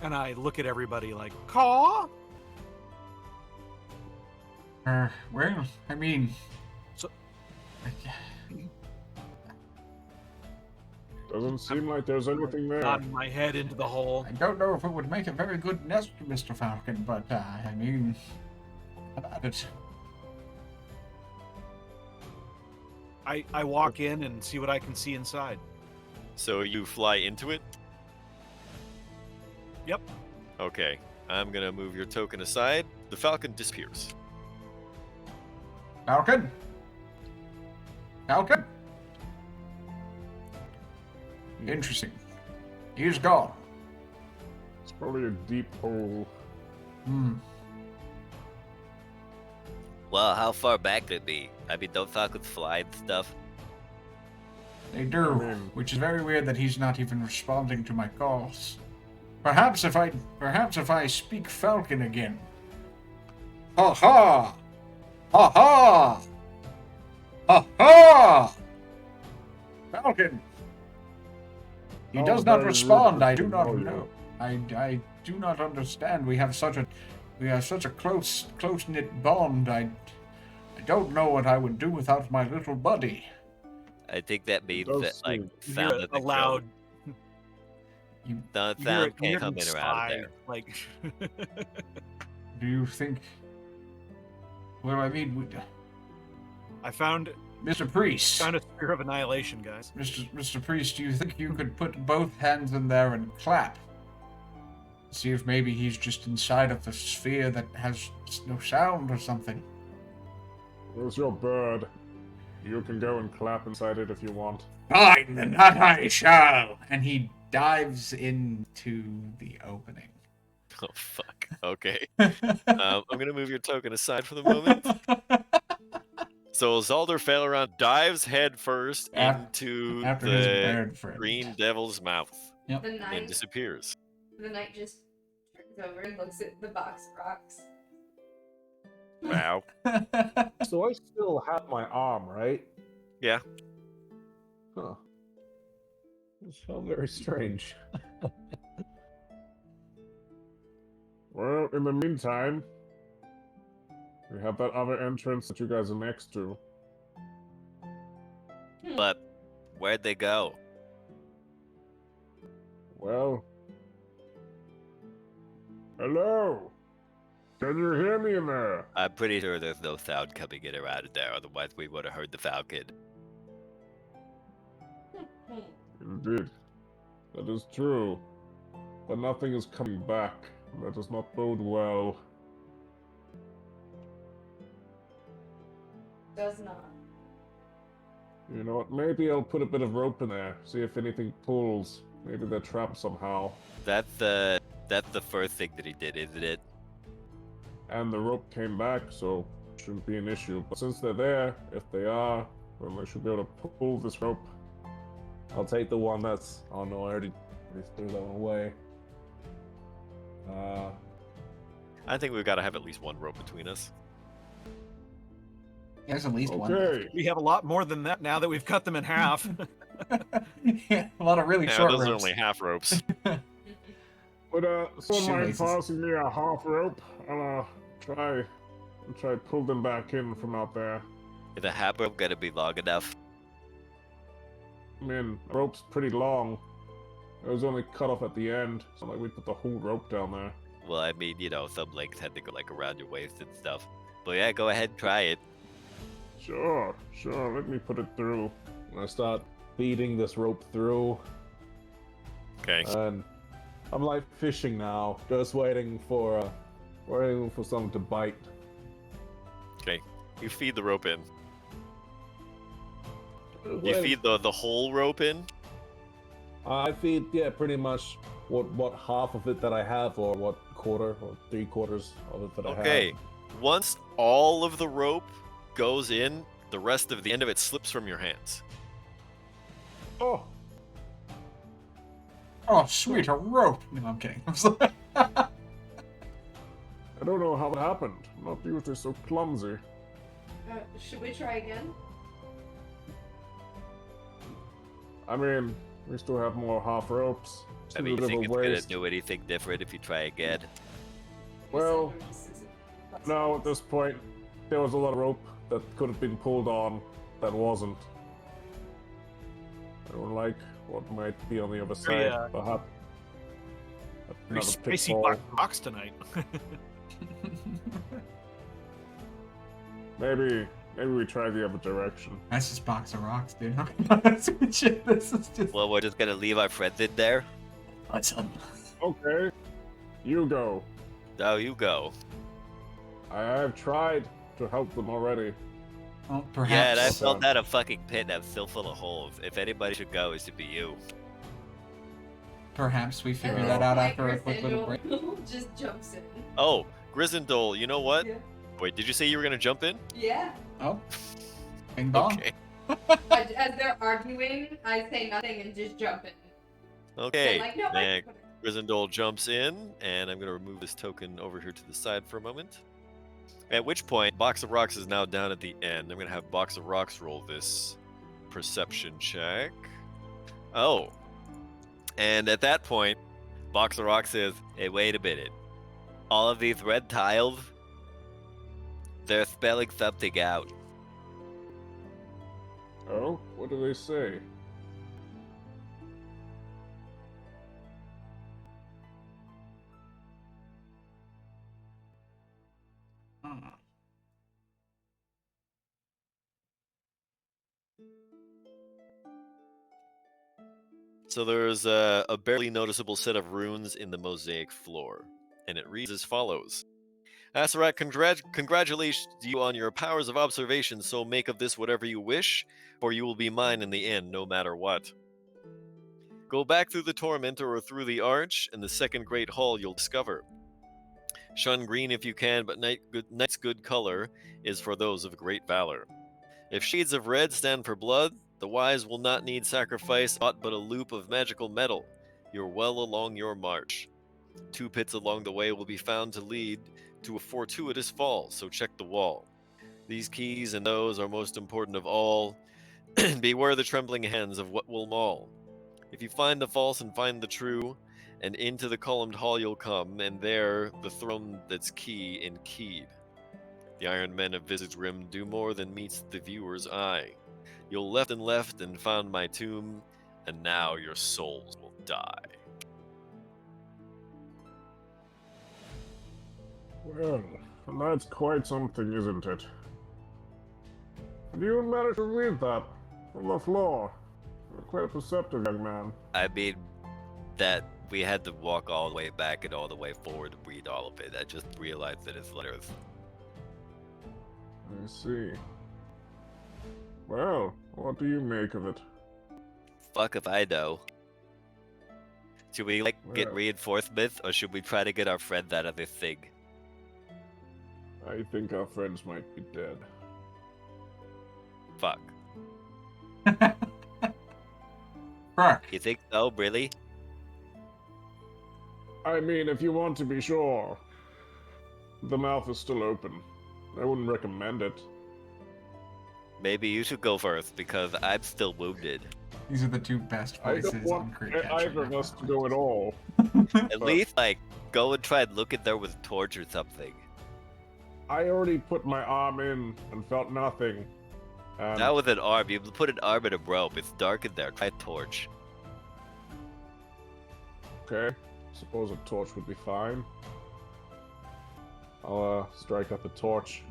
and I look at everybody like, "Caw." Well, I mean... So- Doesn't seem like there's anything there. Nodding my head into the hole. I don't know if it would make a very good nest, Mr. Falcon, but, I mean... About it. I walk in and see what I can see inside. So you fly into it? Yep. Okay. I'm gonna move your token aside. The falcon disappears. Falcon? Falcon? Interesting. He's gone. It's probably a deep hole. Hmm. Well, how far back could it be? I mean, don't falcons fly and stuff? They do, which is very weird that he's not even responding to my calls. Perhaps if I speak Falcon again. Ha ha! Ha ha! Ha ha! Falcon! He Oh, does not very respond. rude I to do not know you. know. I do not understand. We have such a close knit bond. I don't know what I would do without my little buddy. I think that means does that like seem- You sound hear doesn't a loud. You, Sound You hear, sound you hear can't them come in or out of sigh, there. like. do you think? Well, I mean, I found Mr. Priest. a spear of annihilation, guys. Mr. Priest, do you think you could put both hands in there and clap? See if maybe he's just inside of the sphere that has no sound or something. Where's your bird? You can go and clap inside it if you want. Fine, then that I shall. And he dives into the opening. Oh fuck. Okay. I'm gonna move your token aside for the moment. So Zalder Faileron dives head first into After his the bird friend. green devil's mouth The and knight, disappears. the knight just turns over and looks at the box of rocks. Wow. So I still have my arm, right? Yeah. Huh. It's so very strange. Well, in the meantime, we have that other entrance that you guys are next to. But where'd they go? Well. Hello? Can you hear me in there? I'm pretty sure there's no sound coming in or out of there, otherwise we would have heard the falcon. Indeed. That is true. But nothing is coming back. That does not bode well. Does not. You know what? Maybe I'll put a bit of rope in there, see if anything pulls. Maybe they're trapped somehow. That's the first thing that he did, isn't it? And the rope came back, so shouldn't be an issue. But since they're there, if they are, then they should be able to pull this rope. I'll take the one that's. Oh no, I already threw that one away. I think we've got to have at least one rope between us. There's at least one. Okay. We have a lot more than that now that we've cut them in half. Yeah, a lot of really Yeah, short those are ropes. only half ropes. Would someone mind Shoelaces. passing me a half rope? I'll try pull them back in from out there. Is the half rope gonna be long enough? I mean, rope's pretty long. It was only cut off at the end. It's not like we put the whole rope down there. Well, I mean, you know, some lengths had to go like around your waist and stuff. But yeah, go ahead and try it. Sure. Let me put it through. I start feeding this rope through, Okay. and I'm like fishing now, just waiting for something to bite. Okay. You feed the rope in. You Well, feed the whole rope in? I feed, yeah, pretty much what half of it that I have, or what quarter or 3/4 of it that I have. Okay. Once all of the rope goes in, the rest of the end of it slips from your hands. Oh, Oh, sweet, a rope. No, I'm kidding. I don't know how it happened. I'm not usually so clumsy. Should we try again? I mean, we still have more half ropes. I Still mean, a you bit think of it's a gonna waste. do anything different if you try again? Well, no, at this point, there was a lot of rope that could have been pulled on that wasn't. I don't like what might be on the other Very, side. Perhaps Pretty another spicy pitfall. black rocks tonight. Maybe we try the other direction. That's just box of rocks, dude. Shit, this is just. Well, we're just gonna leave our friends in there? Awesome. Okay, you go. Oh, you go. I have tried to help them already. Well, perhaps. Yeah, and I Okay. fell down a fucking pit that's still full of holes. If anybody should go, it should be you. Perhaps we figure And that then out Like after a quick little break. Gryffindor just jumps in. Oh, Gryffindor, you know what? Yeah. Wait, did you say you were gonna jump in? Yeah. Oh. Bing bong. Okay. As they're arguing, I say nothing and just jump in. Okay. I'm like, no, Then Gryffindor jumps in, and I'm gonna remove this token over here to the side for a moment. At which point, Box of Rocks is now down at the end. I'm gonna have Box of Rocks roll this perception check. Oh. And at that point, Box of Rocks says, hey, wait a minute. All of these red tiles, they're spelling something out. Oh, what What do they say? Hmm. So there's a barely noticeable set of runes in the mosaic floor, and it reads as follows. Asarak, congratulations you on your powers of observation, so make of this whatever you wish, for you will be mine in the end, no matter what. Go back through the Tormentor or through the Arch, and the second great hall you'll discover. Shun green if you can, but night's good color is for those of great valor. If shades of red stand for blood, the wise will not need sacrifice, aught but a loop of magical metal. You're well along your march. 2 pits along the way will be found to lead to a fortuitous fall, so check the wall. These keys and those are most important of all. Beware the trembling hands of what will maul. If you find the false and find the true, and into the columned hall you'll come, and there the throne that's key and keyed. The iron men of Visage Rim do more than meets the viewer's eye. You'll left and found my tomb, and now your souls will die. Well, that's quite something, isn't it? Did you manage to read that from the floor? You're quite a perceptive young man. I mean, that we had to walk all the way back and all the way forward to read all of it. I just realized that it's letters. I see. Well, what do you make of it? Fuck if I know. Should we, get Well. reinforcements, or should we try to get our friend out of this thing? I think our friends might be dead. Fuck. Burke. You think so, really? I mean, if you want to be sure, the mouth is still open. I wouldn't recommend it. Maybe you should go first, because I'm still wounded. These are the two best I voices don't on want Create Catch either right of us now. to go at all. At least, go and try and look in there with a torch or something. I already put my arm in and felt nothing. And Not with an arm. You put an arm in a rope. It's dark in there. Try a torch. okay, suppose a torch would be fine. I'll strike up a torch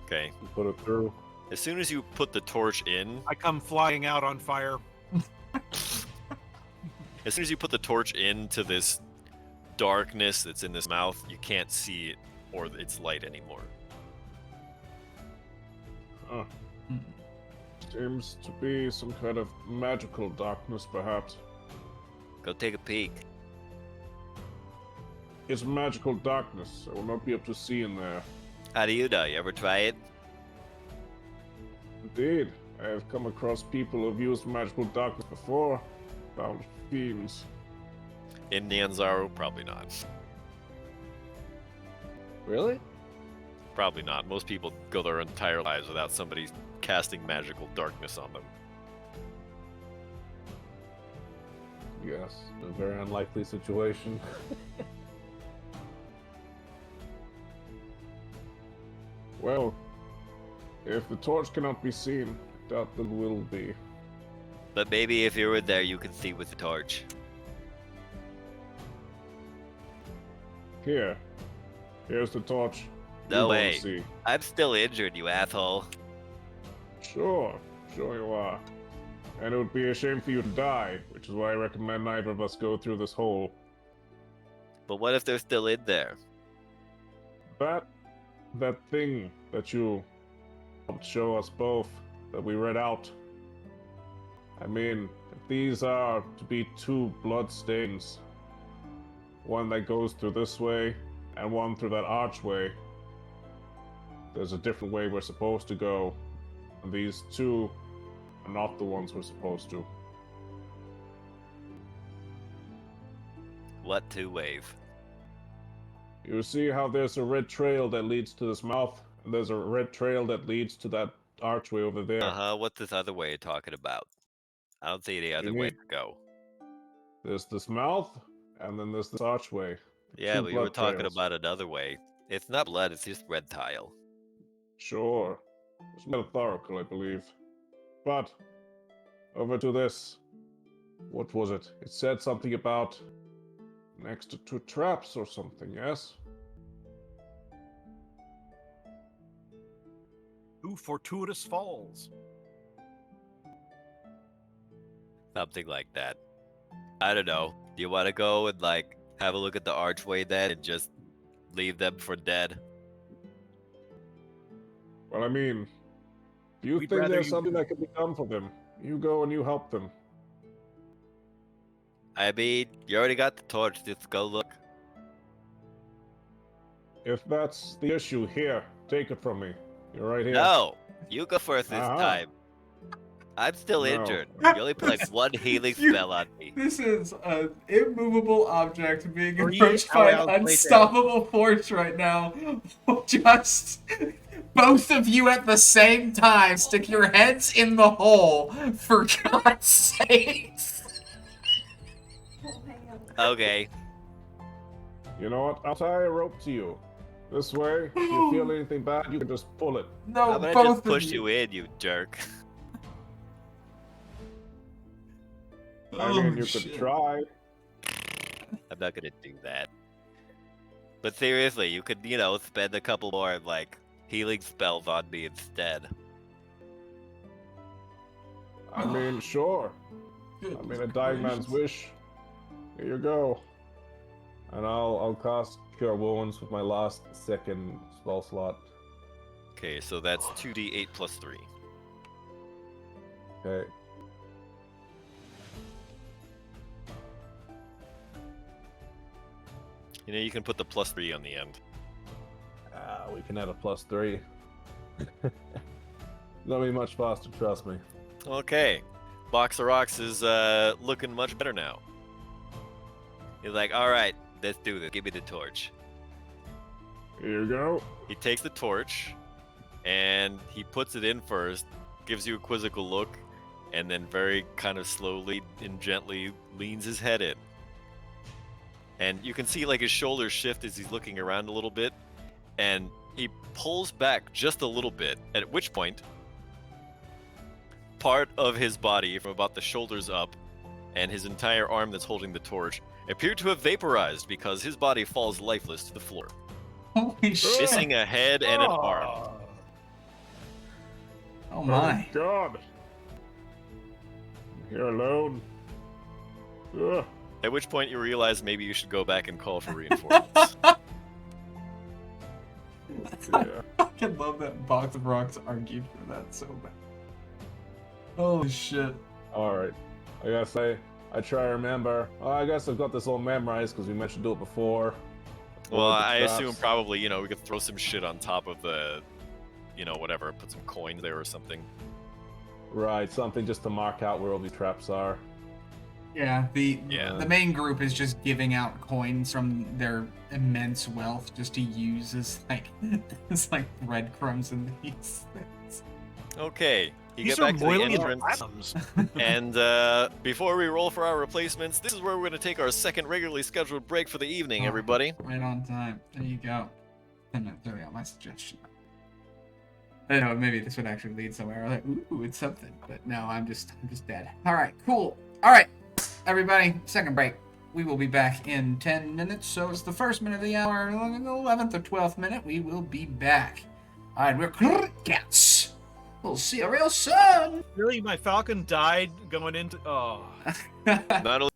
Okay. and put it through. As soon as you put the torch in, I come flying out on fire. as soon as you put the torch into this darkness that's in this mouth, you can't see it or its light anymore. Huh. Hmm. Seems to be some kind of magical darkness, perhaps. Go take a peek. It's magical darkness. I will not be able to see in there. How do you know? You ever try it? Indeed, I have come across people who've used magical darkness before. Found fiends. In Nyanzaru, probably not. Really? Probably not. Most people go their entire lives without somebody casting magical darkness on them. Yes, a very unlikely situation. Well, if the torch cannot be seen, I doubt there will be. But maybe if you're in there, you can see with the torch. Here. Here's the torch. No You wanna way. see. I'm still injured, you asshole. Sure you are. And it would be a shame for you to die, which is why I recommend neither of us go through this hole. But what if they're still in there? That thing that you helped show us both, that we read out. I mean, if these are to be two blood stains, one that goes through this way and one through that archway, there's a different way we're supposed to go. And these two are not the ones we're supposed to. What two wave? You see how there's a red trail that leads to this mouth, and there's a red trail that leads to that archway over there. Uh-huh, what's this other way you're talking about? I don't see any other way mean- to go. There's this mouth, and then there's this archway. Yeah, two but you were blood talking trails. about another way. It's not blood, it's just red tile. Sure. It's metaphorical, I believe. But over to this. What was it? It said something about next to two traps or something, yes? Two fortuitous falls. Something like that. I don't know. Do you want to go and like have a look at the archway then and just leave them for dead? Well, I mean, if you We'd think rather there's you something do. that can be done for them, you go and you help them. I mean, you already got the torch. Just go look. If that's the issue, here, take it from me. You're right here. No, you go first this Uh-huh. time. I'm still No. injured. You only put like one healing You- spell on me. This is an immovable object being 3 approached by hours an later. unstoppable force right now. Just both of you at the same time stick your heads in the hole, for God's sakes. Oh my god. Okay. You know what? I'll tie a rope to you. This way, if you feel anything bad, you can just pull it. No, I'm gonna both just of push you. you in, you jerk. I mean, you could try. I'm not gonna do that. But seriously, you could, you know, spend a couple more like healing spells on me instead. I mean, sure. I mean, a dying man's wish. Here you go. And I'll cast Cure Wounds with my last second spell slot. Okay, so that's 2d8 plus 3. Okay. You know, you can put the plus 3 on the end. We can add a +3. That'll be much faster, trust me. Okay. Box of Rocks is looking much better now. He's like, alright, let's do this. Give me the torch. Here you go. He takes the torch and he puts it in first, gives you a quizzical look, and then very kind of slowly and gently leans his head in. And you can see like his shoulders shift as he's looking around a little bit, and he pulls back just a little bit, at which point part of his body from about the shoulders up and his entire arm that's holding the torch appear to have vaporized because his body falls lifeless to the floor, Holy shit. missing a head and an arm. Oh my. Oh, God. I'm here alone. Ugh. At which point you realize maybe you should go back and call for reinforcements. Yeah. I fucking love that Box of Rocks argued for that so bad. Holy shit. Alright. I guess I try to remember. I guess I've got this all memorized because we mentioned to do it before. Well, Load the I assume traps. probably, you know, we could throw some shit on top of the, you know, whatever, put some coins there or something. Right, something just to mark out where all these traps are. Yeah, the Yeah. main group is just giving out coins from their immense wealth just to use as like breadcrumbs in these things. Okay, you These get are back to the Moylian entrance, platinums. and before we roll for our replacements, this is where we're going to take our second regularly scheduled break for the evening, Oh. everybody. Right on time. There you go. 10 minutes. There we go. My suggestion. I don't know. Maybe this would actually lead somewhere. Like, ooh, it's something. But no, I'm just dead. All right, cool. All right, everybody. Second break. We will be back in 10 minutes. So it's the first minute of the hour, the 11th or 12th minute. We will be back. All right, we're cats. We'll see you real soon. Really, my falcon died going into. Oh. Not only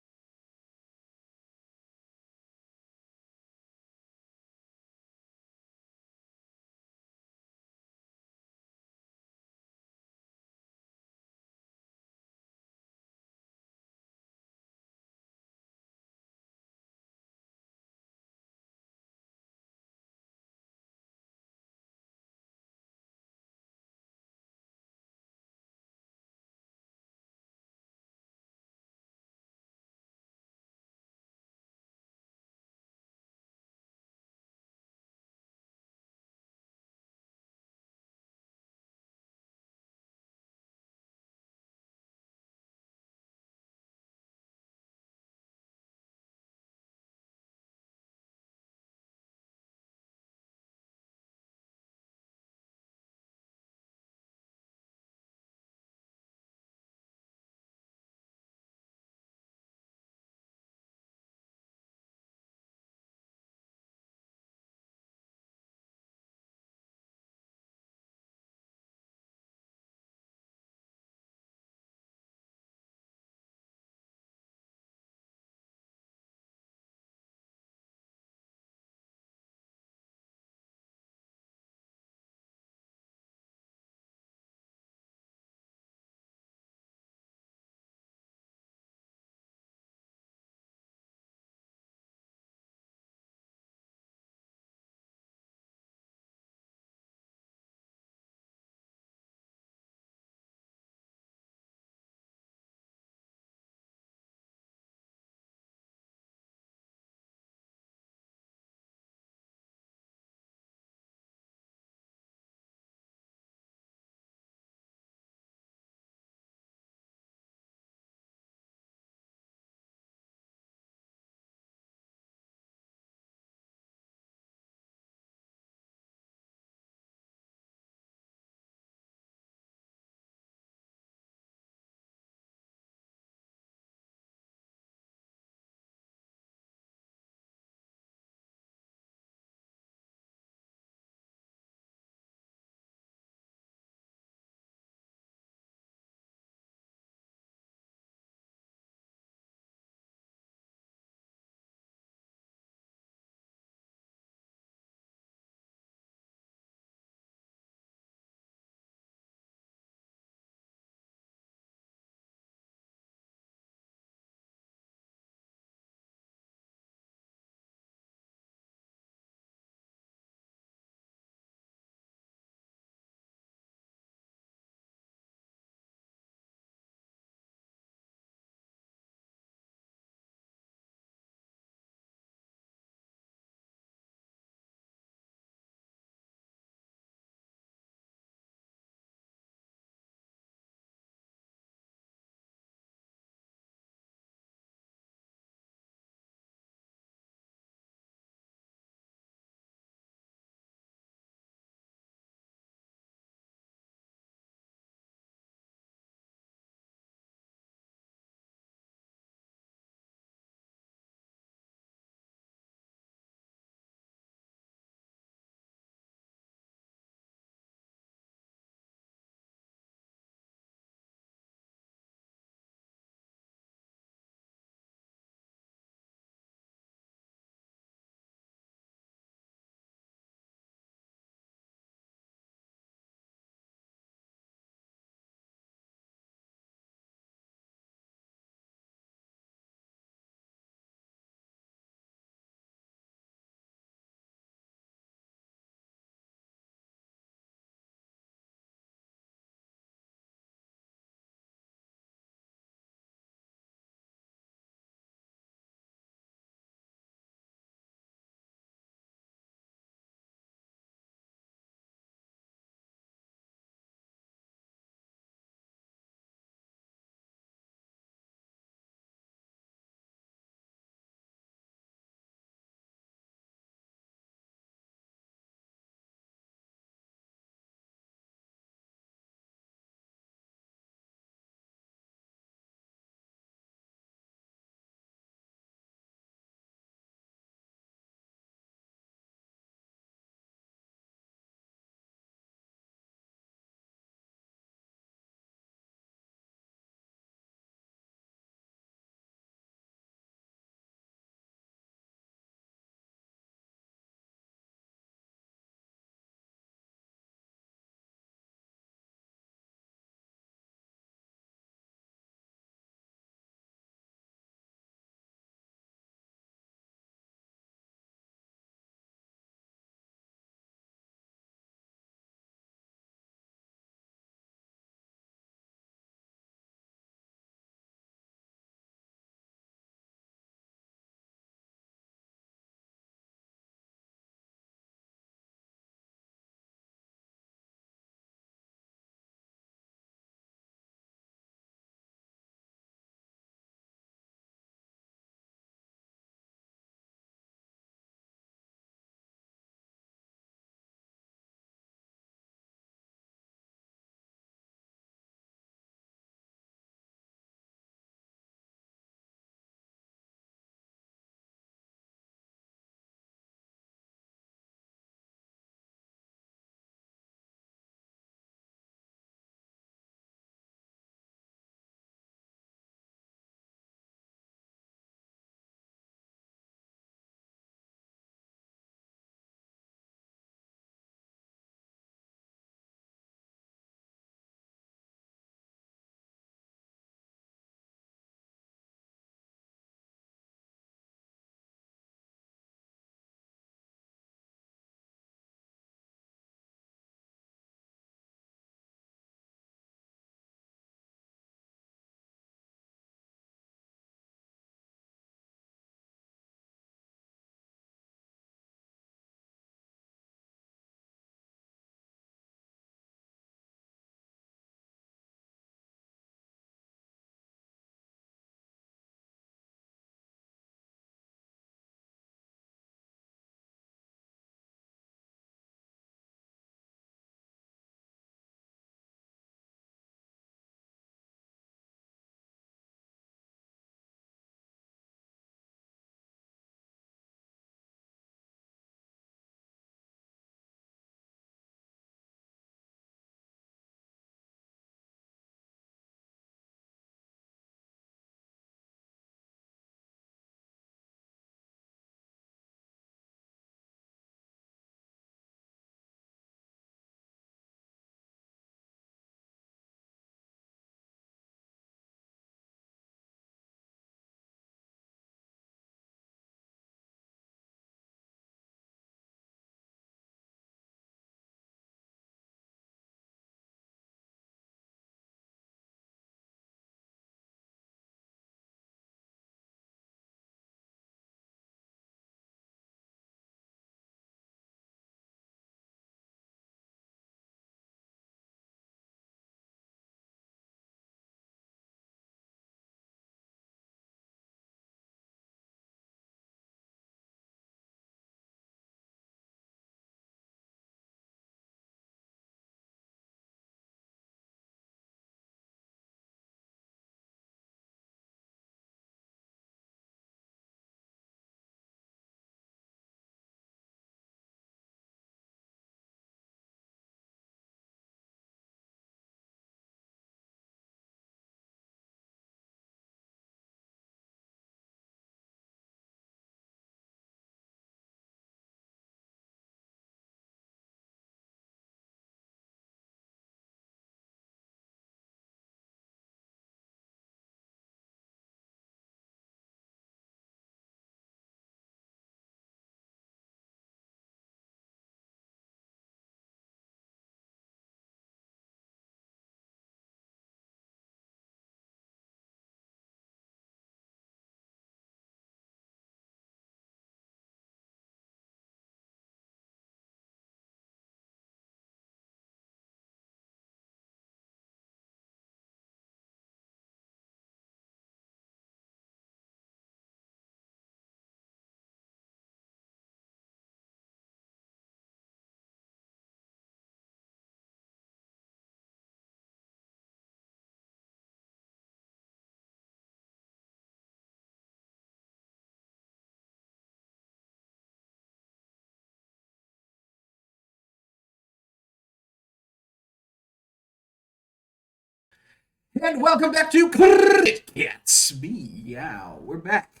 And welcome back to Cats Meow. We're back.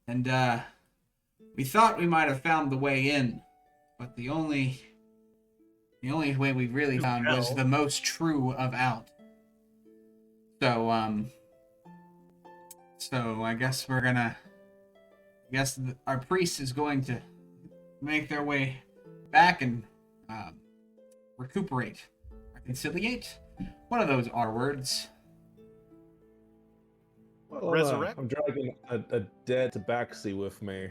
And we thought we might have found the way in, but the only way we really found was the most true of out. So I guess our priest is going to make their way back and recuperate, reconciliate. One of those R words. Well, Resurrect? I'm dragging a dead tabaxi with me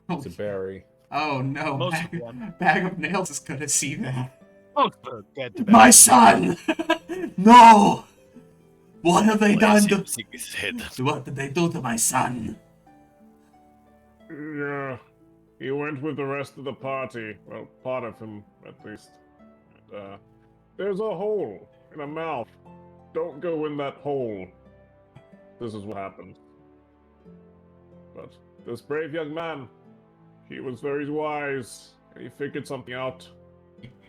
to bury. Oh no, Most of bag of Nails is gonna see that. Most of the dead to My son! No! What have they done to... What did they do to my son? Yeah, he went with the rest of the party. Well, part of him, at least. And, there's a hole in a mouth. Don't go in that hole. This is what happened. But this brave young man, he was very wise, and he figured something out.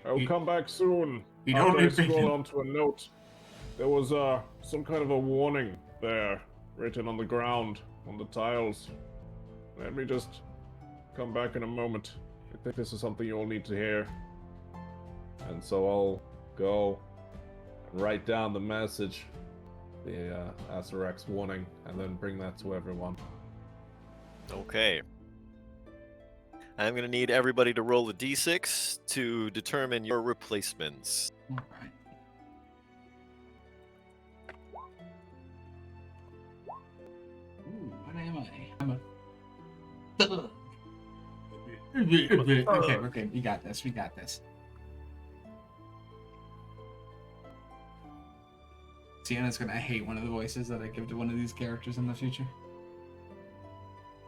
I'll come back soon. You After don't I need to- scrolled onto a note. There was some kind of a warning there, written on the ground, on the tiles. Let me just come back in a moment. I think this is something you'll need to hear. And so I'll go and write down the message, the Asarak's warning, and then bring that to everyone. Okay. I'm gonna need everybody to roll a d6 to determine your replacements. Alright. Ooh, what am I? I'm a... Okay, we're good. We got this. We got this. Sienna's gonna hate one of the voices that I give to one of these characters in the future.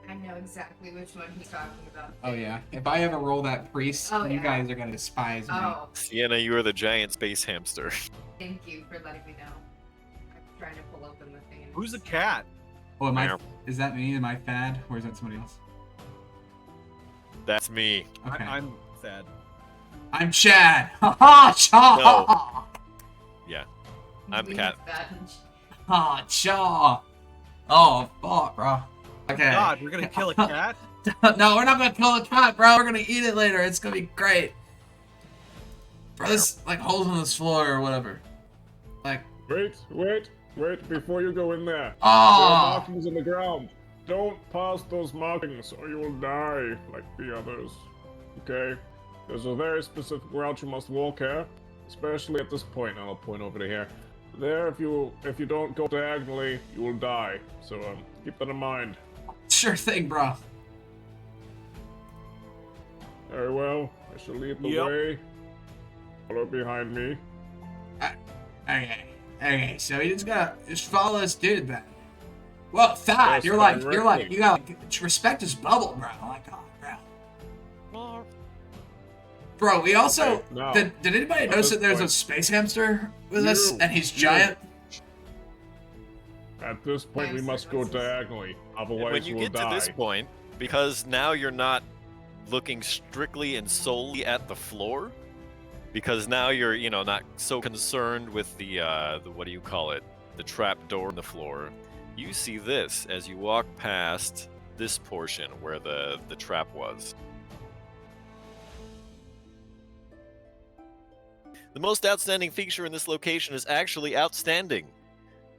I know exactly which one he's talking about. Oh yeah. If I ever roll that priest, Oh, you yeah. guys are gonna despise me. Oh, Sienna, you are the giant space hamster. thank you for letting me know. I'm trying to pull open the thing. and- Who's the cat? Oh, am I? Meow. Is that me? Am I Thad, or is that somebody else? That's me. Okay. I'm Thad. I'm Chad. Ha ha! Chaw. Yeah. I'm We Cat. have that. Ha chaw. Oh fuck, bro. Okay. God, we're gonna kill a cat? No, we're not gonna kill the cat, bro. We're gonna eat it later. It's gonna be great. Bro, this like holes in this floor or whatever. Like, Wait, before you go in there. There oh, are markings in the ground. Don't pass those markings or you will die like the others. Okay? There's a very specific route you must walk here, especially at this point. I'll point over to here. There, if you don't go diagonally, you will die. So keep that in mind. sure thing, bro. Very well. I shall lead the Yep. way. Follow behind me. Okay. So you just gotta follow this dude then. Well, Thad, Yes, you gotta respect his bubble, bro. Like, oh, bro. Bro, we also Okay, now, did anybody at notice this that there's a point- space hamster with us You- and he's you- giant? At this point, we Yes, must go what's this? diagonally. And Otherwise, when you will get die. to this point, because now you're not looking strictly and solely at the floor, because now you're, not so concerned with the what do you call it? The trap door in the floor. You see this as you walk past this portion where the trap was. The most outstanding feature in this location is actually outstanding.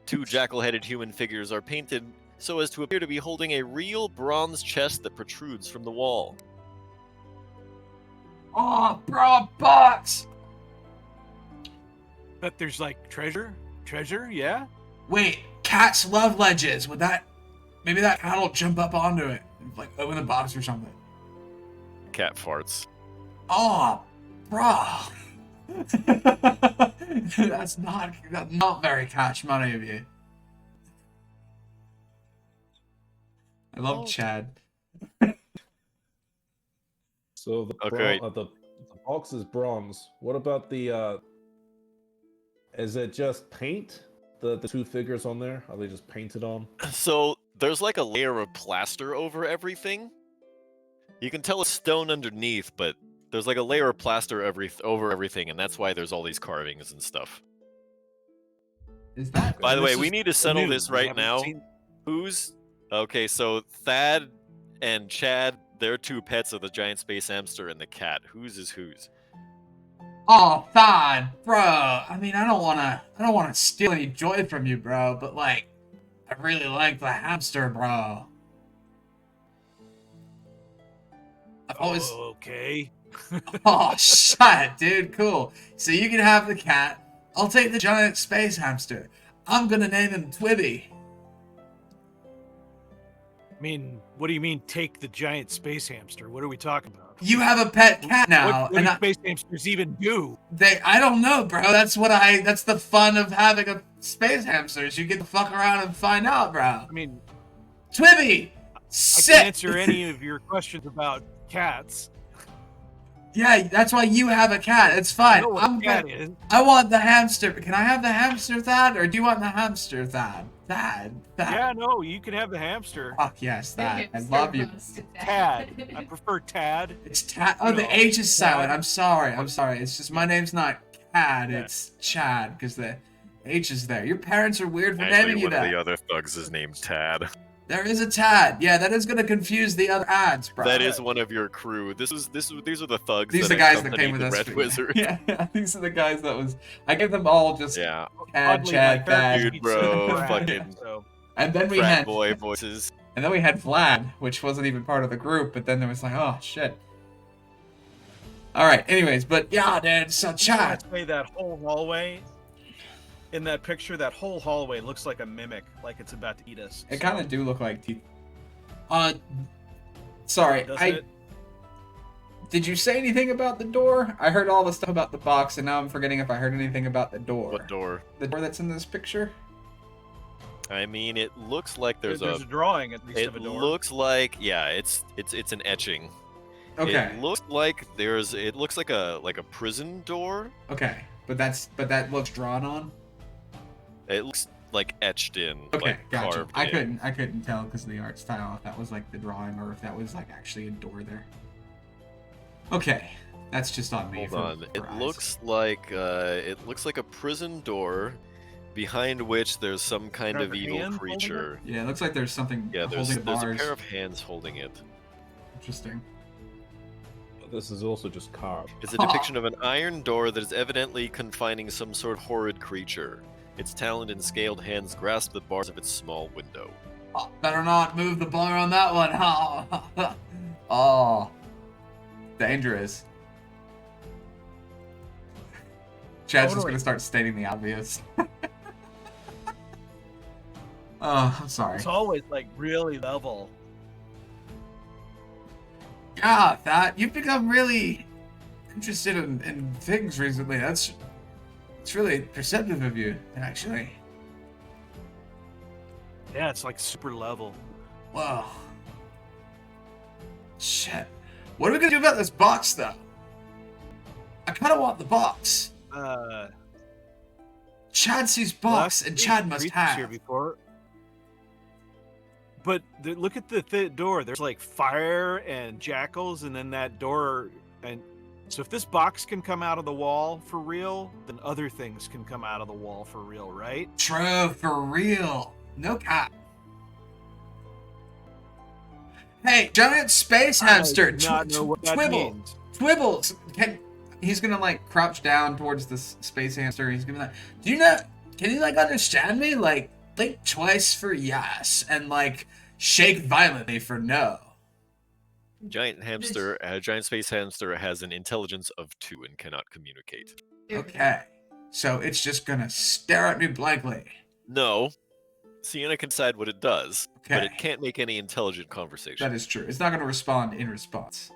Two jackal-headed human figures are painted so as to appear to be holding a real bronze chest that protrudes from the wall. Oh, bro, box. Bet there's like treasure? Treasure, yeah? Wait, cats love ledges. Maybe that cat will jump up onto it, and, like open the box or something. Cat farts. Oh, bro. that's not very cash money of you. I love Chad. So the, Okay. the box is bronze. What about the? Is it just paint? The two figures on there? Are they just painted on? So there's like a layer of plaster over everything. You can tell it's stone underneath, but there's like a layer of plaster over everything, and that's why there's all these carvings and stuff. Is that? By the This way, we is need to settle new. this We right haven't now. seen- Who's okay? So Thad and Chad, their two pets are the giant space hamster and the cat. Whose is whose? Oh, Thad, bro. I mean, I don't wanna steal any joy from you, bro. But like, I really like the hamster, bro. I've always. Okay. Oh, shit, dude. Cool. So you can have the cat. I'll take the giant space hamster. I'm gonna name him Twibby. I mean, what do you mean take the giant space hamster? What are we talking about? You have a pet cat now, What and do I, space hamsters even do? I don't know, bro. That's the fun of having a space hamster. Is you get to fuck around and find out, bro. I mean, Twibby, I sit. can answer any of your questions about cats. Yeah, that's why you have a cat. It's I fine. know what a cat is. I want the hamster. Can I have the hamster, Thad, or do you want the hamster, Thad? Thad. Yeah, no, you can have the hamster. Fuck yes, The Thad. I hamster love you. roasted Tad. I prefer Tad. It's Tad. Oh, the No, H is silent. Tad. I'm sorry. It's just my name's not Tad. Yeah. It's Chad because the H is there. Your parents are weird for Actually, naming you one of that. the other thugs is named Tad. There is a Tad. Yeah, that is gonna confuse the other ads, bro. That is one of your crew. These are the thugs. These are the that guys that came accompanied with the us. Red for- Wizard. Yeah, these are the guys that was. I give them all just Yeah, Tad, Oddly, Chad, my parents Thad. Dude, bro, Brad, fucking so. And then we frat had boy voices. And then we had Vlad, which wasn't even part of the group, but then there was like, oh shit. Alright, anyways, but yeah, dude, so I'd Chad. say that whole hallway, in that picture, that whole hallway looks like a mimic, like it's about to eat us. It so- kind of do look like teeth. Sorry, Doesn't it? did you say anything about the door? I heard all the stuff about the box, and now I'm forgetting if I heard anything about the door. What door? The door that's in this picture? I mean, it looks like there's a drawing at least It of a door. looks like it's an etching. Okay, It looks like it looks like a prison door. okay, but that looks drawn on. It looks like etched in, Okay, like gotcha. carved I in. couldn't tell because of the art style if that was like the drawing or if that was like actually a door there. Okay, that's just on me. Hold for- on. for It eyes. looks like a prison door, behind which there's some kind Are of there evil hands holding it? creature. Yeah, it looks like there's something Yeah, there's holding the a bars. pair of hands holding it. Interesting. This is also just carved. It's a depiction of an iron door that is evidently confining some sort of horrid creature. Its taloned and scaled hands grasp the bars of its small window. Oh, better not move the bar on that one. Oh, dangerous. Chad's just Totally. gonna start stating the obvious. Oh, I'm sorry. It's always like really level. Yeah, that you've become really interested in things recently. It's really perceptive of you, actually. Yeah, it's like super level. Whoa. Shit. What are we gonna do about this box, though? I kind of want the box. Chad sees box, Well, and I've Chad seen must creatures have. here before. But look at the door. There's like fire and jackals, and then that door. And so, if this box can come out of the wall for real, then other things can come out of the wall for real, right? True, for real. No cap. Hey, giant space hamster. I do not know what that Twibble. means. Twibbles. He's gonna like crouch down towards the space hamster. He's gonna be like, do you know? Can you like understand me? Like, blink twice for yes, and like shake violently for no. Giant space hamster has an intelligence of 2 and cannot communicate. Okay, so it's just gonna stare at me blankly. No. Sienna can decide what it does, but Okay. it can't make any intelligent conversation. That is true. It's not gonna respond in response.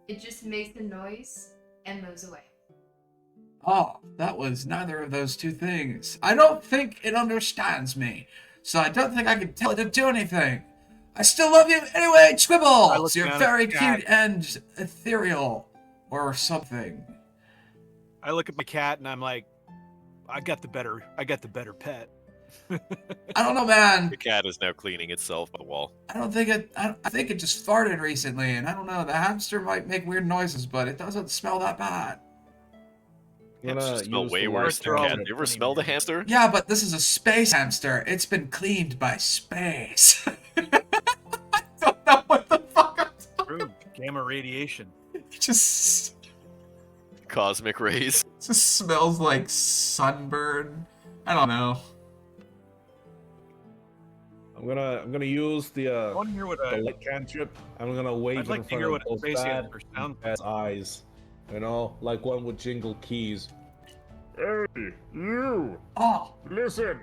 It just makes a noise and moves away. Oh, that was neither of those two things. I don't think it understands me, so I don't think I can tell it to do anything. I still love you anyway, I Twibbles! look You're down at very the cat. cute and ethereal. Or something. I look at my cat and I'm like, I got the better pet. I don't know, man. The cat is now cleaning itself on the wall. I think it just farted recently, and I don't know, the hamster might make weird noises, but it doesn't smell that bad. gonna Hamsters use Smell the way light worse than They're cat. all You ever smell the hamster? Yeah, but this is a space hamster. It's been cleaned by space. I don't know what the fuck I'm talking. True. Gamma radiation. It just Cosmic rays. smells like sunburn. I don't know. I'm gonna use the I want to hear what the light cantrip. I'm gonna wave I'd in like to front hear of what a both space bad hamster sounds and bad eyes. You know, like one would jingle keys. Hey, you! Oh, Listen!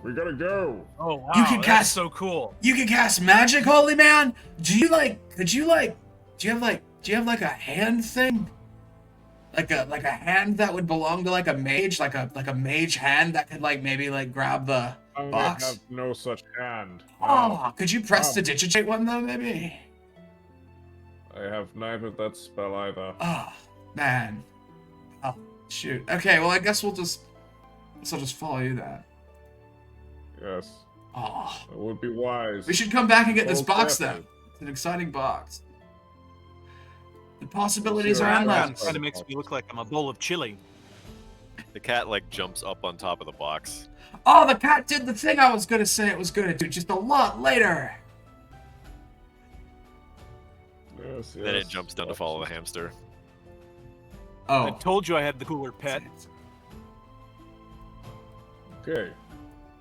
We gotta go! Oh wow, You can that's cast- so cool. you can cast magic, holy man. Do you have like a hand thing? Like a hand that would belong to like a mage, like a mage hand that could like maybe like grab the I box? have no such hand. Oh, could you press Oh. to digitate one though, maybe? I have neither that spell either. Oh, man. Oh, shoot. Okay, well I guess I'll just follow you then. Yes, Oh, that would be wise. we should come back and get this Most box then. definitely. It's an exciting box. The possibilities Sure. are Background endless. Kind of makes me look like I'm a bowl of chili. The cat like jumps up on top of the box. Oh, the cat did the thing I was gonna say it was gonna do just a lot later. Yes, Then it yes. jumps down to follow the hamster. I Oh. told you I had the cooler pet. Okay.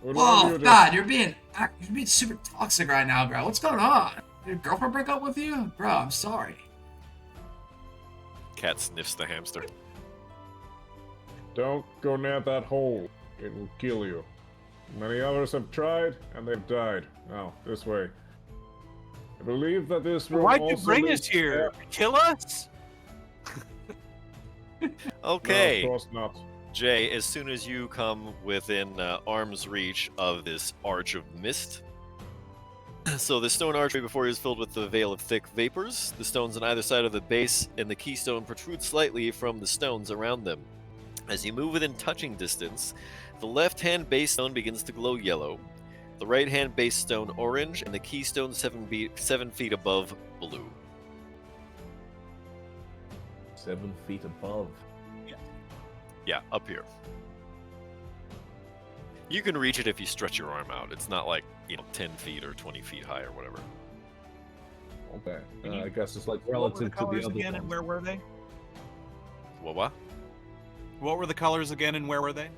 Would one of Oh you just- God, you're being super toxic right now, bro. What's going on? Did your girlfriend break up with you? Bro, I'm sorry. Cat sniffs the hamster. Don't go near that hole. It will kill you. Many others have tried, and they've died. Now, this way. I believe that this room Why'd you also bring leads- us here? Kill us? Okay. No, of course not. Jay, as soon as you come within arm's reach of this arch of mist, so the stone archway before you is filled with the veil of thick vapors. The stones on either side of the base and the keystone protrude slightly from the stones around them. As you move within touching distance, the left-hand base stone begins to glow yellow, the right-hand base stone orange, and the keystone 7 feet above blue. 7 feet above. Yeah, up here. You can reach it if you stretch your arm out. It's not like, 10 feet or 20 feet high or whatever. Okay. Can you- I guess it's like What were relative the to the colors other again, and ones. where were they? What? What were the colors again, and where were they?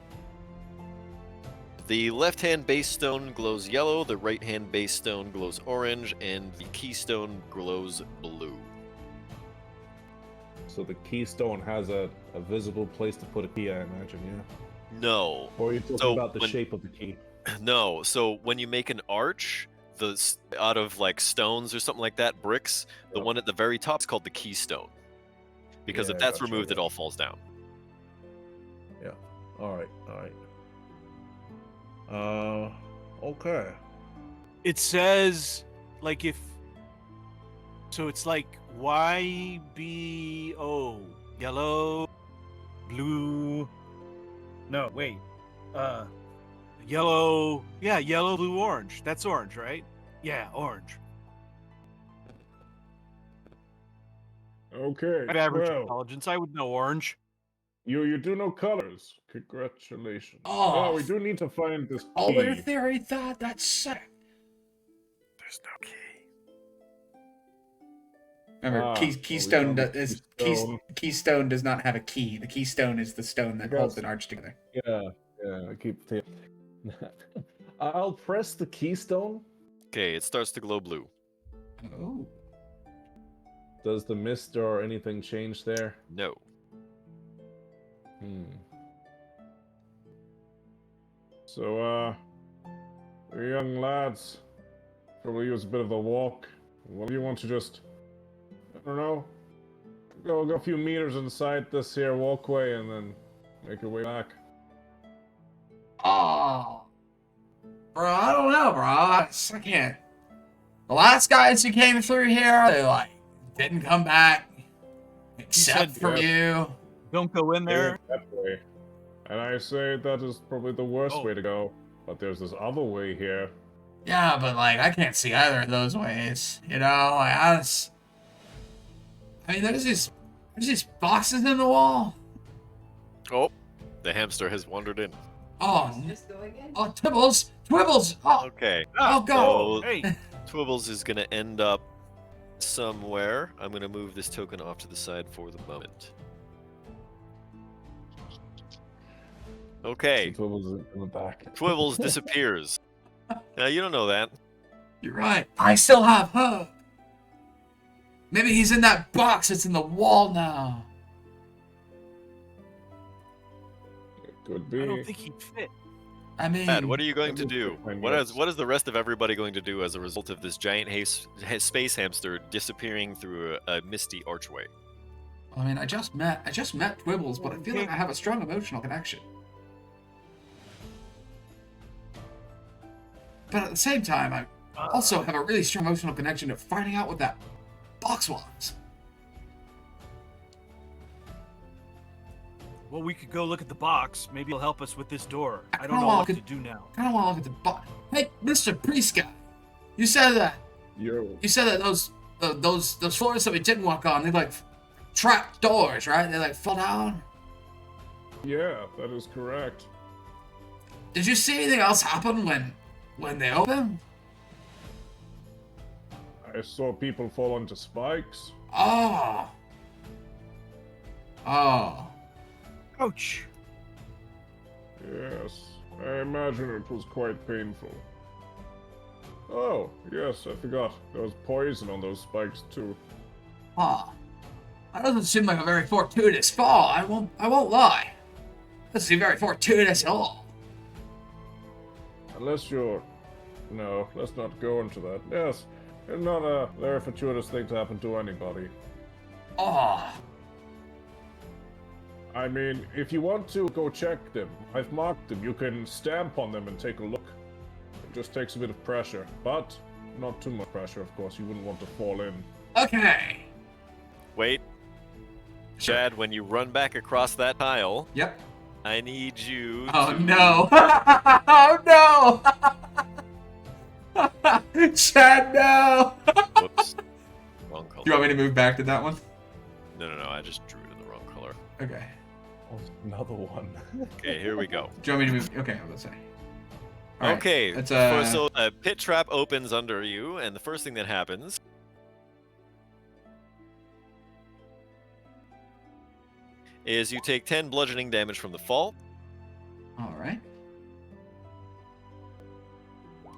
The left-hand base stone glows yellow, the right-hand base stone glows orange, and the keystone glows blue. So the keystone has a visible place to put a key, I imagine, yeah? No. Or are you talking So about the when- shape of the key? No. So when you make an arch, out of like stones or something like that, bricks, the Yep. one at the very top is called the keystone. Because if Yeah, that's gotcha, removed, it yeah. all falls down. Alright, alright. Okay. It says, like, if. So it's like YBO. Yellow, blue, No, wait. yellow. Yeah, yellow, blue, orange. That's orange, right? Yeah, orange. Okay. At average well, intelligence, I would know orange. you do know colors. Congratulations. Oh. Well, we do need to find this Oh, their key. theory thought that's sick. There's no key. Remember, Ah, well, we keystone found the keystone. keystone does not have a key. The keystone is the stone that Yes. holds an arch together. Yeah, I keep I'll press the keystone. Okay, it starts to glow blue. Oh. Does the mist or anything change there? No. So, you young lads probably use a bit of a walk. Well, you want to just, I don't know, go a few meters inside this here walkway and then make your way back. Oh. Bro, I don't know, bro. I can't. The last guys who came through here, they like didn't come back. Except said- for you. Don't go in there. That way. And I say that is probably the worst Oh. way to go. But there's this other way here. Yeah, but like I can't see either of those ways. You know, like I mean, there's these boxes in the wall. Oh, the hamster has wandered in. Oh, Just going in. oh, Twibbles! Twibbles! Oh, Okay. oh God! So Hey, Twibbles is gonna end up somewhere. I'm gonna move this token off to the side for the moment. Okay. Twibbles in the back. Twibbles disappears. Now you don't know that. You're right. I still have her. Maybe he's in that box that's in the wall now. It could be. I don't think he'd fit. I mean, Dad, what are you going to do? Fine, What yes. is the rest of everybody going to do as a result of this giant space hamster disappearing through a misty archway? I mean, I just met Twibbles, but I feel like I have a strong emotional connection. But at the same time, I also have a really strong emotional connection to finding out what that box was. Well, we could go look at the box. Maybe it'll help us with this door. I don't Oh, know well, what could- to do now. I don't want to look at the box. Hey, Mr. Priest guy, you said that those floors that we didn't walk on, they like trap doors, right? They like fall down. Yeah, that is correct. Did you see anything else happen when they open? I saw people fall onto spikes. Oh. Oh. Ouch. Yes, I imagine it was quite painful. Oh, yes, I forgot. There was poison on those spikes too. Ah. That doesn't seem like a very fortuitous fall. I won't lie. Doesn't seem very fortuitous at all. Unless you're... No, let's not go into that. Yes, it's not a very fortuitous thing to happen to anybody. Oh. I mean, if you want to go check them, I've marked them. You can stamp on them and take a look. It just takes a bit of pressure, but not too much pressure, of course. You wouldn't want to fall in. Okay. Wait. Chad, when you run back across that tile, Yep. I need you Oh to... no. Oh no. Chad, no. Whoops. Wrong color. Do you want me to move back to that one? No, I just drew it in the wrong color. Okay. Oh, another one. Okay, here we go. Do you want me to move? Okay, I was gonna say. All right, Okay, That's so a pit trap opens under you, and the first thing that happens is you take 10 bludgeoning damage from the fall, all right.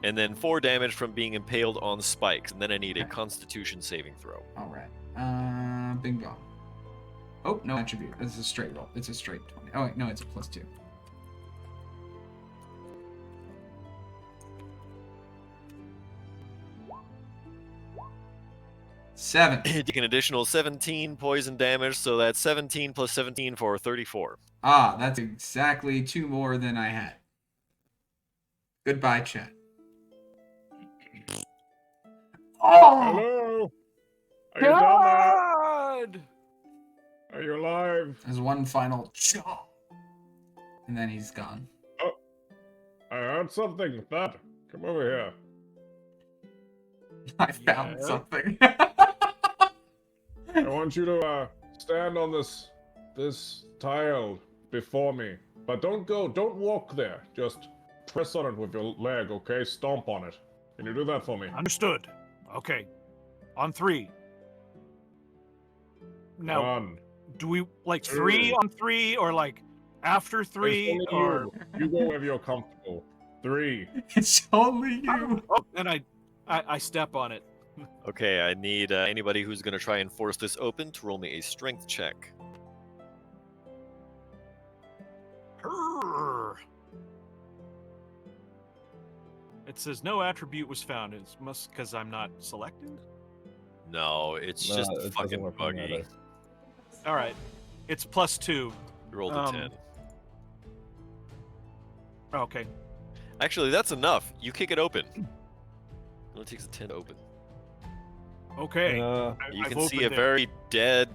and then 4 damage from being impaled on spikes, and then I need a Okay. Constitution saving throw. All right. Bingo. Oh, no attribute. This is a straight roll. It's a straight 20. Oh, wait, no, it's a +2. Seven. You take an additional 17 poison damage, so that's 17 plus 17 for 34. Ah, that's exactly 2 more than I had. Goodbye, chat. Oh! Hello? Are you down God! there? Are you alive? There's one final chaw. And then he's gone. I heard something. Dad, come over here. I found Yeah. something. I want you to stand on this tile before me. But don't walk there. Just press on it with your leg, okay? Stomp on it. Can you do that for me? Understood. Okay. On 3. Now, 1. do we like 3 on 3 or like after 3 It's or? only you go wherever you're comfortable. 3. It's only you. Oh, then I step on it. Okay, I need anybody who's going to try and force this open to roll me a strength check. Grrr. It says no attribute was found. It must because I'm not selected. No, it's No, just it doesn't fucking work on buggy. either. All right, it's +2. You rolled a Um, 10. Okay. Actually, that's enough. You kick it open. It only takes a 10 to open. Okay. You I've can see a opened it. very dead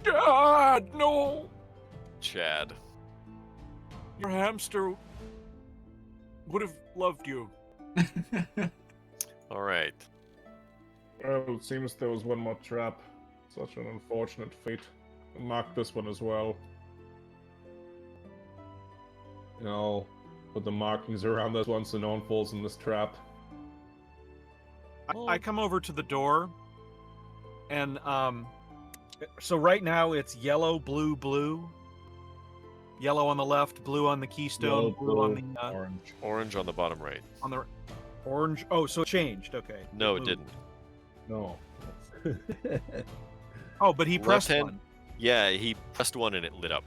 God, no! Chad. Your hamster would have loved you. All right. Well, it seems there was one more trap. Such an unfortunate fate. Mark this one as well. put the markings around this one so no one falls in this trap. I come over to the door, and so right now it's yellow, blue, blue. Yellow on the left, blue on the keystone, Yellow, blue on blue, the orange. Orange on the bottom right. on the orange. Oh, so it changed. Okay. No, it Blue. didn't. No. Oh, but he pressed Left-hand- one. Yeah, he pressed one and it lit up.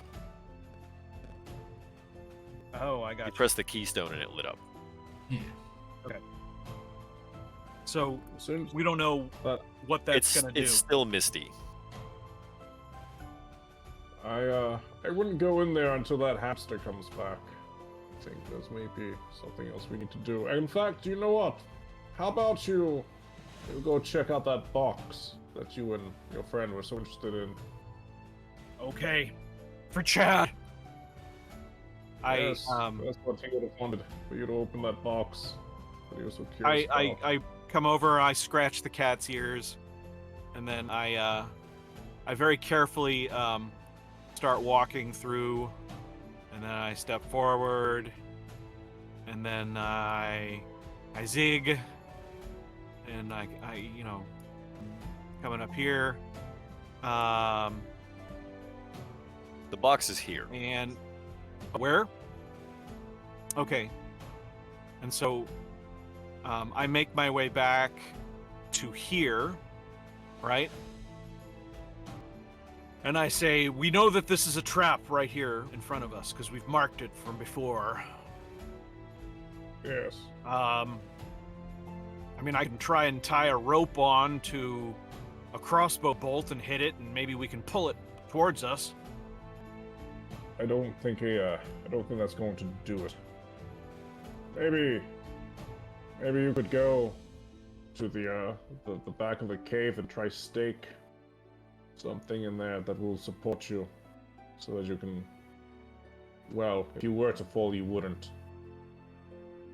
Oh, I He got you. pressed the keystone and it lit up. Yeah. So Soon, we don't know but what that's It's gonna do. it's still misty. I wouldn't go in there until that hamster comes back. I think there's maybe something else we need to do. In fact, you know what? How about you go check out that box that you and your friend were so interested in? Okay, for Chad. Yes, that's what he would have wanted, for you to open that box. But he was so curious about. I come over, I scratch the cat's ears, and then I very carefully start walking through, and then I step forward, and then I zig, and I coming up here, The box is here. and where? Okay, and so I make my way back to here, right? And I say, we know that this is a trap right here in front of us because we've marked it from before. Yes. I mean, I can try and tie a rope on to a crossbow bolt and hit it, and maybe we can pull it towards us. I don't think that's going to do it. Maybe you could go to the back of the cave and try stake something in there that will support you, so that you can. Well, if you were to fall, you wouldn't.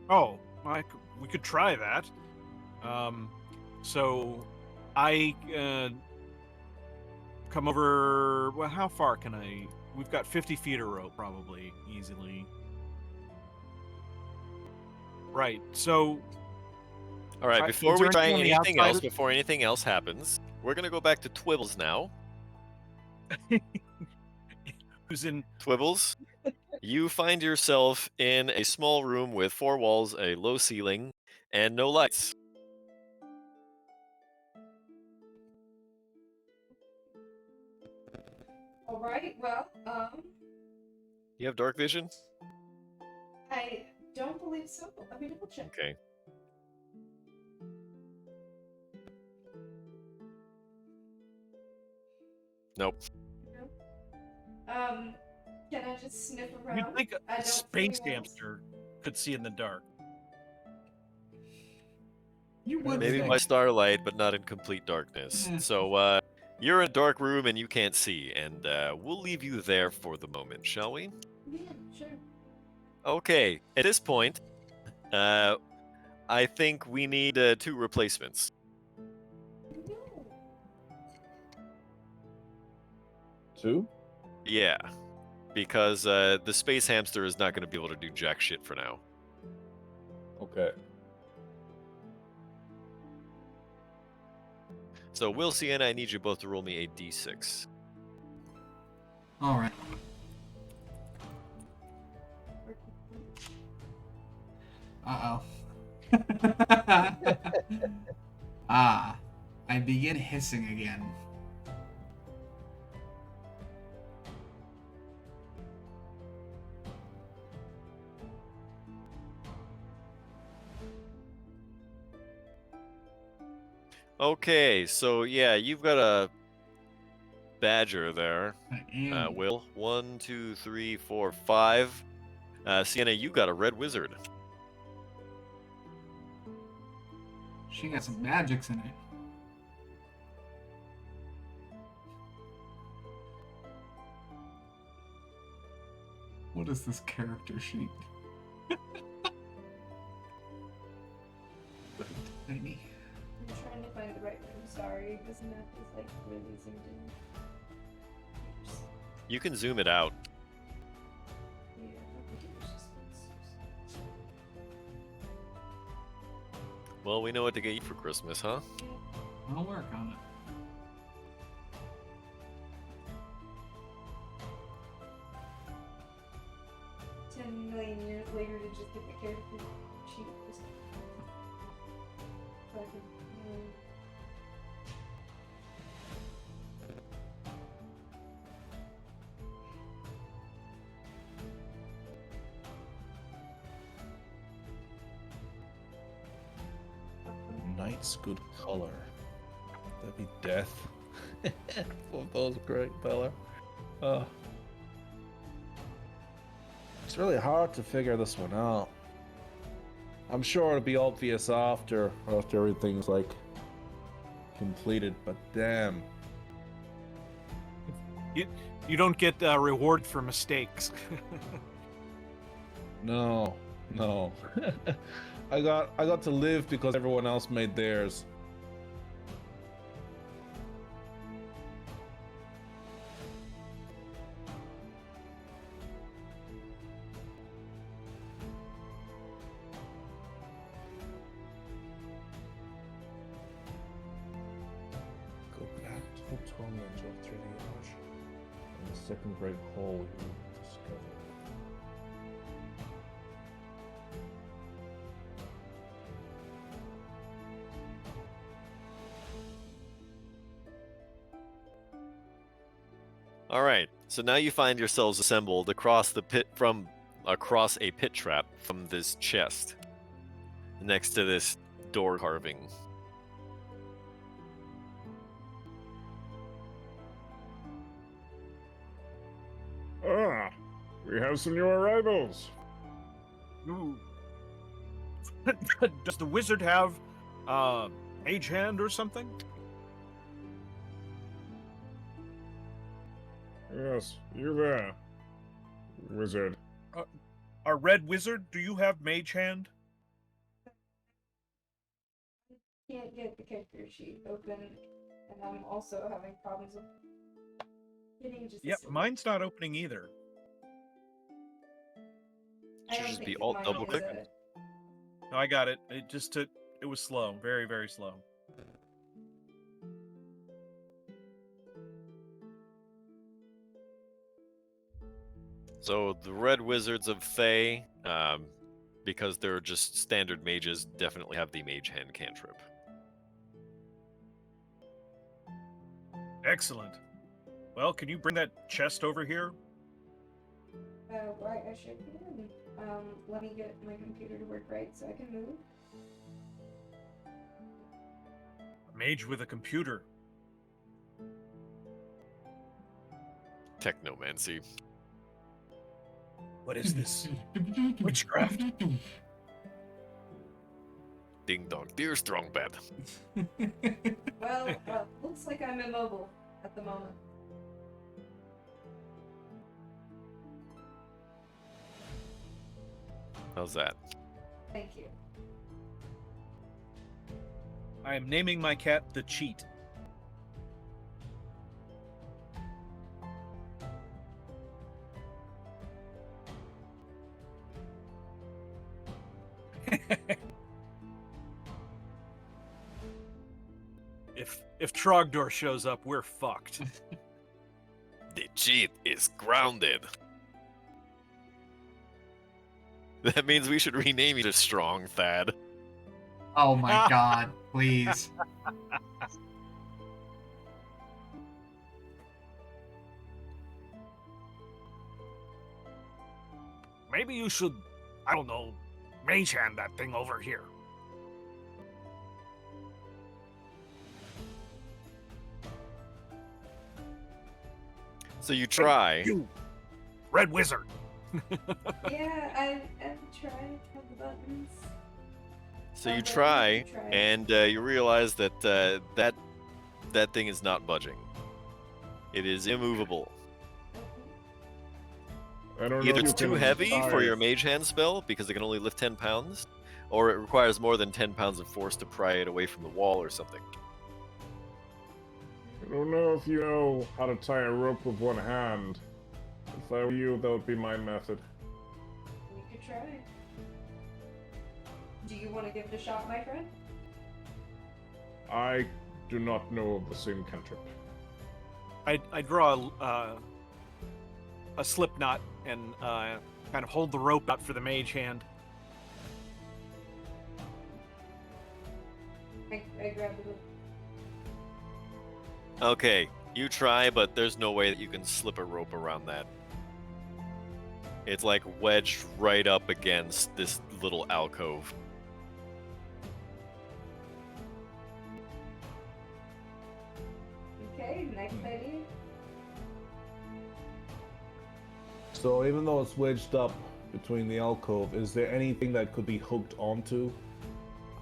Oh, we could try that. So I come over. Well, how far can I? We've got 50 feet of rope, probably easily. Right. So All right, Is before there we try anything on the anything outside else, of- before anything else happens, we're gonna go back to Twibbles now. who's in? Twibbles, you find yourself in a small room with 4 walls, a low ceiling, and no lights. All right. Well, You have dark vision? I don't believe so. Let me double check. Okay. Nope. Can I just sniff around? You'd think I a don't see space anyone else. hamster could see in the dark. You would Maybe think. by starlight, but not in complete darkness. Yeah. So, you're in a dark room and you can't see, and we'll leave you there for the moment, shall we? Yeah, sure. Okay, at this point, I think we need 2 replacements. No. 2? Yeah, because the space hamster is not going to be able to do jack shit for now. Okay. So, Will, Sienna, I need you both to roll me a d6. All right. Uh oh. I begin hissing again. Okay, so yeah, you've got a badger there. I am. Will, 1, 2, 3, 4, 5. Sienna, you got a red wizard. She got some magics in it. What is this character sheet? Tiny. I'm trying to find the right room. Sorry, this map is like really zoomed in. You can zoom it out. Yeah, I think it was just Well, we know what to get you for Christmas, huh? I'll work on it. $10 million years later to just get the character sheet. Just fucking, Night's good color. That'd be death. Both those great color. It's really hard to figure this one out. I'm sure it'll be obvious after everything's like completed, but damn. You don't get a reward for mistakes. No. I got to live because everyone else made theirs. Go back to the torment of 3D Arch and the second great hole you discovered. All right. So now you find yourselves assembled across a pit trap from this chest next to this door carving. Ah, we have some new arrivals. Ooh. Does the wizard have mage hand or something? Yes, you there, wizard. A red wizard, do you have mage hand? can't get the character sheet open, and I'm also having problems with getting just. Yep, mine's not opening either. Should just be alt double click. No, I got it. It just took. It was slow, very, very slow. So the Red Wizards of Thay, because they're just standard mages, definitely have the Mage Hand cantrip. Excellent. Well, can you bring that chest over here? Right, I should be. Let me get my computer to work right so I can move. A mage with a computer. Technomancy. What is this? Witchcraft. Ding dong, dear strong bed. Well, looks like I'm immobile at the moment. How's that? Thank you. I am naming my cat the Cheat. If Trogdor shows up, we're fucked. The Cheat is grounded. That means we should rename you to Strong Thad. Oh my god, please. Maybe you should, I don't know, mage hand that thing over here. So you try. You, Red Wizard. Yeah, I've tried to have the buttons. So you Okay, try, I'll try. and you realize that that thing is not budging. It is immovable. I don't know Either if it's you too can heavy for die. your Mage Hand spell because it can only lift 10 pounds, or it requires more than 10 pounds of force to pry it away from the wall or something. I don't know if you know how to tie a rope with one hand. If I were you, that would be my method. We could try. Do you want to give it a shot, my friend? I do not know of the same cantrip. I draw a slip knot and kind of hold the rope out for the mage hand. I grab the book. Okay, you try, but there's no way that you can slip a rope around that. It's like wedged right up against this little alcove. Okay, next idea. So even though it's wedged up between the alcove, is there anything that could be hooked onto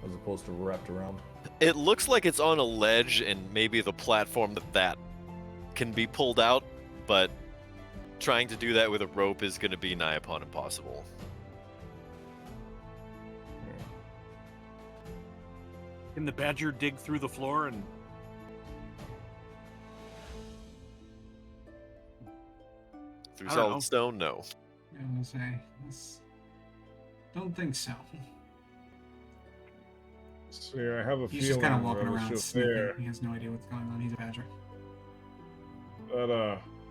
as opposed to wrapped around? It looks like it's on a ledge and maybe the platform that can be pulled out, but trying to do that with a rope is going to be nigh upon impossible. Can the badger dig through the floor and Through I don't know. solid stone, no. I was gonna say, don't think so. See, I have a He's feeling just kind of that walking it's around just sniffing. there. He has no idea what's going on. He's a badger.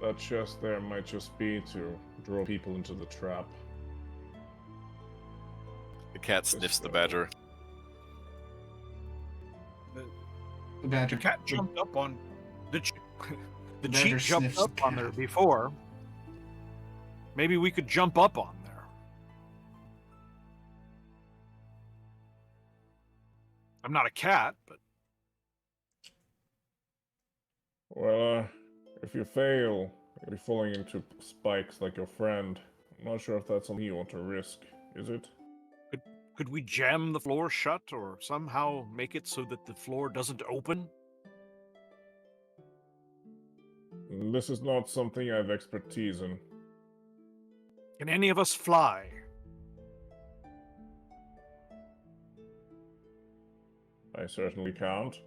That chest there might just be to draw people into the trap. The cat sniffs the badger. The badger. the cat jumped up on the the Badger cheat jumped sniffs up on there cat. before. Maybe we could jump up on there. I'm not a cat, but Well, if you fail, you'll be falling into spikes like your friend. I'm not sure if that's something you want to risk, is it? could we jam the floor shut or somehow make it so that the floor doesn't open? This is not something I have expertise in. Can any of us fly? I certainly can't.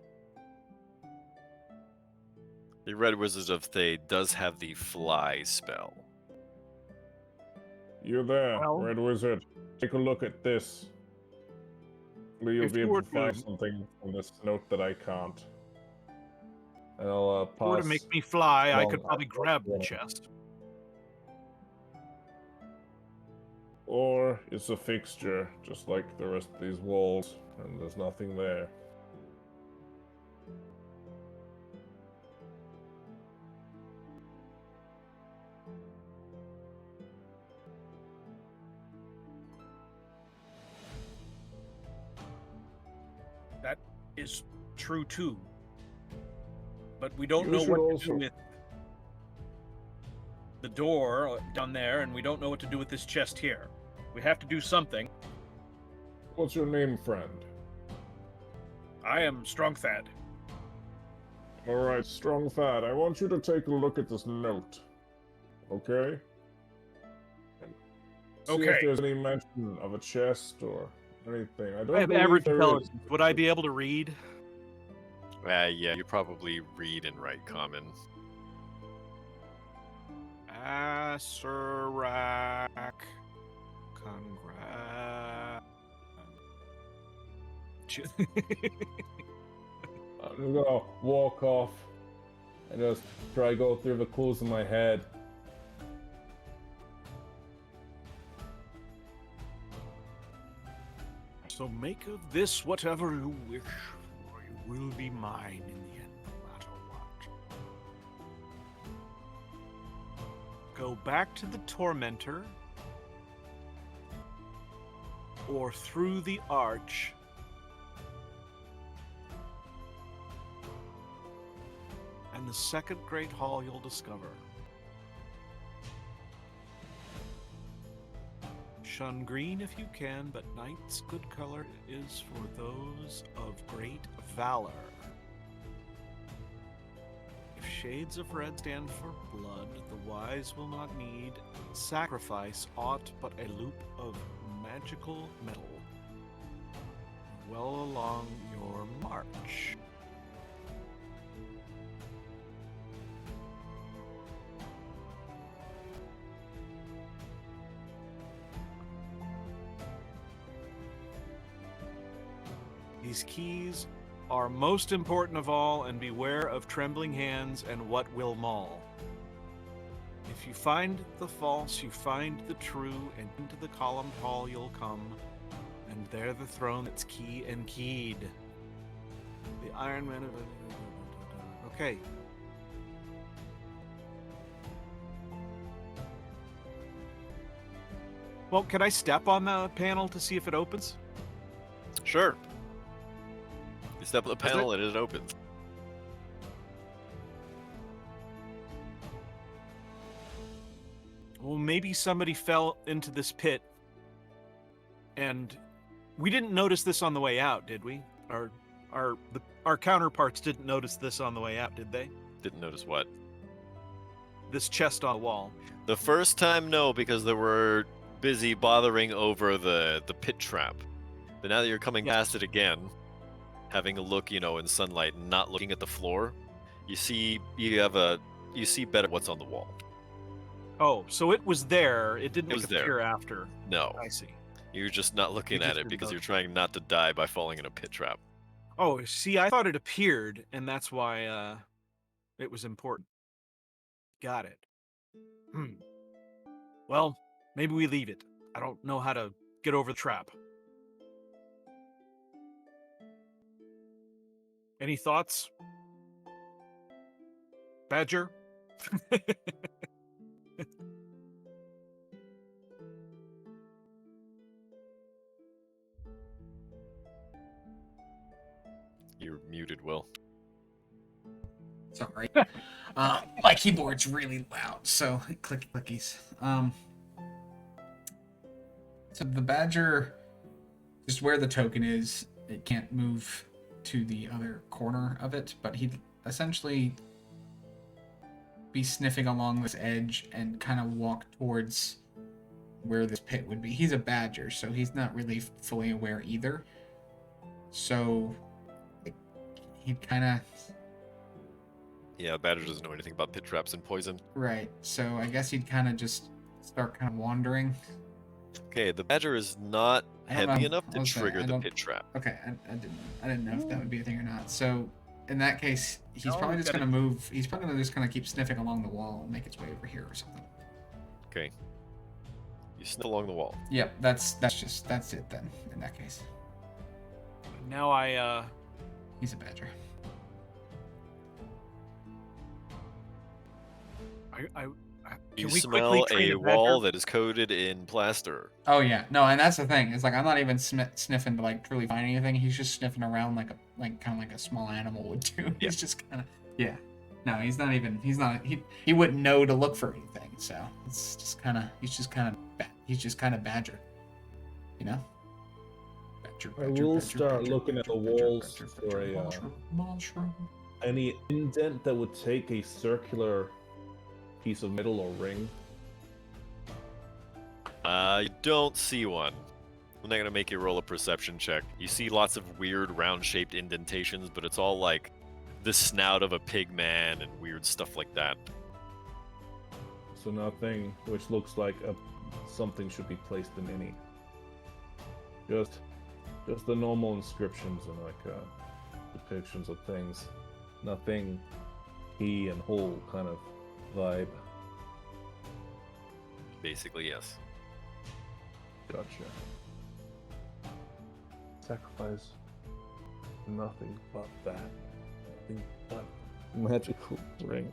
The Red Wizard of Thay does have the fly spell. You there, Well- Red Wizard. Take a look at this. You'll If be you able were to find to- something from this note that I can't. And I'll If it were pass. to make me fly, I Well, could probably grab the yeah. chest. Or it's a fixture, just like the rest of these walls, and there's nothing there. That is true too. But we don't You know should what to also- do with the door down there, and we don't know what to do with this chest here. We have to do something. What's your name, friend? I am Strongfad. Alright, Strong Fat, I want you to take a look at this note. Okay? And see Okay. if there's any mention of a chest or anything. I don't I have believe average there is. intelligence. Would I be able to read? Yeah, you probably read and write common. Asarak. Congrats. I'm gonna walk off and just try to go through the clues in my head. So make of this whatever you wish, for you will be mine in the end, no matter what. Go back to the Tormentor, or through the arch, and the second great hall you'll discover. Shun green if you can, but night's good color is for those of great valor. If shades of red stand for blood, the wise will not need sacrifice aught but a loop of magical metal. Well along your march. These keys are most important of all, and beware of trembling hands and what will maul. If you find the false, you find the true, and into the columned hall you'll come, and there the throne that's key and keyed. The Iron Man of... Okay. Well, can I step on the panel to see if it opens? Sure. You step on the Does panel and it opens. Well, maybe somebody fell into this pit, and we didn't notice this on the way out, did we? Our counterparts didn't notice this on the way out, did they? Didn't notice what? This chest on the wall. The first time, no, because they were busy bothering over the pit trap. But now that you're coming past it again, having a look, in sunlight and not looking at the floor, you see better what's on the wall. Oh, so it was there. It didn't It was appear there. after. No, I see. you're just not looking You at just it didn't because you're notice. trying not to die by falling in a pit trap. Oh, see, I thought it appeared, and that's why it was important. Got it. Well, maybe we leave it. I don't know how to get over the trap. Any thoughts? Badger? You're muted, Will. Sorry. My keyboard's really loud, so clicky clickies. So the badger, just where the token is, it can't move to the other corner of it, but he'd essentially be sniffing along this edge and kind of walk towards where this pit would be. He's a badger, so he's not really fully aware either. So he'd kind of... Yeah, Badger doesn't know anything about pit traps and poison. Right, so I guess he'd kind of just start kind of wandering. Okay, the Badger is not I don't heavy know. enough to I'll say, trigger I the don't- pit trap. Okay, I didn't know if that would be a thing or not. So in that case, he's No, probably we've just gotta- gonna move. He's probably gonna just kind of keep sniffing along the wall and make its way over here or something. Okay. You sniff along the wall. Yep, that's it then. In that case, Now he's a badger. You can we smell quickly train a a badger? wall that is coated in plaster. Oh yeah, no, and that's the thing. It's like I'm not even sniffing to like truly find anything. He's just sniffing around like kind of like a small animal would do. He's just kind of No, he's not even. He wouldn't know to look for anything. So it's just kind of. He's just kind of badger. You know. Badger, I badger, will badger, start badger, looking at the badger, walls badger, for badger, a mushroom. any indent that would take a circular piece of metal or ring. You don't see one. I'm not gonna make you roll a perception check. You see lots of weird round-shaped indentations, but it's all like the snout of a pig man and weird stuff like that. So nothing which looks like something should be placed in any. Just the normal inscriptions and like depictions of things. Nothing key and whole kind of vibe. Basically, yes. Gotcha. Sacrifice nothing but that. Nothing but magical ring.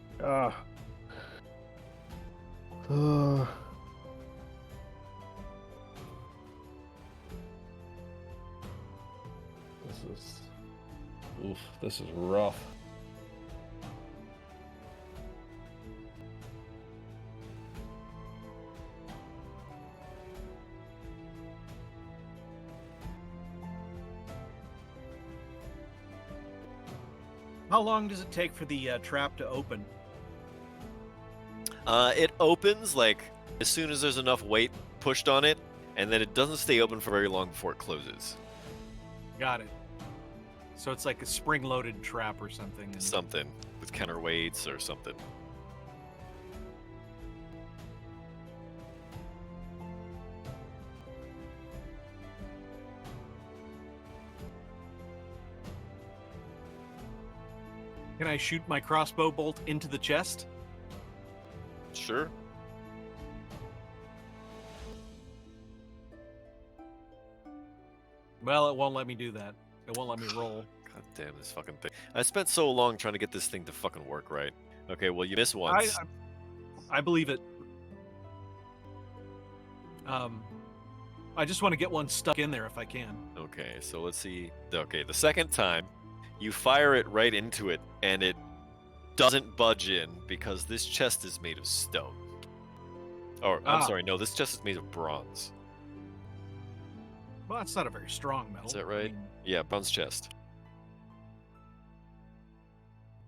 This is rough. How long does it take for the trap to open? It opens like as soon as there's enough weight pushed on it, and then it doesn't stay open for very long before it closes. Got it. So it's like a spring-loaded trap or something. and- Something with counterweights or something. Can I shoot my crossbow bolt into the chest? Sure. Well, it won't let me do that. It won't let me roll. God damn this fucking thing. I spent so long trying to get this thing to fucking work right. Okay, well you miss once. I believe it. I just want to get one stuck in there if I can. Okay, so let's see. Okay, the second time, you fire it right into it, and it doesn't budge in because this chest is made of stone. Or, I'm sorry, no, this chest is made of bronze. Well, that's not a very strong metal. Is that right? Yeah, bronze chest.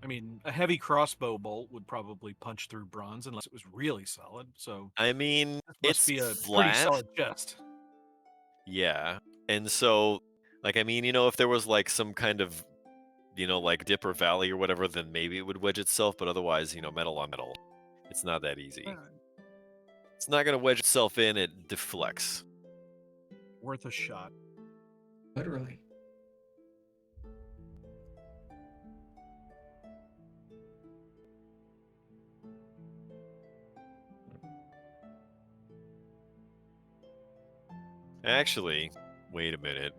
I mean, a heavy crossbow bolt would probably punch through bronze unless it was really solid. So I mean, must it's be a flat. pretty solid chest. Yeah, and so, like, I mean, you know, if there was like some kind of, you know, like dip or valley or whatever, then maybe it would wedge itself. But otherwise, you know, metal on metal, it's not that easy. It's not gonna wedge itself in. It deflects. Worth a shot. Literally. Actually, wait a minute.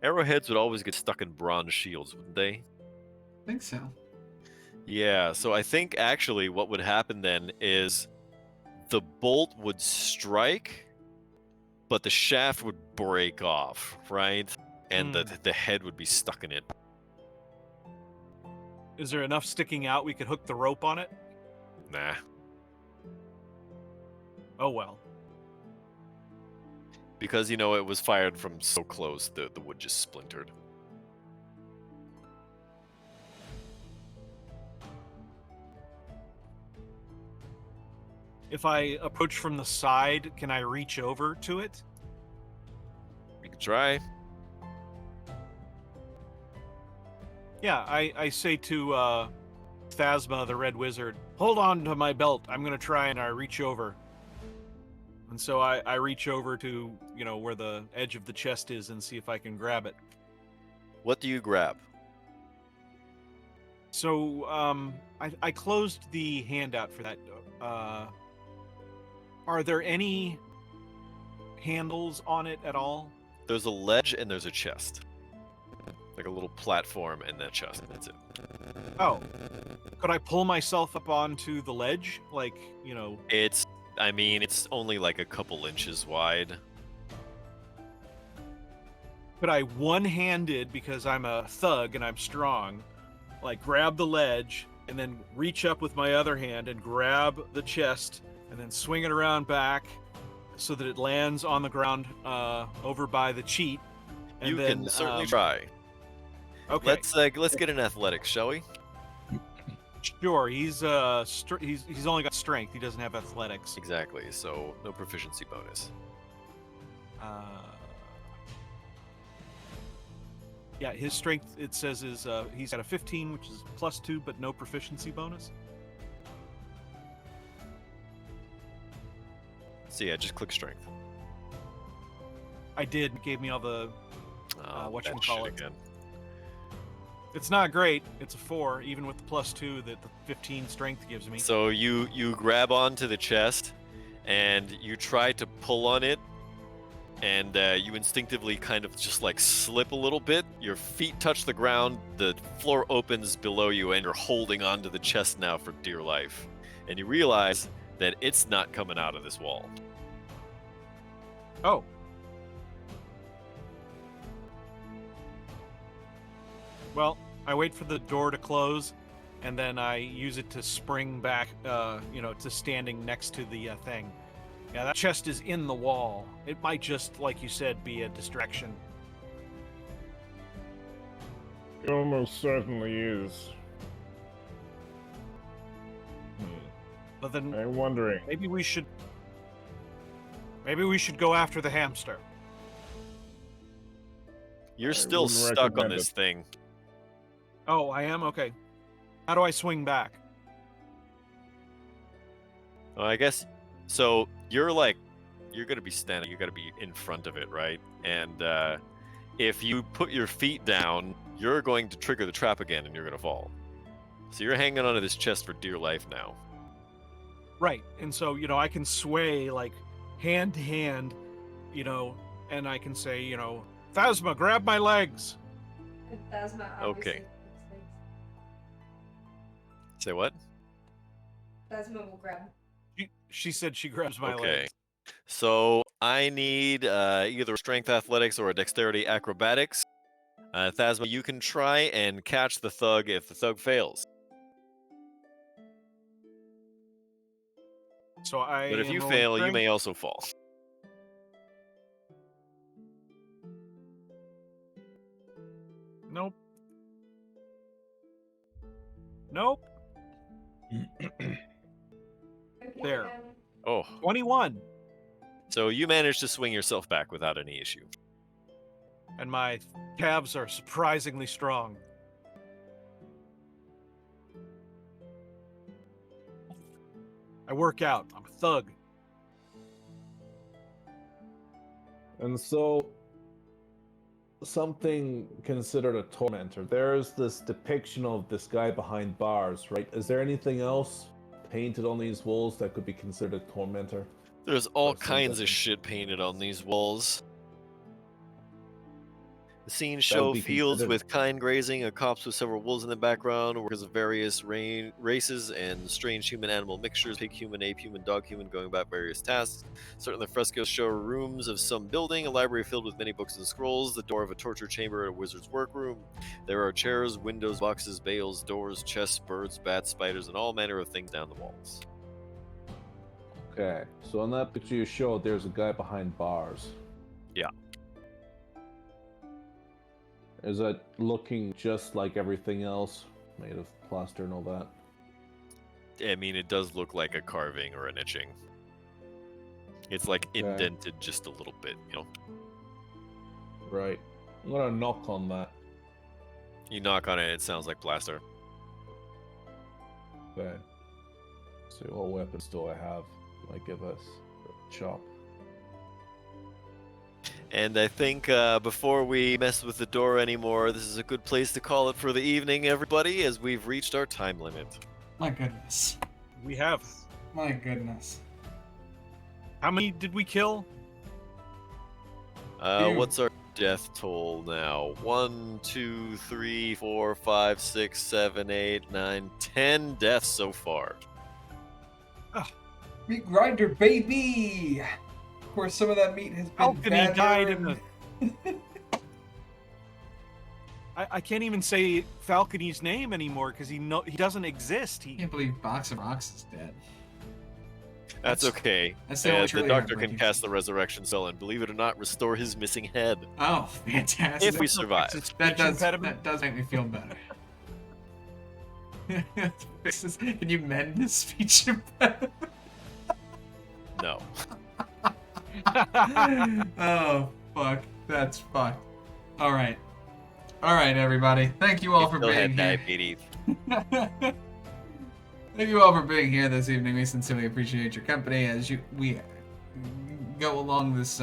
Arrowheads would always get stuck in bronze shields, wouldn't they? I think so. Yeah, so I think actually what would happen then is the bolt would strike, but the shaft would break off, right? And the head would be stuck in it. Is there enough sticking out we could hook the rope on it? Nah. Oh well. Because, you know, it was fired from so close, the wood just splintered. If I approach from the side, can I reach over to it? We can try. Yeah, I say to Phasma, the Red Wizard, hold on to my belt. I'm going to try, and I reach over. And so I reach over to, you know, where the edge of the chest is and see if I can grab it. What do you grab? So I closed the handout for that. Are there any handles on it at all? There's a ledge and there's a chest. Like a little platform and then a chest. That's it. Oh. Could I pull myself up onto the ledge? Like, you know... I mean, it's only like a couple inches wide. Could I one-handed, because I'm a thug and I'm strong, like grab the ledge and then reach up with my other hand and grab the chest and then swing it around back so that it lands on the ground over by the cheat? And You then, can certainly try. Okay. Let's get an athletics, shall we? Sure. He's only got strength. He doesn't have athletics. Exactly. So no proficiency bonus. Yeah, his strength, it says, is he's got a 15, which is +2, but no proficiency bonus. So yeah, just click strength. I did. It gave me all the that shit again. It's not great. It's a 4, even with the +2 that the 15 strength gives me. So you grab onto the chest, and you try to pull on it, and you instinctively kind of just like slip a little bit. Your feet touch the ground, the floor opens below you, and you're holding onto the chest now for dear life. And you realize that it's not coming out of this wall. Oh. Well, I wait for the door to close, and then I use it to spring back, to standing next to the thing. Yeah, that chest is in the wall. It might just, like you said, be a distraction. It almost certainly is. But then I'm wondering. maybe we should go after the hamster. You're I still wouldn't stuck on recommend this it. thing. Oh, I am? Okay. How do I swing back? Well, I guess so. You're gonna be standing. You're gonna be in front of it, right? And if you put your feet down, you're going to trigger the trap again, and you're gonna fall. So you're hanging onto this chest for dear life now. Right. And so, I can sway like hand to hand, and I can say, Phasma, grab my legs. Phasma Okay. obviously. Say what? Phasma will grab. She said she grabs my Okay. legs. So I need either strength athletics or a dexterity acrobatics. Thasma, you can try and catch the thug if the thug fails. So I But if am you rolling fail, you strength. may also fall. Nope. Nope. Okay, There. Oh, 21. so you managed to swing yourself back without any issue. And my calves are surprisingly strong. I work out. I'm a thug. And so, something considered a tormentor. There's this depiction of this guy behind bars, right? Is there anything else painted on these walls that could be considered a tormentor? There's all That's kinds of interesting. shit painted on these walls. The scenes That would show be fields considered- with kine grazing, a copse with several wolves in the background, workers of various races, and strange human-animal mixtures, pig human, ape human, dog human, going about various tasks. Certain of the frescoes show rooms of some building, a library filled with many books and scrolls, the door of a torture chamber, a wizard's workroom. There are chairs, windows, boxes, bales, doors, chests, birds, bats, spiders, and all manner of things down the walls. Okay, so on that picture you showed, there's a guy behind bars. Yeah. Is it looking just like everything else, made of plaster and all that? I mean, it does look like a carving or an etching. It's like Okay. indented just a little bit, Right. I'm gonna knock on that. You knock on it, it sounds like plaster. Okay. So what weapons do I have? Might give us a chop. And I think before we mess with the door anymore, this is a good place to call it for the evening, everybody, as we've reached our time limit. My goodness. We have. My goodness. How many did we kill? Dude. What's our death toll now? 1, 2, 3, 4, 5, 6, 7, 8, 9, 10 deaths so far. Meat grinder, baby! Of course, some of that meat has been Falcony died in badgered. the. I can't even say Falcony's name anymore because he doesn't exist. I He can't believe Box of Rocks is dead. That's okay. That's the only The truly doctor can heartbreaking cast the scene. resurrection spell and, believe it or not, restore his missing head. Oh, fantastic. If we survive. that does impediment. that does make me feel better. Can you mend his speech impediment? No. Oh, fuck. That's fucked. Alright. Alright, everybody. Thank you all for Still being had here. diabetes. Thank you all for being here this evening. We sincerely appreciate your company as we go along this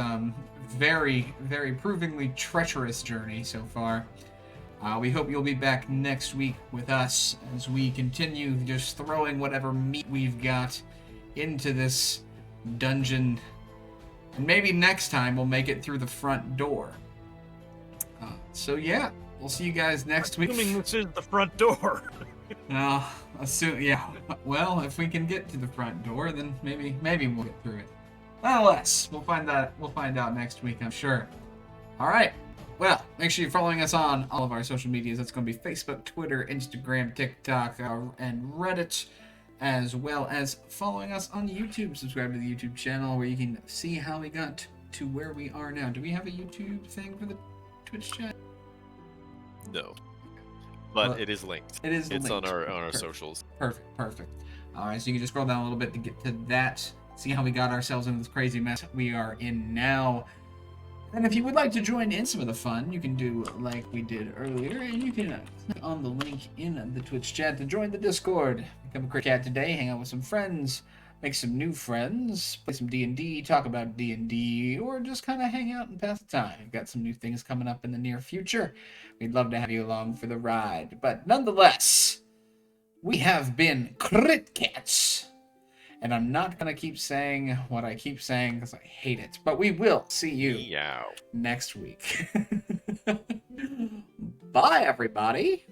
very, very provingly treacherous journey so far. We hope you'll be back next week with us as we continue just throwing whatever meat we've got into this dungeon. And maybe next time we'll make it through the front door. So yeah, we'll see you guys next week. assuming this is the front door. Yeah. Well, if we can get to the front door, then maybe we'll get through it. Nonetheless, we'll find out next week, I'm sure. All right. Well, make sure you're following us on all of our social medias. That's going to be Facebook, Twitter, Instagram, TikTok, and Reddit, as well as following us on YouTube. Subscribe to the YouTube channel where you can see how we got to where we are now. Do we have a YouTube thing for the Twitch chat? No. But Well, it is linked. It is It's on linked. our Perfect. socials. Perfect. All right, so you can just scroll down a little bit to get to that. See how we got ourselves into this crazy mess we are in now. And if you would like to join in some of the fun, you can do like we did earlier, and you can click on the link in the Twitch chat to join the Discord. Become a Crit Cat today, hang out with some friends, make some new friends, play some D&D, talk about D&D, or just kind of hang out and pass the time. We've got some new things coming up in the near future. We'd love to have you along for the ride. But nonetheless, We have been Crit Cats. And I'm not going to keep saying what I keep saying because I hate it. But we will see you Meow. next week. Bye, everybody.